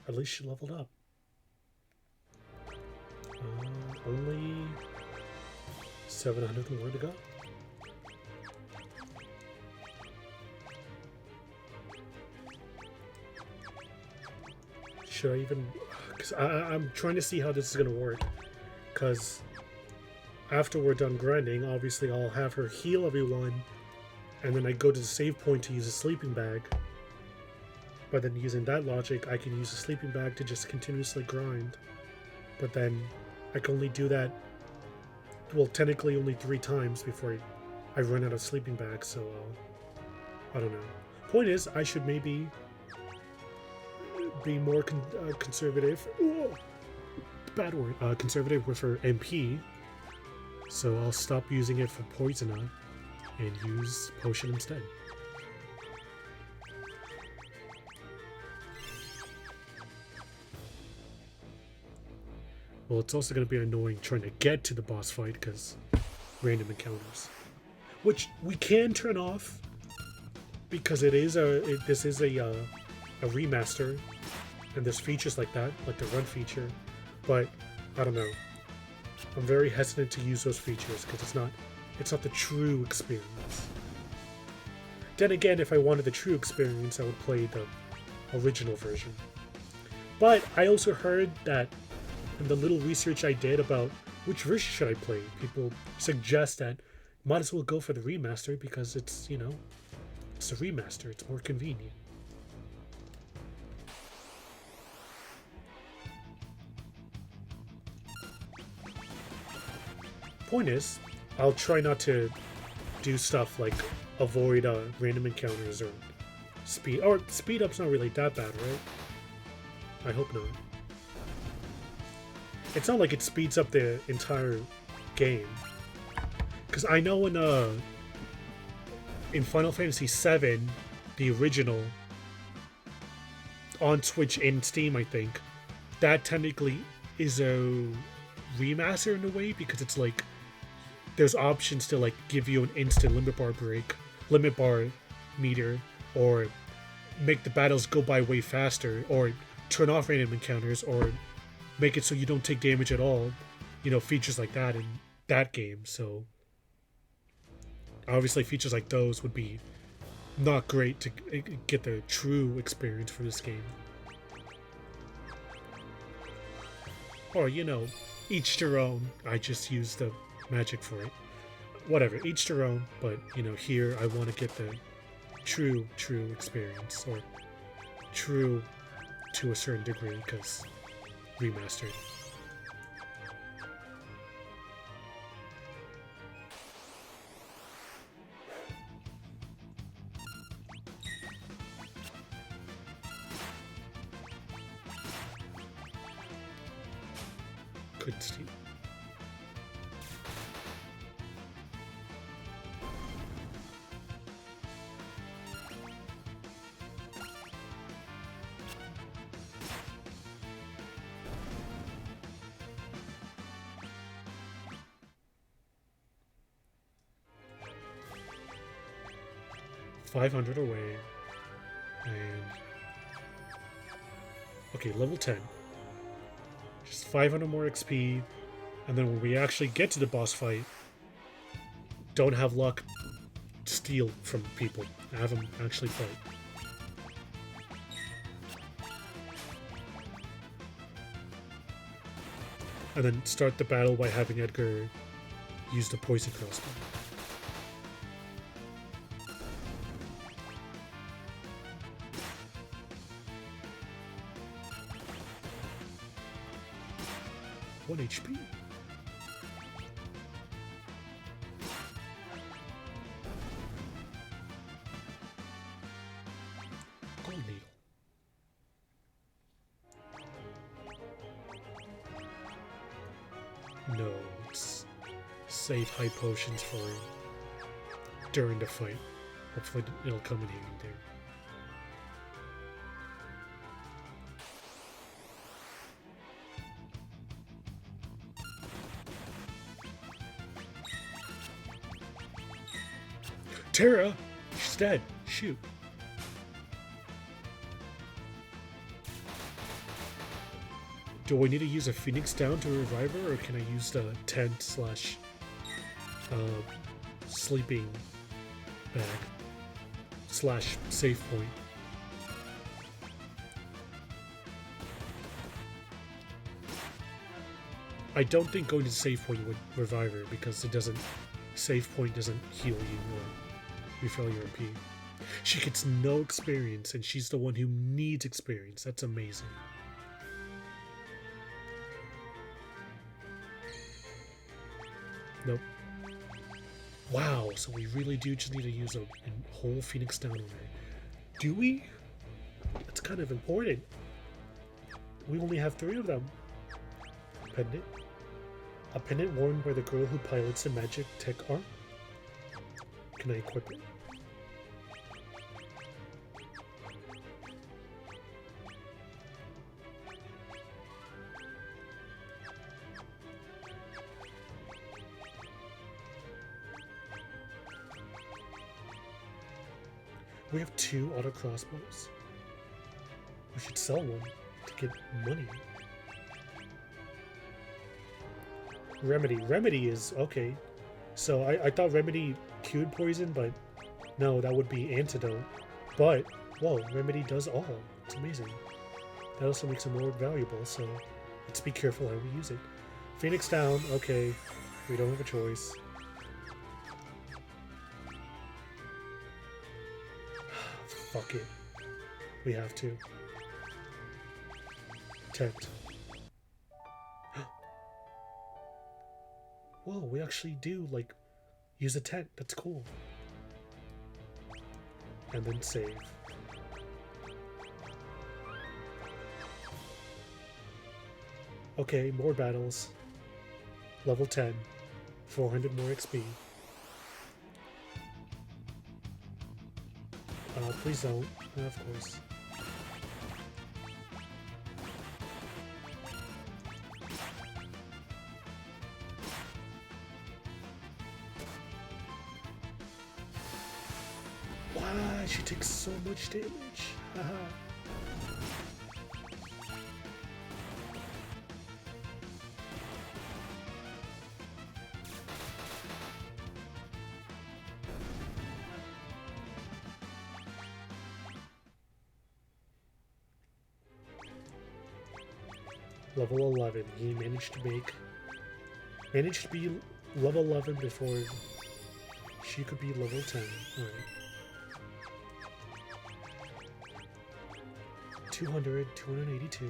At least she leveled up. Only 700 more to go. Should I even... Because I'm trying to see how this is going to work. Because after we're done grinding, obviously I'll have her heal everyone. And then I go to the save point to use a sleeping bag. But then using that logic, I can use a sleeping bag to just continuously grind. But then I can only do that, well, technically only 3 times before I run out of sleeping bags, so I don't know. Point is, I should maybe be more conservative. Oh, bad word. Conservative with her MP. So I'll stop using it for Poisona and use Potion instead. Well, it's also going to be annoying trying to get to the boss fight because random encounters, which we can turn off because this is a remaster, and there's features like that, like the run feature. But I don't know. I'm very hesitant to use those features because it's not the true experience. Then again, if I wanted the true experience, I would play the original version. But I also heard that in the little research I did about which version should I play, people suggest that might as well go for the remaster because it's, you know, it's a remaster, it's more convenient. Point is, I'll try not to do stuff like avoid random encounters or speed up's not really that bad, right? I hope not. It's not like it speeds up the entire game. Because I know in Final Fantasy VII, the original, on Switch and Steam, I think, that technically is a remaster in a way, because it's like, there's options to like give you an instant limit bar meter, or make the battles go by way faster, or turn off random encounters, or make it so you don't take damage at all, you know, features like that in that game. So obviously features like those would be not great to get the true experience for this game. Or, you know, each their own. I just use the magic for it. Whatever, each their own, but, you know, here I want to get the true experience, or true to a certain degree, because remastered. Good Steve. $500 away, and okay, level 10. Just 500 more XP, and then when we actually get to the boss fight, don't have luck, steal from people. Have them actually fight. And then start the battle by having Edgar use the poison crossbow. Pearl Needle. No, it's save high potions for during the fight. Hopefully it'll come in handy there. Terra! She's dead. Shoot. Do I need to use a Phoenix Down to revive her, or can I use the tent slash sleeping bag slash save point? I don't think going to save point would revive her because it doesn't. Save point doesn't heal you or refill your MP. She gets no experience, and she's the one who needs experience. That's amazing. Nope. Wow, so we really do just need to use a whole Phoenix Down on her. Do we? That's kind of important. We only have 3 of them. Pendant. A pendant worn by the girl who pilots the magic tech arm. Can I equip it? We have 2 auto crossbows. We should sell one to get money. Remedy. Remedy is okay. So I thought Remedy cured poison, but no, that would be antidote. But whoa, Remedy does all. It's amazing. That also makes it more valuable, so let's be careful how we use it. Phoenix Down, okay. We don't have a choice. Fuck it. We have to. Tent. Whoa, we actually do, like, use a tent. That's cool. And then save. Okay, more battles. Level 10. 400 more XP. Please don't. Of course. Wow, she takes so much damage. Haha. Level 11. He managed to be level 11 before she could be level 10. Alright. 200, 282.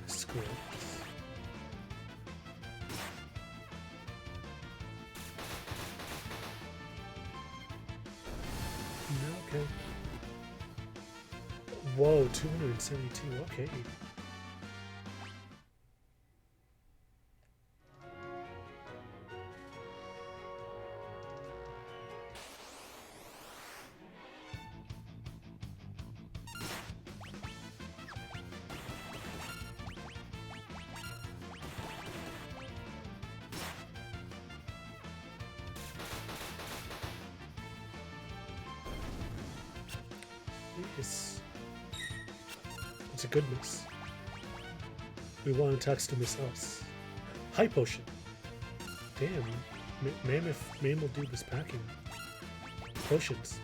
Scripts. Okay. Whoa, 272. Okay. It's a good miss. We want attacks to miss us. High potion. Damn. Man will do this packing. Potions.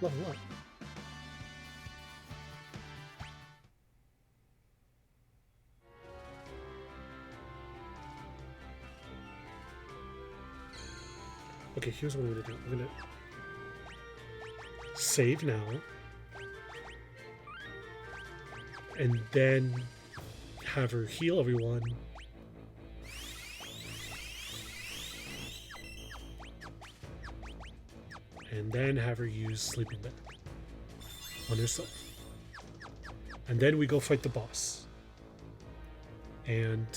Level up. Okay, here's what I'm gonna do. I'm gonna save now, and then have her heal everyone. And then have her use Sleeping Bag on herself. And then we go fight the boss. And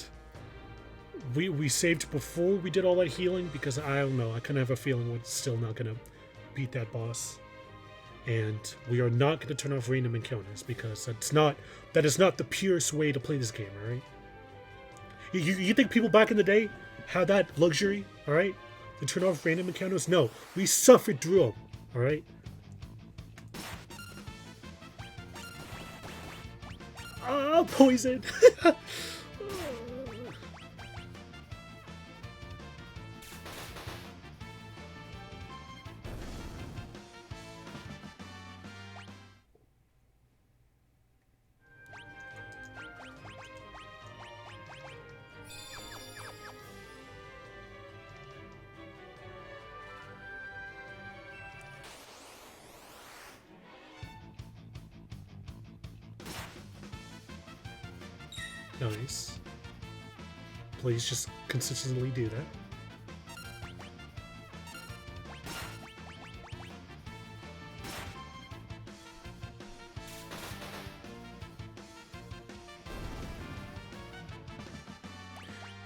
we saved before we did all that healing because I don't know, I kind of have a feeling we're still not going to beat that boss. And we are not going to turn off random encounters because that is not the purest way to play this game, alright? You think people back in the day had that luxury, alright? To turn off random encounters? No, we suffered through them, alright? Ah, poison! Nice. Please just consistently do that.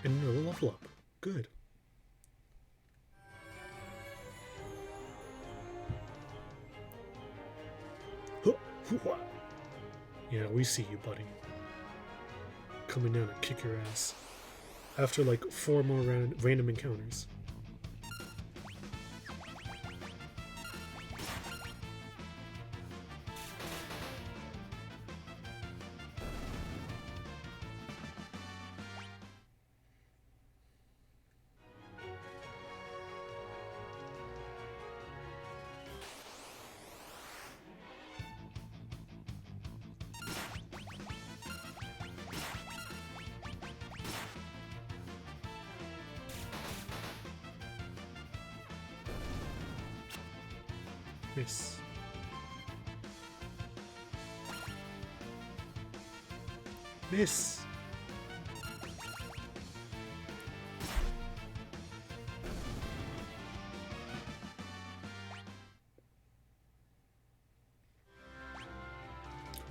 And another level up. Good. Yeah, we see you, buddy. Coming down to kick your ass. After like 4 more random encounters. Miss. Miss.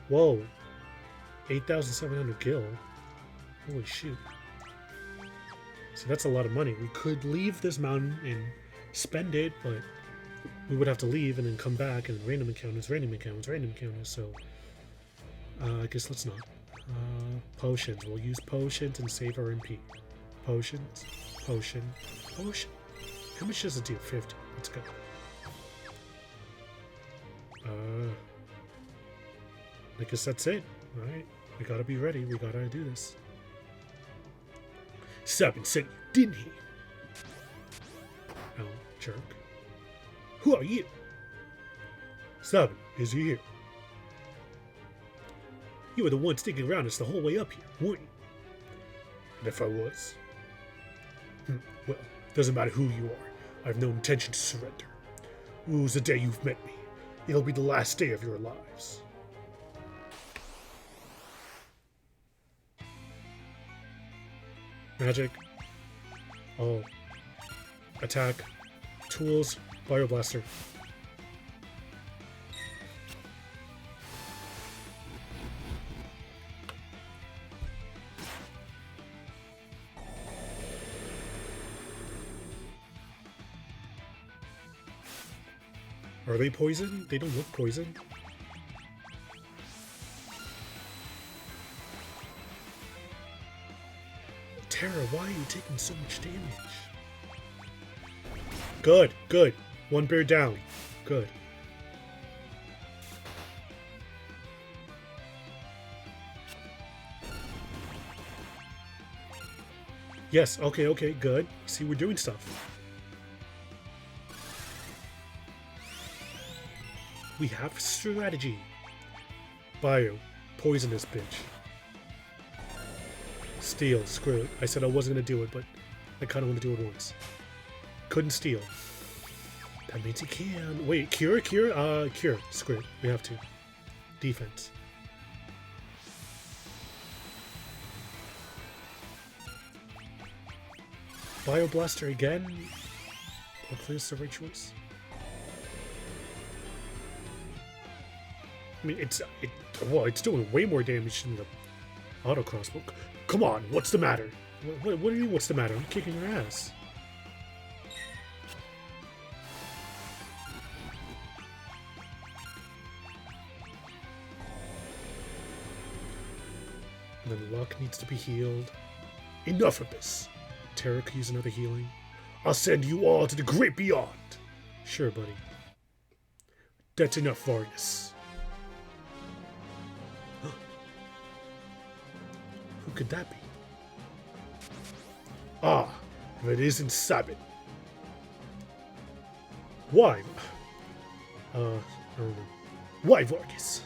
Whoa. 8,700 gil. Holy shoot. So that's a lot of money. We could leave this mountain and spend it, but we would have to leave and then come back and random encounters, so I guess let's not. Potions. We'll use potions and save our MP. Potions. Potion. Potion. How much does it do? 50. Let's go. I guess that's it. Alright. We gotta be ready. We gotta do this. Sabin sent you, didn't he? Oh, jerk. Who are you? Sabin, is he here? You were the one sticking around us the whole way up here, weren't you? And if I was? Well, doesn't matter who you are. I have no intention to surrender. Ooh's the day you've met me. It'll be the last day of your lives. Magic. Oh. Attack. Tools. Bioblaster. Are they poison? They don't look poison. why are you taking so much damage? Good, good. One bear down. Good. Yes, okay, okay, good. See, we're doing stuff. We have strategy. Bio, poison this bitch. Steal, screw it. I said I wasn't gonna do it, but I kinda wanna do it once. Couldn't steal. That means he can. Wait, cure? Cure? Cure. Screw it. We have to. Defense. Bioblaster again? Hopefully it's the right choice. I mean, it's doing way more damage than the auto crossbow. Come on, what's the matter? What do you mean, what's the matter? I'm kicking your ass. And then Luck needs to be healed. Enough of this. Terra could use another healing. I'll send you all to the great beyond. Sure, buddy. That's enough, Vargas. Who could that be? Ah, if it isn't Sabin. Why? I don't know. Why, Vargas?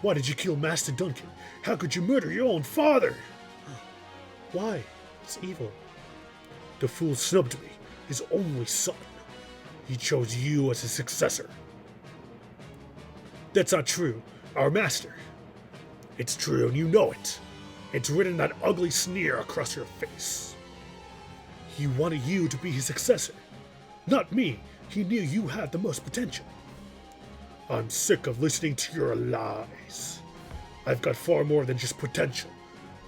Why did you kill Master Duncan? How could you murder your own father? Why? It's evil. The fool snubbed me, his only son. He chose you as his successor. That's not true, our master. It's true and you know it. It's written that ugly sneer across your face. He wanted you to be his successor. Not me. He knew you had the most potential. I'm sick of listening to your lies. I've got far more than just potential.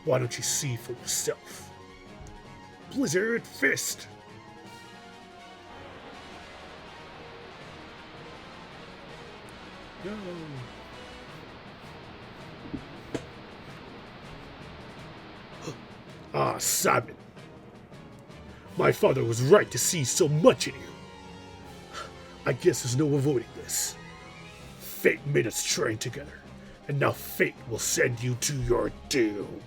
Why don't you see for yourself? Blizzard Fist! No. Ah, Sabin. My father was right to see so much in you. I guess there's no avoiding this. Fate made us train together, and now fate will send you to your doom.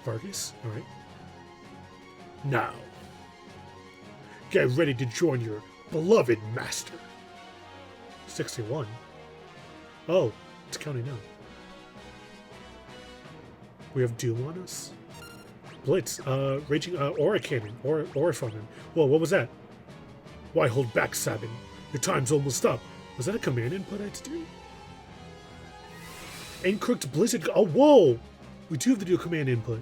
Vargas, alright. Now, get ready to join your beloved master. 61. Oh, it's counting now. We have Doom on us. Blitz, Raging, Aura Cannon, Aura Farming. Whoa, what was that? Why hold back, Sabin? Your time's almost up. Was that a command input I had to do? Encrooked Blizzard. Oh, whoa! We do have to do a command input.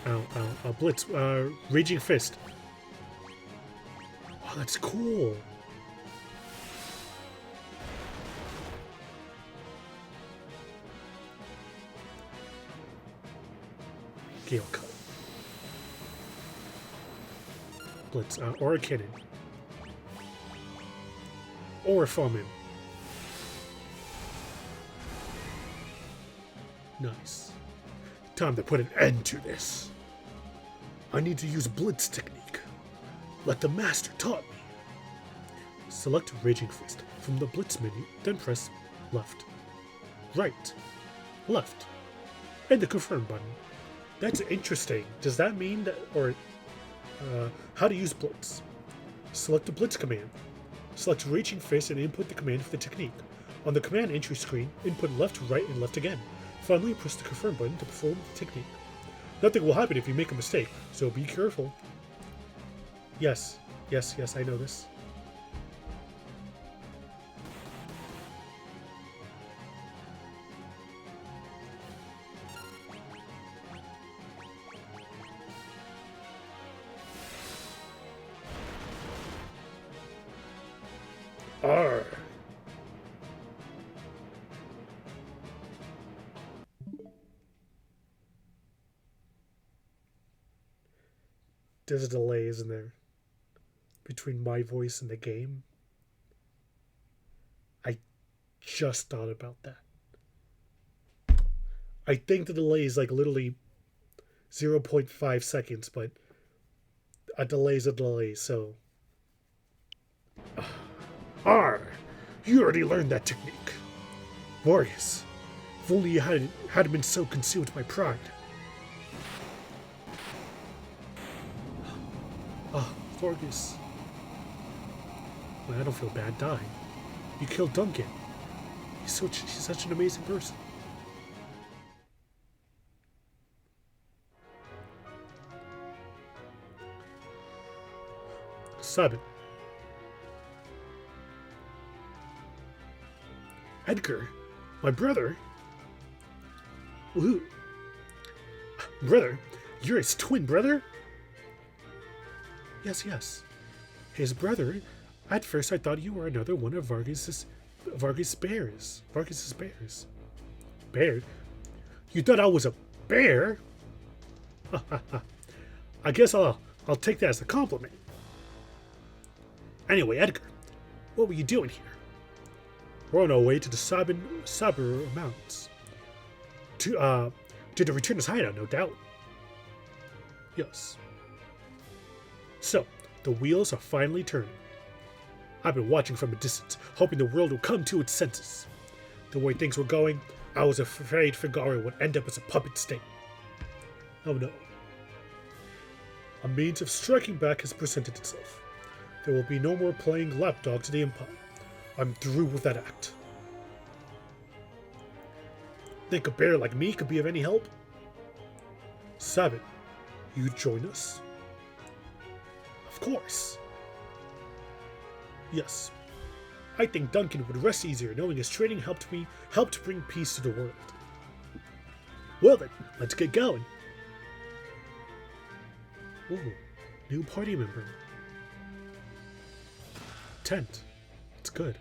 Ow. Blitz. Raging Fist. Oh, that's cool. Gale Cut. Blitz. Aura Cannon. Aura Farming. Nice. Time to put an end to this. I need to use Blitz technique. Like the master taught me. Select Raging Fist from the Blitz menu, then press left, right, left, and the confirm button. That's interesting. Does that mean that, or how to use Blitz? Select the Blitz command. Select Raging Fist and input the command for the technique. On the command entry screen, input left, right, and left again. Finally, press the confirm button to perform the technique. Nothing will happen if you make a mistake, so be careful. Yes, I know this. R. There's a delay, isn't there? Between my voice and the game. I just thought about that. I think the delay is like literally 0.5 seconds, but a delay is a delay, so. Arr! You already learned that technique. Vargas, if only you hadn't been so consumed by pride. Ah, Vargas. Well, I don't feel bad dying. You killed Duncan. He's such an amazing person. Sabin. Edgar, my brother. Ooh. Brother? You're his twin brother? Yes. His brother? At first I thought you were another one of Vargas' bears. Vargas' bears. Bear? You thought I was a bear? I guess I'll take that as a compliment. Anyway, Edgar, what were you doing here? We're on our way to the Saber Mountains. To the Returner's hideout, no doubt. Yes. So, the wheels are finally turning. I've been watching from a distance, hoping the world will come to its senses. The way things were going, I was afraid Figaro would end up as a puppet state. Oh no. A means of striking back has presented itself. There will be no more playing lapdog to the Empire. I'm through with that act. Think a bear like me could be of any help? Sabin, you'd join us? Of course. Yes. I think Duncan would rest easier knowing his training helped bring peace to the world. Well then, let's get going. Ooh, new party member. Tent. It's good.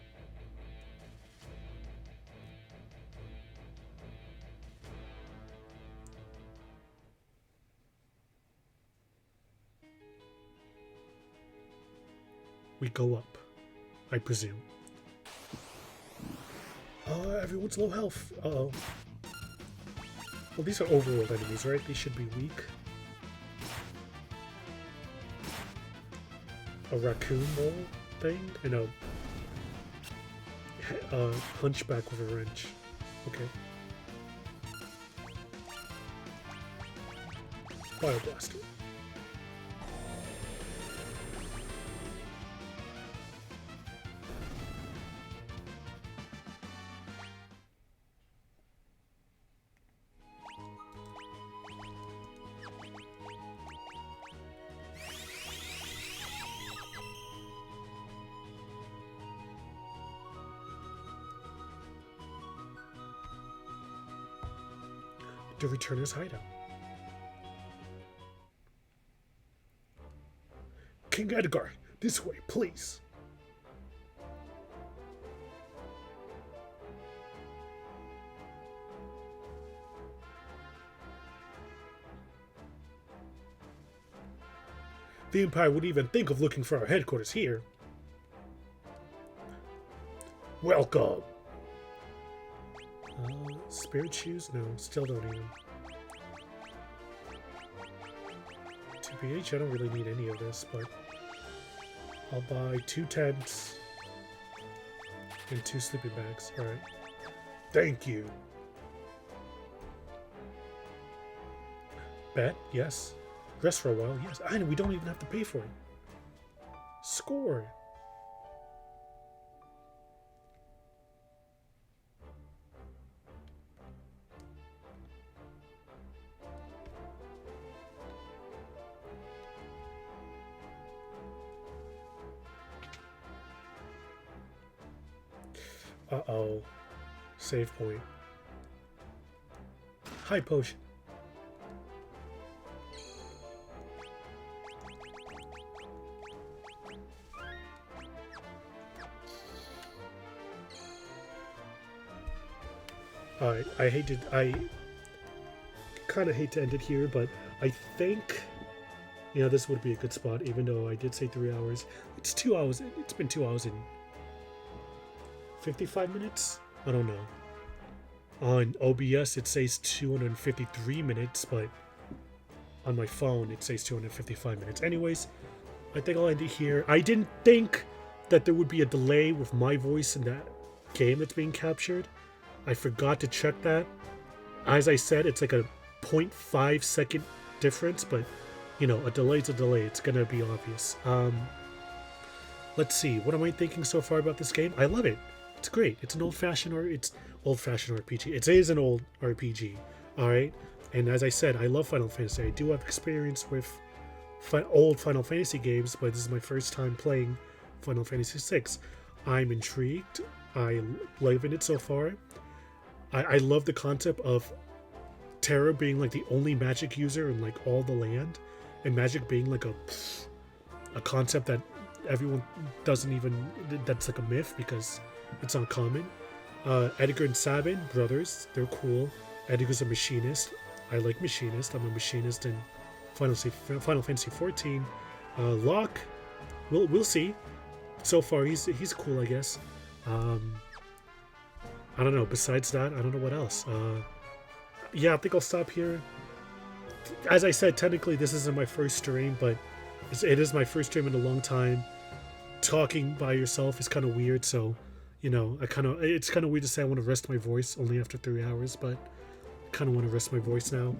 We go up, I presume. Everyone's low health. Uh-oh. Well, these are overworld enemies, right? They should be weak. A raccoon mole thing? And a hunchback with a wrench. Okay. Fire blaster. The Returner's hideout. King Edgar, this way, please. The Empire wouldn't even think of looking for our headquarters here. Welcome. Spirit shoes? No, still don't need them. TPH, I don't really need any of this, but I'll buy 2 tents and 2 sleeping bags. Alright. Thank you. Bet? Yes. Rest for a while? Yes. And we don't even have to pay for it. Score. Uh-oh. Save point. High potion. Alright, I kind of hate to end it here, but I think, this would be a good spot, even though I did say 3 hours. It's 2 hours, it's been 2 hours and 55 minutes? I don't know. On OBS it says 253 minutes, but on my phone it says 255 minutes. Anyways, I think I'll end it here. I didn't think that there would be a delay with my voice in that game that's being captured. I forgot to check that. As I said, it's like a 0.5 second difference, but you know, a delay's a delay. It's gonna be obvious. Let's see. What am I thinking so far about this game? I love it. It's great. It's an old-fashioned RPG. It is an old RPG. All right. And as I said, I love Final Fantasy. I do have experience with old Final Fantasy games, but this is my first time playing Final Fantasy 6. I'm intrigued. I love it so far. I love the concept of Terra being like the only magic user in like all the land, and magic being like a concept that everyone doesn't even, that's like a myth because it's uncommon. Edgar and Sabin, brothers, they're cool. Edgar's a machinist. I like machinist. I'm a machinist in Final Fantasy 14. Locke, we'll see. So far, he's cool, I guess. I don't know. Besides that, I don't know what else. Yeah, I think I'll stop here. As I said, technically this isn't my first stream, but it is my first stream in a long time. Talking by yourself is kind of weird, so you know, it's kind of weird to say I want to rest my voice only after 3 hours, but I kind of want to rest my voice now.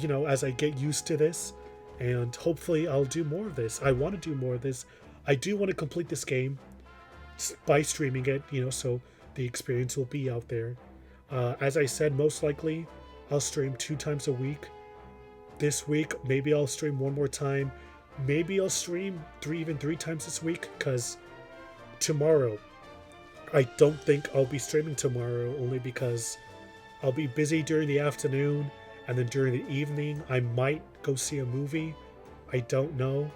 You know, as I get used to this, and hopefully I'll do more of this. I want to do more of this. I do want to complete this game by streaming it, you know, so the experience will be out there. As I said, most likely I'll stream 2 times a week. This week, maybe I'll stream 1 more time. Maybe I'll stream 3 times this week, because tomorrow, I don't think I'll be streaming tomorrow, only because I'll be busy during the afternoon, and then during the evening, I might go see a movie. I don't know.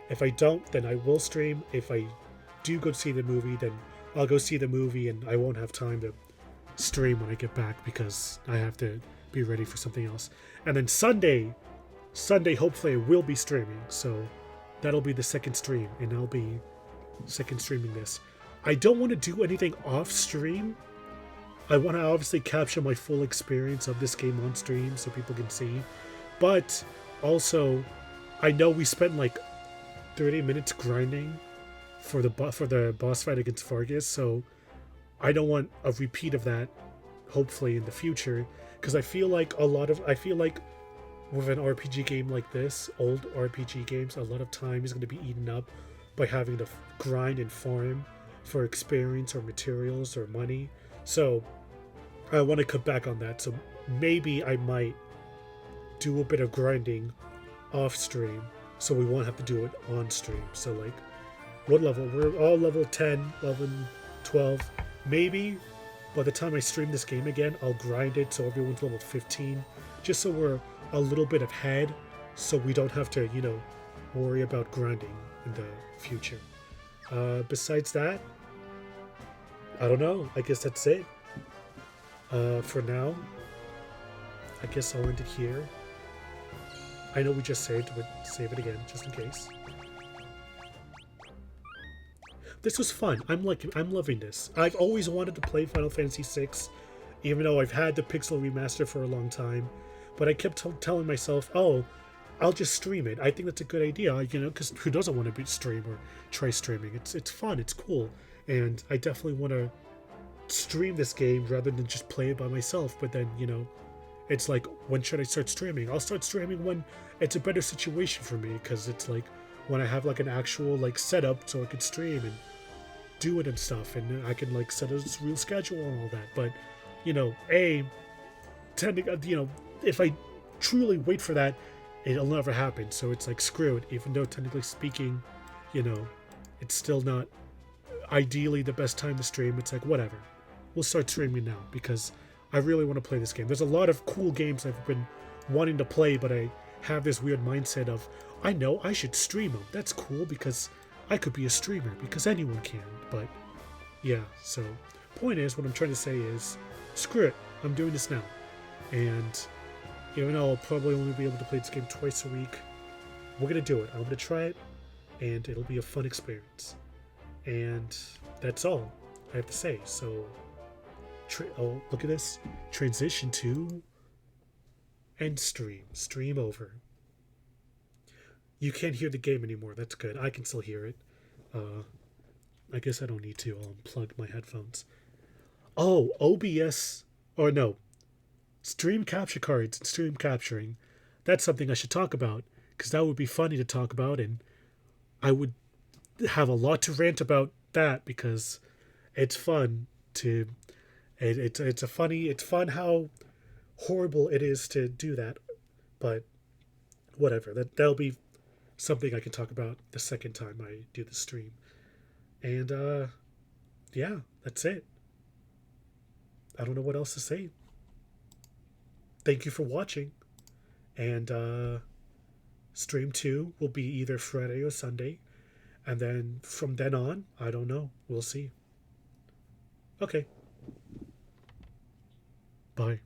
If I don't, then I will stream. If I do go see the movie, then I'll go see the movie, and I won't have time to stream when I get back because I have to be ready for something else. And then Sunday, hopefully I will be streaming, so that'll be the second stream, and I'll be second streaming this. I don't want to do anything off stream. I want to obviously capture my full experience of this game on stream so people can see, but also I know we spent like 30 minutes grinding for the boss fight against Vargas, so I don't want a repeat of that, hopefully in the future, because I feel like with an RPG game like this, old RPG games, a lot of time is going to be eaten up by having to grind and farm for experience or materials or money. So I want to cut back on that. So maybe I might do a bit of grinding off stream so we won't have to do it on stream. So like, what level? We're all level 10, level 12. Maybe by the time I stream this game again, I'll grind it so everyone's level 15, just so we're a little bit ahead, so we don't have to, you know, worry about grinding in the future. Besides that, I don't know. I guess that's it. For now, I guess I'll end it here. I know we just saved, but save it again, just in case. This was fun. I'm loving this. I've always wanted to play Final Fantasy 6, even though I've had the Pixel remaster for a long time. But I kept telling myself, oh, I'll just stream it. I think that's a good idea, you know, because who doesn't want to stream or try streaming? It's fun, it's cool, and I definitely want to stream this game rather than just play it by myself. But then, you know, it's like, when should I start streaming? I'll start streaming when it's a better situation for me, because it's like when I have like an actual like setup so I could stream and do it and stuff, and I can like set a real schedule and all that. But you know, you know, if I truly wait for that, it'll never happen. So it's like, screw it. Even though technically speaking, you know, it's still not ideally the best time to stream. It's like, whatever. We'll start streaming now because I really want to play this game. There's a lot of cool games I've been wanting to play, but I have this weird mindset of, I know I should stream them. That's cool because I could be a streamer, because anyone can. But yeah, so point is, what I'm trying to say is, screw it. I'm doing this now. And even though I'll probably only be able to play this game twice a week, we're going to do it. I'm going to try it, and it'll be a fun experience. And that's all I have to say. So Oh, look at this. Transition to end stream. Stream over. You can't hear the game anymore. That's good. I can still hear it. I guess I don't need to unplug my headphones. Oh, OBS. Or no. Stream capture cards and stream capturing. That's something I should talk about. Because that would be funny to talk about. And I would have a lot to rant about that because it's fun to. It's fun how horrible it is to do that. But whatever. That'll be something I can talk about the second time I do the stream. And yeah, that's it. I don't know what else to say. Thank you for watching. And stream 2 will be either Friday or Sunday. And then from then on, I don't know. We'll see. Okay. Bye.